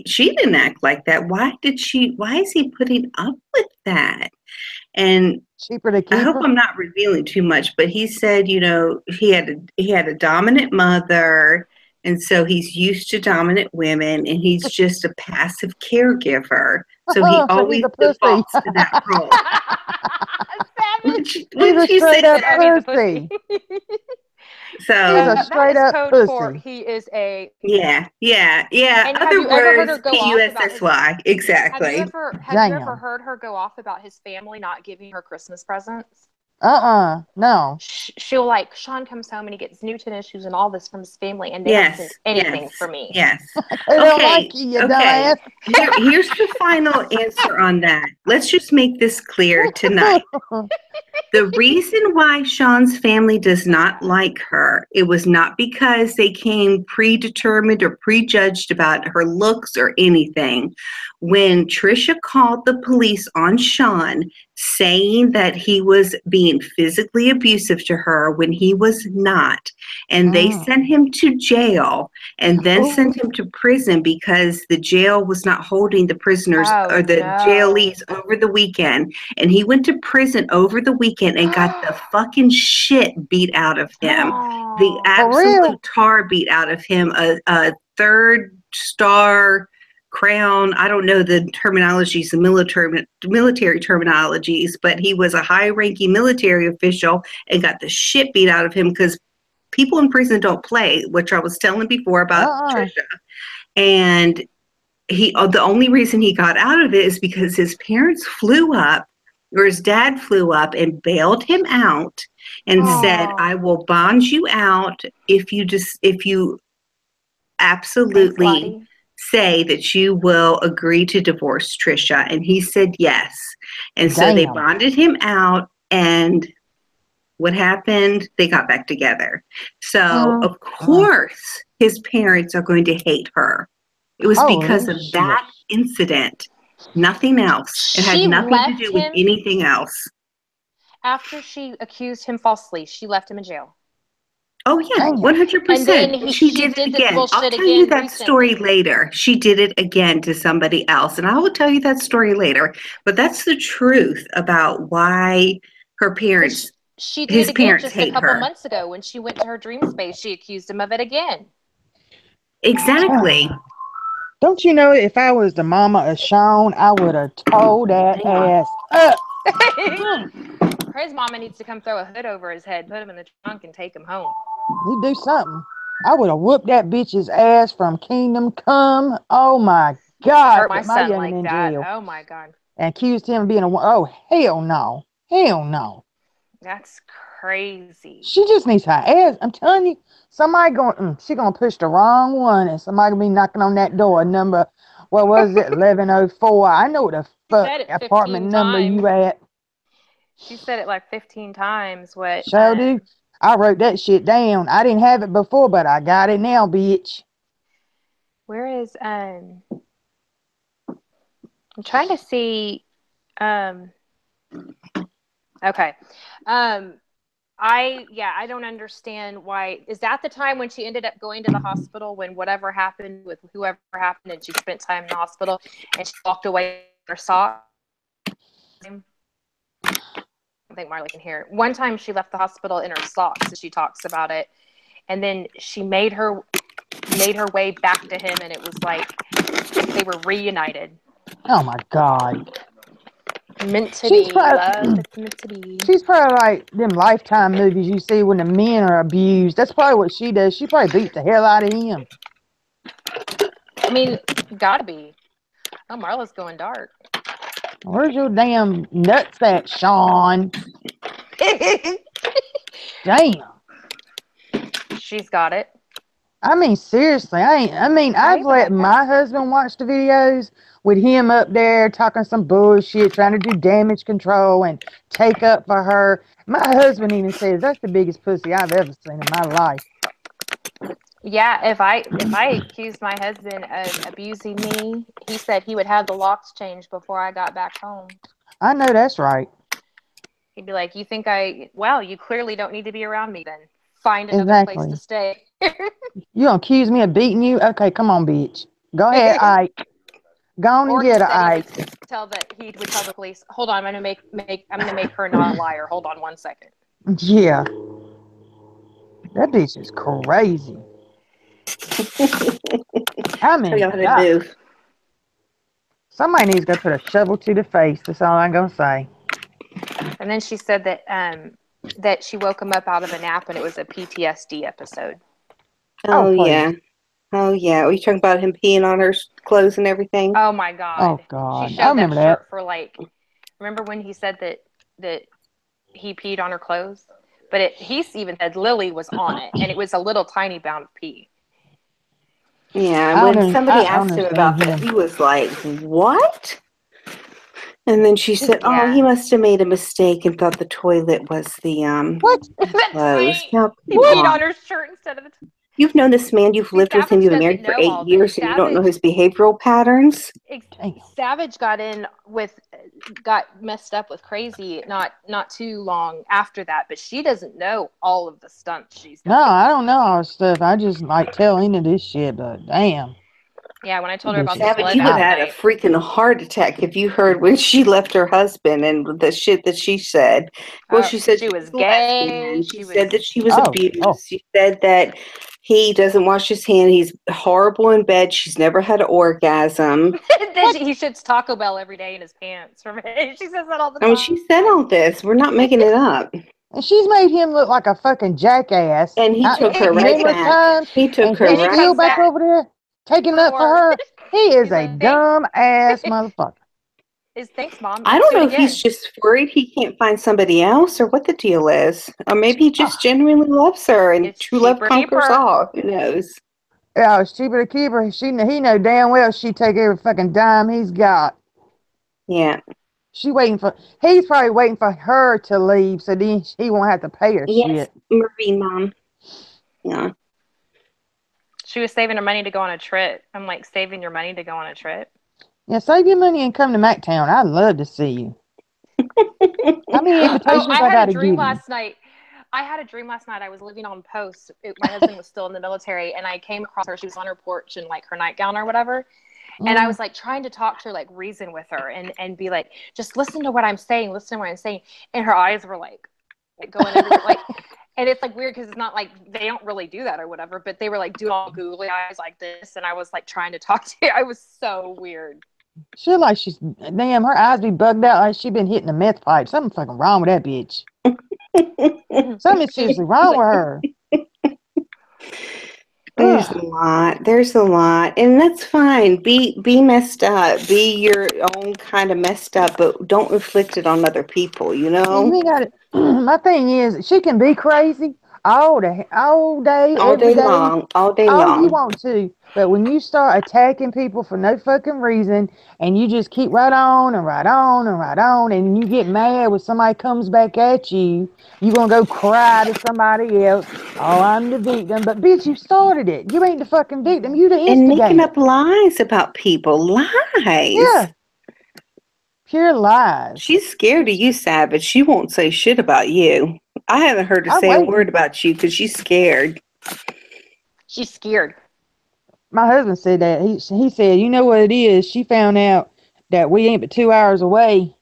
[SPEAKER 1] she didn't act like that. Why is he putting up with that? And
[SPEAKER 6] Cheaper to
[SPEAKER 1] I
[SPEAKER 6] keep
[SPEAKER 1] hope
[SPEAKER 6] her.
[SPEAKER 1] I'm not revealing too much, but he said, he had a dominant mother, and so he's used to dominant women, and he's just a passive caregiver. So he
[SPEAKER 6] So he's
[SPEAKER 1] always
[SPEAKER 6] a pussy.
[SPEAKER 1] defaults to that role.
[SPEAKER 4] Savage.
[SPEAKER 6] He's a
[SPEAKER 1] Wouldn't you say
[SPEAKER 6] straight up
[SPEAKER 4] Said, oh, he's a
[SPEAKER 6] pussy.
[SPEAKER 4] pussy.
[SPEAKER 1] so?
[SPEAKER 6] He's a
[SPEAKER 4] That
[SPEAKER 6] straight
[SPEAKER 4] is
[SPEAKER 6] up
[SPEAKER 4] code for
[SPEAKER 6] pussy.
[SPEAKER 4] he is a.
[SPEAKER 1] Yeah.
[SPEAKER 4] And have
[SPEAKER 1] Other
[SPEAKER 4] you ever heard her
[SPEAKER 1] words,
[SPEAKER 4] go off about his?
[SPEAKER 1] PUSSY.
[SPEAKER 4] Have you
[SPEAKER 1] Exactly.
[SPEAKER 4] ever heard her go off about his family not giving her Christmas presents?
[SPEAKER 6] No.
[SPEAKER 4] She'll like, Sean comes home and he gets new tennis shoes and all this from his family, and they don't send
[SPEAKER 1] Yes.
[SPEAKER 4] anything
[SPEAKER 1] Yes.
[SPEAKER 4] for me.
[SPEAKER 1] Yes.
[SPEAKER 6] They don't like you, you dumbass.
[SPEAKER 1] Here's the final answer on that. Let's just make this clear tonight. The reason why Sean's family does not like her, it was not because they came predetermined or prejudged about her looks or anything. When Trisha called the police on Sean, saying that he was being physically abusive to her when he was not. And they sent him to jail and then sent him to prison because the jail was not holding the prisoners or the jailees over the weekend. And he went to prison over the weekend and got the fucking shit beat out of him. The absolute tar beat out of him. A 3-star crown. I don't know the terminologies, the military terminologies, but he was a high-ranking military official and got the shit beat out of him because people in prison don't play, which I was telling before about Trisha. And the only reason he got out of it is because his parents flew up, or his dad flew up and bailed him out and said, "I will bond you out if you absolutely say that you will agree to divorce Trisha." And he said yes. And so they bonded him out, and what happened? They got back together. So of course his parents are going to hate her. It was because of that incident, nothing else. It had nothing to do with anything else.
[SPEAKER 4] After she accused him falsely, she left him in jail.
[SPEAKER 1] Oh yeah, 100%. And she did it again. I'll tell you that story later. She did it again to somebody else, and I will tell you that story later. But that's the truth about why her parents,
[SPEAKER 4] she did it again just a couple months ago when she went to her dream space. She accused him of it again.
[SPEAKER 1] Exactly.
[SPEAKER 6] Don't you know, if I was the mama of Sean, I would have told that ass up.
[SPEAKER 4] His mama needs to come throw a hood over his head, put him in the trunk, and take him home.
[SPEAKER 6] You do something. I would have whooped that bitch's ass from Kingdom Come. Oh my God.
[SPEAKER 4] Hurt my son like that. Jail. Oh my God.
[SPEAKER 6] And accused him of being oh hell no. Hell no.
[SPEAKER 4] That's crazy.
[SPEAKER 6] She just needs her ass. I'm telling you, somebody she gonna push the wrong one, and somebody gonna be knocking on that door. Number, what was it? 1104. I know the fuck apartment number you at.
[SPEAKER 4] She said it like 15 times. What?
[SPEAKER 6] So do. I wrote that shit down. I didn't have it before, but I got it now, bitch.
[SPEAKER 4] Where is I'm trying to see. Okay. I don't understand why. Is that the time when she ended up going to the hospital when whatever happened with whoever happened and she spent time in the hospital and she walked away with her sock? I think Marley can hear it. One time she left the hospital in her socks, and she talks about it. And then she made her way back to him, and it was like they were reunited.
[SPEAKER 6] Oh my God.
[SPEAKER 4] Meant to be. Love, it's meant to be.
[SPEAKER 6] She's probably like them Lifetime movies you see when the men are abused. That's probably what she does. She probably beats the hell out of him.
[SPEAKER 4] I mean, gotta be. Oh, Marla's going dark.
[SPEAKER 6] Where's your damn nutsack, Sean? Damn.
[SPEAKER 4] She's got it.
[SPEAKER 6] I mean, seriously, I've let my husband watch the videos with him up there talking some bullshit, trying to do damage control and take up for her. My husband even says that's the biggest pussy I've ever seen in my life.
[SPEAKER 4] Yeah, if I accused my husband of abusing me, he said he would have the locks changed before I got back home.
[SPEAKER 6] I know that's right.
[SPEAKER 4] He'd be like, you clearly don't need to be around me then. Find another place to stay.
[SPEAKER 6] You gonna accuse me of beating you? Okay, come on, bitch. Go ahead, Ike. Go on and get her, Ike.
[SPEAKER 4] He would tell the police, hold on, I'm gonna make her not a liar. Hold on 1 second.
[SPEAKER 6] Yeah. That bitch is crazy. I mean, God. Somebody needs to go put a shovel to the face. That's all I'm gonna say.
[SPEAKER 4] And then she said that she woke him up out of a nap and it was a PTSD episode.
[SPEAKER 1] Oh yeah. Are you talking about him peeing on her clothes and everything?
[SPEAKER 4] Oh my God.
[SPEAKER 6] Oh God.
[SPEAKER 4] She showed that shirt for remember when he said that he peed on her clothes? But he even said Lily was on it, and it was a little tiny bound of pee.
[SPEAKER 1] Yeah, when somebody asked him about that, he was like, "What?" And then she said, "Oh, he must have made a mistake and thought the toilet was the
[SPEAKER 6] what?
[SPEAKER 1] clothes."
[SPEAKER 4] He peed on her shirt instead of the.
[SPEAKER 1] You've known this man. You've lived with him. You've been married for 8 years, and you don't know his behavioral patterns.
[SPEAKER 4] Savage got in with got messed up with crazy not too long after that, but she doesn't know all of the stunts she's done.
[SPEAKER 6] No, I don't know all this stuff. I just like tell into this shit, but damn.
[SPEAKER 4] Yeah, when I told her about the
[SPEAKER 1] Savage,
[SPEAKER 4] sled
[SPEAKER 1] you would
[SPEAKER 4] that
[SPEAKER 1] have had a
[SPEAKER 4] night.
[SPEAKER 1] freaking heart attack if you heard when she left her husband and the shit that she said. Well, she said
[SPEAKER 4] She was
[SPEAKER 1] a
[SPEAKER 4] gay.
[SPEAKER 1] lesbian. She said that she was
[SPEAKER 6] Oh,
[SPEAKER 1] abused.
[SPEAKER 6] oh.
[SPEAKER 1] She said that he doesn't wash his hand. He's horrible in bed. She's never had an orgasm.
[SPEAKER 4] He shits Taco Bell every day in his pants. She says that all the
[SPEAKER 1] I
[SPEAKER 4] time.
[SPEAKER 1] mean, she said all this. We're not making it up.
[SPEAKER 6] And she's made him look like a fucking jackass.
[SPEAKER 1] And he took her right
[SPEAKER 6] numerous
[SPEAKER 1] back.
[SPEAKER 6] times.
[SPEAKER 1] He took
[SPEAKER 6] And
[SPEAKER 1] her
[SPEAKER 6] he's
[SPEAKER 1] right
[SPEAKER 6] still
[SPEAKER 4] back.
[SPEAKER 6] back over there taking up for her. He is
[SPEAKER 4] He's
[SPEAKER 6] a
[SPEAKER 4] like,
[SPEAKER 6] dumb ass motherfucker.
[SPEAKER 4] Thanks, Mom.
[SPEAKER 1] I
[SPEAKER 4] Let's
[SPEAKER 1] don't
[SPEAKER 4] do it
[SPEAKER 1] know if he's
[SPEAKER 4] again.
[SPEAKER 1] just worried he can't find somebody else or what the deal is. Or maybe he just genuinely loves her and
[SPEAKER 4] It's
[SPEAKER 1] true love
[SPEAKER 4] cheaper to keep
[SPEAKER 1] conquers
[SPEAKER 4] her.
[SPEAKER 1] all. Who knows?
[SPEAKER 6] Yeah, it's cheaper to keep her. He know damn well she take every fucking dime he's got.
[SPEAKER 1] Yeah.
[SPEAKER 6] He's probably waiting for her to leave so then he won't have to pay her
[SPEAKER 1] Yes,
[SPEAKER 6] shit.
[SPEAKER 1] Marie, Mom. Yeah.
[SPEAKER 4] She was saving her money to go on a trip. I'm like, saving your money to go on a trip?
[SPEAKER 6] Yeah, save your money and come to MacTown. I'd love to see you. How many invitations I
[SPEAKER 4] had
[SPEAKER 6] gotta
[SPEAKER 4] a dream
[SPEAKER 6] give you?
[SPEAKER 4] last night. I had a dream last night. I was living on post. My husband was still in the military, and I came across her. She was on her porch in like her nightgown or whatever. And I was like trying to talk to her, like reason with her and be like, just listen to what I'm saying. Listen to what I'm saying. And her eyes were like going everywhere. Like, and it's like weird because it's not like they don't really do that or whatever, but they were like doing all googly eyes like this. And I was like trying to talk to her. I was so weird.
[SPEAKER 6] She like she's damn. Her eyes be bugged out like she been hitting a meth pipe. Something fucking wrong with that bitch. Something's seriously wrong with her.
[SPEAKER 1] There's a lot. There's a lot. And that's fine. Be messed up. Be your own kind of messed up, but don't inflict it on other people, you know?
[SPEAKER 6] You ain't got it. My thing is, she can be crazy all day,
[SPEAKER 1] All
[SPEAKER 6] every
[SPEAKER 1] day long. All day
[SPEAKER 6] all you
[SPEAKER 1] long.
[SPEAKER 6] want to. But when you start attacking people for no fucking reason, and you just keep right on and right on and right on, and you get mad when somebody comes back at you, you gonna go cry to somebody else. Oh, I'm the victim. But bitch, you started it. You ain't the fucking victim. You the
[SPEAKER 1] And making
[SPEAKER 6] instigator.
[SPEAKER 1] up lies about people. Lies.
[SPEAKER 6] Yeah. Pure lies.
[SPEAKER 1] She's scared of you, Savage. She won't say shit about you. I haven't heard her
[SPEAKER 6] I'm
[SPEAKER 1] say a
[SPEAKER 6] waiting.
[SPEAKER 1] word about you because she's scared.
[SPEAKER 4] She's scared.
[SPEAKER 6] My husband said that. He said, you know what it is? She found out that we ain't but 2 hours away.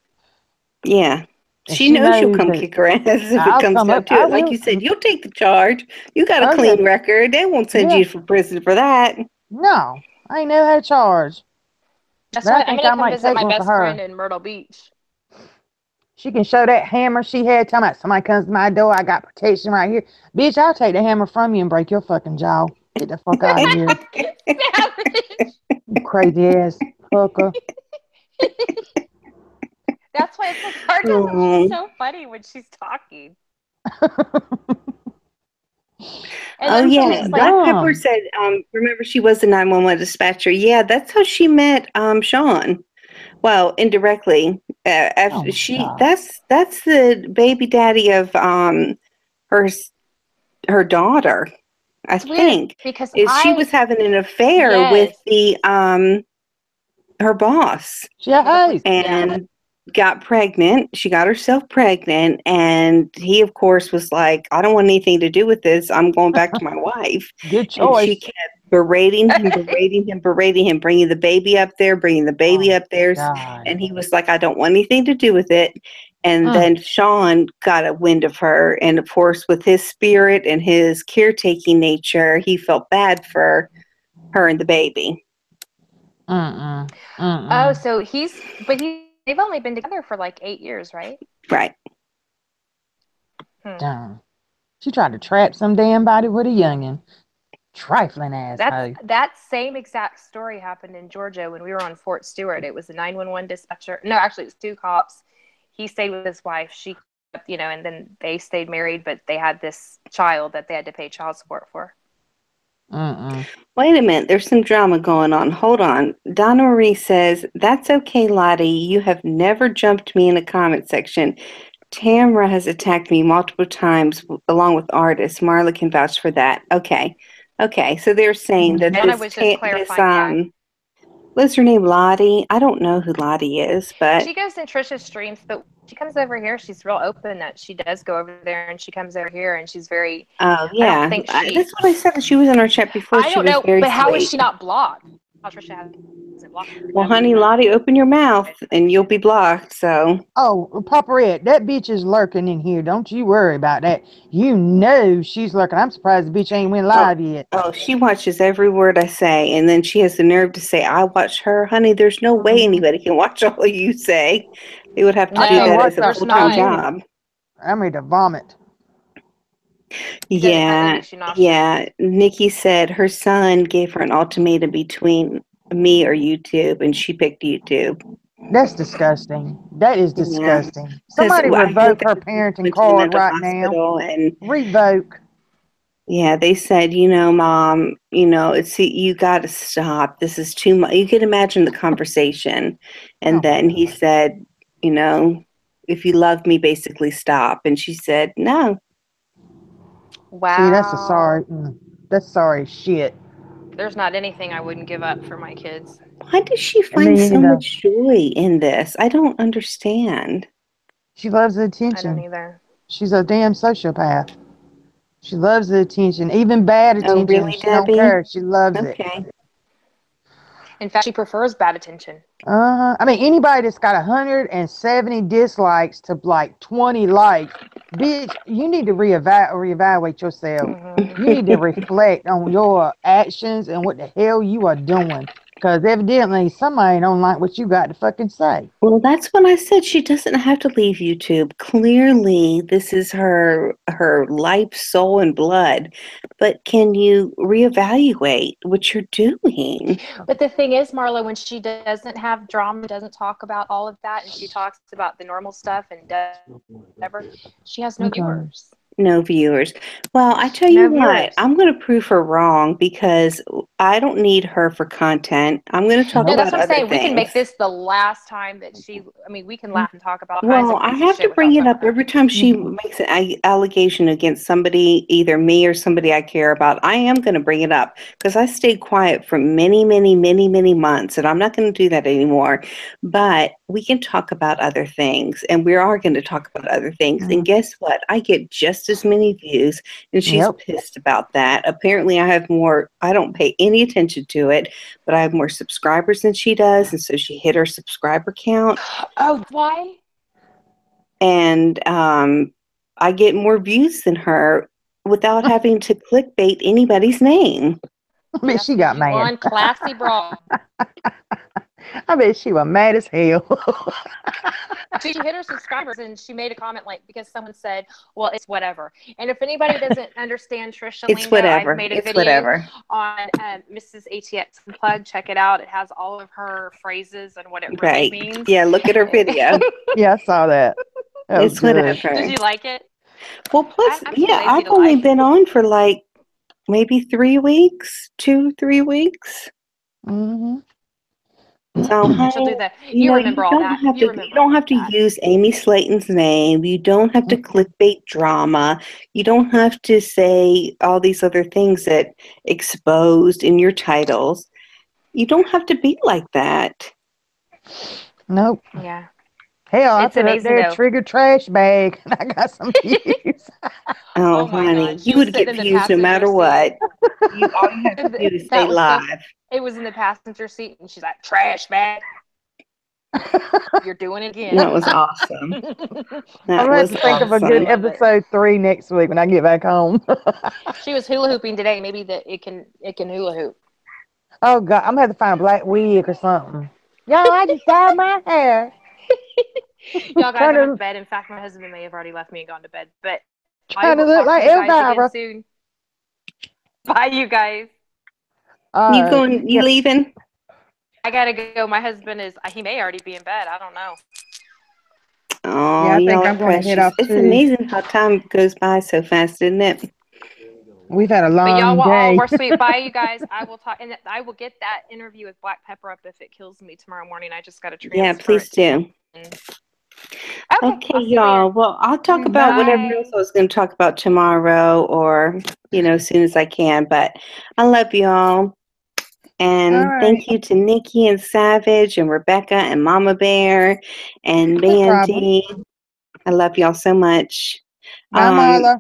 [SPEAKER 1] Yeah.
[SPEAKER 6] And
[SPEAKER 1] She knows you'll
[SPEAKER 6] knows
[SPEAKER 1] come
[SPEAKER 6] that
[SPEAKER 1] kick her ass if it
[SPEAKER 6] I'll
[SPEAKER 1] comes
[SPEAKER 6] come
[SPEAKER 1] down
[SPEAKER 6] up.
[SPEAKER 1] to
[SPEAKER 6] I
[SPEAKER 1] it. Like
[SPEAKER 6] will.
[SPEAKER 1] you said, you'll take the charge. You got a
[SPEAKER 6] Okay.
[SPEAKER 1] clean record. They won't send
[SPEAKER 6] Yeah.
[SPEAKER 1] you to prison for that.
[SPEAKER 6] No, I ain't never had a charge.
[SPEAKER 4] That's
[SPEAKER 6] But
[SPEAKER 4] why
[SPEAKER 6] I
[SPEAKER 4] I'm
[SPEAKER 6] think
[SPEAKER 4] going
[SPEAKER 6] I
[SPEAKER 4] to come
[SPEAKER 6] might
[SPEAKER 4] visit
[SPEAKER 6] take
[SPEAKER 4] my
[SPEAKER 6] one for
[SPEAKER 4] best
[SPEAKER 6] her.
[SPEAKER 4] friend in Myrtle Beach.
[SPEAKER 6] She can show that hammer she had. Talking about somebody comes to my door, I got protection right here. Bitch, I'll take the hammer from you and break your fucking jaw. Get the fuck out of here. You crazy ass fucker.
[SPEAKER 4] That's why it's so sarcasm. She's so funny when she's talking. And
[SPEAKER 1] Oh
[SPEAKER 4] then
[SPEAKER 1] yeah,
[SPEAKER 4] she's
[SPEAKER 1] Black
[SPEAKER 4] like,
[SPEAKER 1] Pepper said. Remember, she was the 911 dispatcher. Yeah, that's how she met Sean. Well, indirectly, after
[SPEAKER 6] God.
[SPEAKER 1] that's the baby daddy of her her daughter. I
[SPEAKER 4] it's weird
[SPEAKER 1] think
[SPEAKER 4] because
[SPEAKER 1] she was having an affair with the her boss
[SPEAKER 6] Yeah, hey.
[SPEAKER 1] and got pregnant. She got herself pregnant, and he, of course, was like, "I don't want anything to do with this. I'm going back to my wife."
[SPEAKER 6] Good
[SPEAKER 1] And she
[SPEAKER 6] choice.
[SPEAKER 1] kept berating him, bringing the baby up there,
[SPEAKER 6] God.
[SPEAKER 1] and he was like, "I don't want anything to do with it." And then Sean got a wind of her, and of course, with his spirit and his caretaking nature, he felt bad for her and the baby.
[SPEAKER 4] oh, so they've only been together for like 8 years, right?
[SPEAKER 1] Right.
[SPEAKER 6] Damn. She tried to trap some damn body with a youngin'. Trifling ass hoe.
[SPEAKER 4] That same exact story happened in Georgia when we were on Fort Stewart. It was a 911 dispatcher. No, actually, it was 2 cops. He stayed with his wife. She, and then they stayed married, but they had this child that they had to pay child support for.
[SPEAKER 1] Wait a minute. There's some drama going on. Hold on. Donna Marie says, "That's okay, Lottie. You have never jumped me in the comment section. Tamra has attacked me multiple times along with artists. Marla can vouch for that." Okay. So they're saying that
[SPEAKER 4] Donna was just clarifying,
[SPEAKER 1] What's her name? Lottie? I don't know who Lottie is, but
[SPEAKER 4] She goes in Trisha's streams, but she comes over here. She's real open that she does go over there, and she comes over here, and she's very.
[SPEAKER 1] oh
[SPEAKER 4] I don't
[SPEAKER 1] yeah,
[SPEAKER 4] think she.
[SPEAKER 1] that's what I said. That she was in our chat before.
[SPEAKER 4] I
[SPEAKER 1] She
[SPEAKER 4] don't
[SPEAKER 1] was
[SPEAKER 4] know,
[SPEAKER 1] very
[SPEAKER 4] but how is
[SPEAKER 1] sweet.
[SPEAKER 4] she not blocked? How Trisha hasn't blocked her?
[SPEAKER 1] Well, honey, Lottie, open your mouth and you'll be blocked. So
[SPEAKER 6] Oh, Papa Red, that bitch is lurking in here. Don't you worry about that. You know she's lurking. I'm surprised the bitch ain't went live yet.
[SPEAKER 1] oh, she watches every word I say, and then she has the nerve to say I watch her. Honey, there's no way anybody can watch all you say. They would have to
[SPEAKER 6] I
[SPEAKER 1] do
[SPEAKER 6] can't
[SPEAKER 4] No,
[SPEAKER 1] that
[SPEAKER 6] watch
[SPEAKER 1] as a
[SPEAKER 6] her
[SPEAKER 4] there's
[SPEAKER 6] for
[SPEAKER 1] full-time
[SPEAKER 6] 5
[SPEAKER 4] not.
[SPEAKER 6] minutes.
[SPEAKER 1] job.
[SPEAKER 6] I'm ready to vomit.
[SPEAKER 4] It does. It
[SPEAKER 1] Yeah,
[SPEAKER 4] makes you nauseous.
[SPEAKER 1] yeah. Nikki said her son gave her an ultimatum between me or YouTube, and she picked YouTube.
[SPEAKER 6] That's disgusting. That is
[SPEAKER 1] Yeah,
[SPEAKER 6] disgusting.
[SPEAKER 1] because
[SPEAKER 6] Somebody
[SPEAKER 1] I heard
[SPEAKER 6] revoke her
[SPEAKER 1] that she
[SPEAKER 6] parenting
[SPEAKER 1] went to the
[SPEAKER 6] card
[SPEAKER 1] mental
[SPEAKER 6] right now.
[SPEAKER 1] hospital, and
[SPEAKER 6] Revoke.
[SPEAKER 1] yeah, they said, Mom, it's you got to stop. This is too much. You can imagine the conversation, and
[SPEAKER 6] Oh,
[SPEAKER 1] then he said, if you love me, basically stop. And she said, no.
[SPEAKER 6] see,
[SPEAKER 4] Wow.
[SPEAKER 6] that's sorry shit.
[SPEAKER 4] There's not anything I wouldn't give up for my kids.
[SPEAKER 1] Why does she
[SPEAKER 6] I
[SPEAKER 1] find
[SPEAKER 6] mean,
[SPEAKER 1] so much joy in this? I don't understand.
[SPEAKER 6] she loves the
[SPEAKER 4] I don't
[SPEAKER 6] attention.
[SPEAKER 4] either.
[SPEAKER 6] She's a damn sociopath. She loves the attention, even bad
[SPEAKER 1] Oh,
[SPEAKER 6] attention.
[SPEAKER 1] really,
[SPEAKER 6] She don't
[SPEAKER 1] Debbie?
[SPEAKER 6] care. She loves it.
[SPEAKER 1] Okay.
[SPEAKER 4] In fact, she prefers bad attention.
[SPEAKER 6] I mean, anybody that's got 170 dislikes to like 20 likes, bitch, you need to reevaluate yourself.
[SPEAKER 4] Mm-hmm.
[SPEAKER 6] You need to reflect on your actions and what the hell you are doing. Because evidently somebody don't like what you got to fucking say.
[SPEAKER 1] Well, that's when I said she doesn't have to leave YouTube. Clearly, this is her life, soul, and blood. But can you reevaluate what you're doing?
[SPEAKER 4] But the thing is, Marla, when she doesn't have drama, doesn't talk about all of that, and she talks about the normal stuff and does whatever, she has no
[SPEAKER 6] Okay.
[SPEAKER 4] viewers.
[SPEAKER 1] No viewers. Well, I tell
[SPEAKER 4] No
[SPEAKER 1] you what,
[SPEAKER 4] viewers.
[SPEAKER 1] I'm going to prove her wrong because I don't need her for content. I'm going to talk
[SPEAKER 4] No,
[SPEAKER 6] Nope.
[SPEAKER 4] that's
[SPEAKER 1] about
[SPEAKER 4] what I'm
[SPEAKER 1] other
[SPEAKER 4] saying. We can make
[SPEAKER 1] things.
[SPEAKER 4] this the last time that she. I mean, we can laugh and talk about all kinds
[SPEAKER 1] Well,
[SPEAKER 4] of
[SPEAKER 1] I
[SPEAKER 4] crazy
[SPEAKER 1] have to
[SPEAKER 4] shit
[SPEAKER 1] bring
[SPEAKER 4] without
[SPEAKER 1] it up
[SPEAKER 4] her.
[SPEAKER 1] every time she makes an allegation against somebody, either me or somebody I care about. I am going to bring it up because I stayed quiet for many, many, many, many months, and I'm not going to do that anymore. But we can talk about other things, and we are going to talk about other things. And guess what? I get just as many views, and she's
[SPEAKER 6] Yep.
[SPEAKER 1] pissed about that. Apparently, I have more. I don't pay any attention to it, but I have more subscribers than she does, and so she hit her subscriber count.
[SPEAKER 4] Oh, why?
[SPEAKER 1] And I get more views than her without having to clickbait anybody's name.
[SPEAKER 6] I bet she got
[SPEAKER 4] You
[SPEAKER 6] mad.
[SPEAKER 4] one classy broad.
[SPEAKER 6] I bet she was mad as hell.
[SPEAKER 4] She hit her subscribers and she made a comment because someone said, well, it's whatever. And if anybody doesn't understand Trisha
[SPEAKER 1] It's
[SPEAKER 4] lingo,
[SPEAKER 1] whatever.
[SPEAKER 4] I've made a
[SPEAKER 1] It's
[SPEAKER 4] video
[SPEAKER 1] whatever.
[SPEAKER 4] on Mrs. ATX Unplugged. Check it out. It has all of her phrases and what it really
[SPEAKER 1] Right.
[SPEAKER 4] means.
[SPEAKER 1] Yeah, look at her video.
[SPEAKER 6] Yeah, I saw that. That was
[SPEAKER 1] It's
[SPEAKER 6] good.
[SPEAKER 1] whatever.
[SPEAKER 4] Did you like it?
[SPEAKER 1] Well, plus,
[SPEAKER 4] I'm too
[SPEAKER 1] yeah,
[SPEAKER 4] lazy
[SPEAKER 1] I've
[SPEAKER 4] to
[SPEAKER 1] only
[SPEAKER 4] like.
[SPEAKER 1] been on for like maybe 3 weeks, 2-3 weeks.
[SPEAKER 6] Mm-hmm.
[SPEAKER 1] So,
[SPEAKER 4] And she'll
[SPEAKER 1] honey,
[SPEAKER 4] do that. You remember all that. You
[SPEAKER 1] you
[SPEAKER 4] remember
[SPEAKER 1] don't
[SPEAKER 4] all
[SPEAKER 1] have to
[SPEAKER 4] that.
[SPEAKER 1] use Amy Slayton's name. You don't have to clickbait drama. You don't have to say all these other things that exposed in your titles. You don't have to be like that.
[SPEAKER 6] Nope.
[SPEAKER 4] Yeah.
[SPEAKER 6] Hell, I
[SPEAKER 4] It's
[SPEAKER 6] put up
[SPEAKER 4] amazing,
[SPEAKER 6] there
[SPEAKER 4] though.
[SPEAKER 6] trigger trash bag and I got some views.
[SPEAKER 1] Oh,
[SPEAKER 4] Oh my
[SPEAKER 1] honey,
[SPEAKER 4] God. She
[SPEAKER 1] you
[SPEAKER 4] was
[SPEAKER 1] would
[SPEAKER 4] sitting
[SPEAKER 1] get
[SPEAKER 4] in the
[SPEAKER 1] views no
[SPEAKER 4] passenger
[SPEAKER 1] matter
[SPEAKER 4] seat.
[SPEAKER 1] what. All you have to do is stay
[SPEAKER 4] That was so.
[SPEAKER 1] live.
[SPEAKER 4] It was in the passenger seat, and she's like, "Trash bag, you're doing it again."
[SPEAKER 1] That was awesome.
[SPEAKER 6] I'm
[SPEAKER 1] That
[SPEAKER 6] gonna have
[SPEAKER 1] was
[SPEAKER 6] to think of a
[SPEAKER 4] I
[SPEAKER 6] good
[SPEAKER 1] awesome.
[SPEAKER 4] love it.
[SPEAKER 6] episode 3 next week when I get back home.
[SPEAKER 4] She was hula hooping today. Maybe that it can hula hoop.
[SPEAKER 6] Oh God, I'm gonna have to find a black wig or something. Y'all, I just dyed my hair.
[SPEAKER 4] Y'all guys,
[SPEAKER 6] Trying
[SPEAKER 4] I'm in
[SPEAKER 6] to
[SPEAKER 4] bed. In fact, my husband may have already left me and gone to bed. But I
[SPEAKER 6] trying to
[SPEAKER 4] will
[SPEAKER 6] look
[SPEAKER 4] talk to
[SPEAKER 6] like
[SPEAKER 4] you guys again
[SPEAKER 6] Elvira.
[SPEAKER 4] soon. Bye, you guys.
[SPEAKER 1] You leaving?
[SPEAKER 4] I gotta go. My husband he may already be in bed. I don't know.
[SPEAKER 1] Oh,
[SPEAKER 6] Yeah, I think
[SPEAKER 1] y'all are
[SPEAKER 6] I'm going to head
[SPEAKER 1] precious.
[SPEAKER 6] off
[SPEAKER 1] It's
[SPEAKER 6] too.
[SPEAKER 1] amazing how time goes by so fast, isn't it?
[SPEAKER 6] We've had a
[SPEAKER 4] But y'all
[SPEAKER 6] long
[SPEAKER 4] all
[SPEAKER 6] day.
[SPEAKER 4] were sweet. Bye, you guys. I will talk, and I will get that interview with Black Pepper up if it kills me tomorrow morning. I just got to transfer.
[SPEAKER 1] Yeah, please do. Okay,
[SPEAKER 4] I'll see you
[SPEAKER 1] y'all.
[SPEAKER 4] later.
[SPEAKER 1] Well, I'll talk about whatever else I was going to talk about tomorrow or, as soon as I can. But I love y'all. And
[SPEAKER 6] All right.
[SPEAKER 1] thank you to Nikki and Savage and Rebecca and Mama Bear and
[SPEAKER 6] No problem.
[SPEAKER 1] Mandy. I love y'all so much.
[SPEAKER 6] Bye, Marla.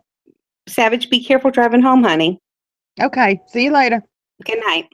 [SPEAKER 1] Savage, be careful driving home, honey.
[SPEAKER 6] Okay. See you later.
[SPEAKER 1] Good night.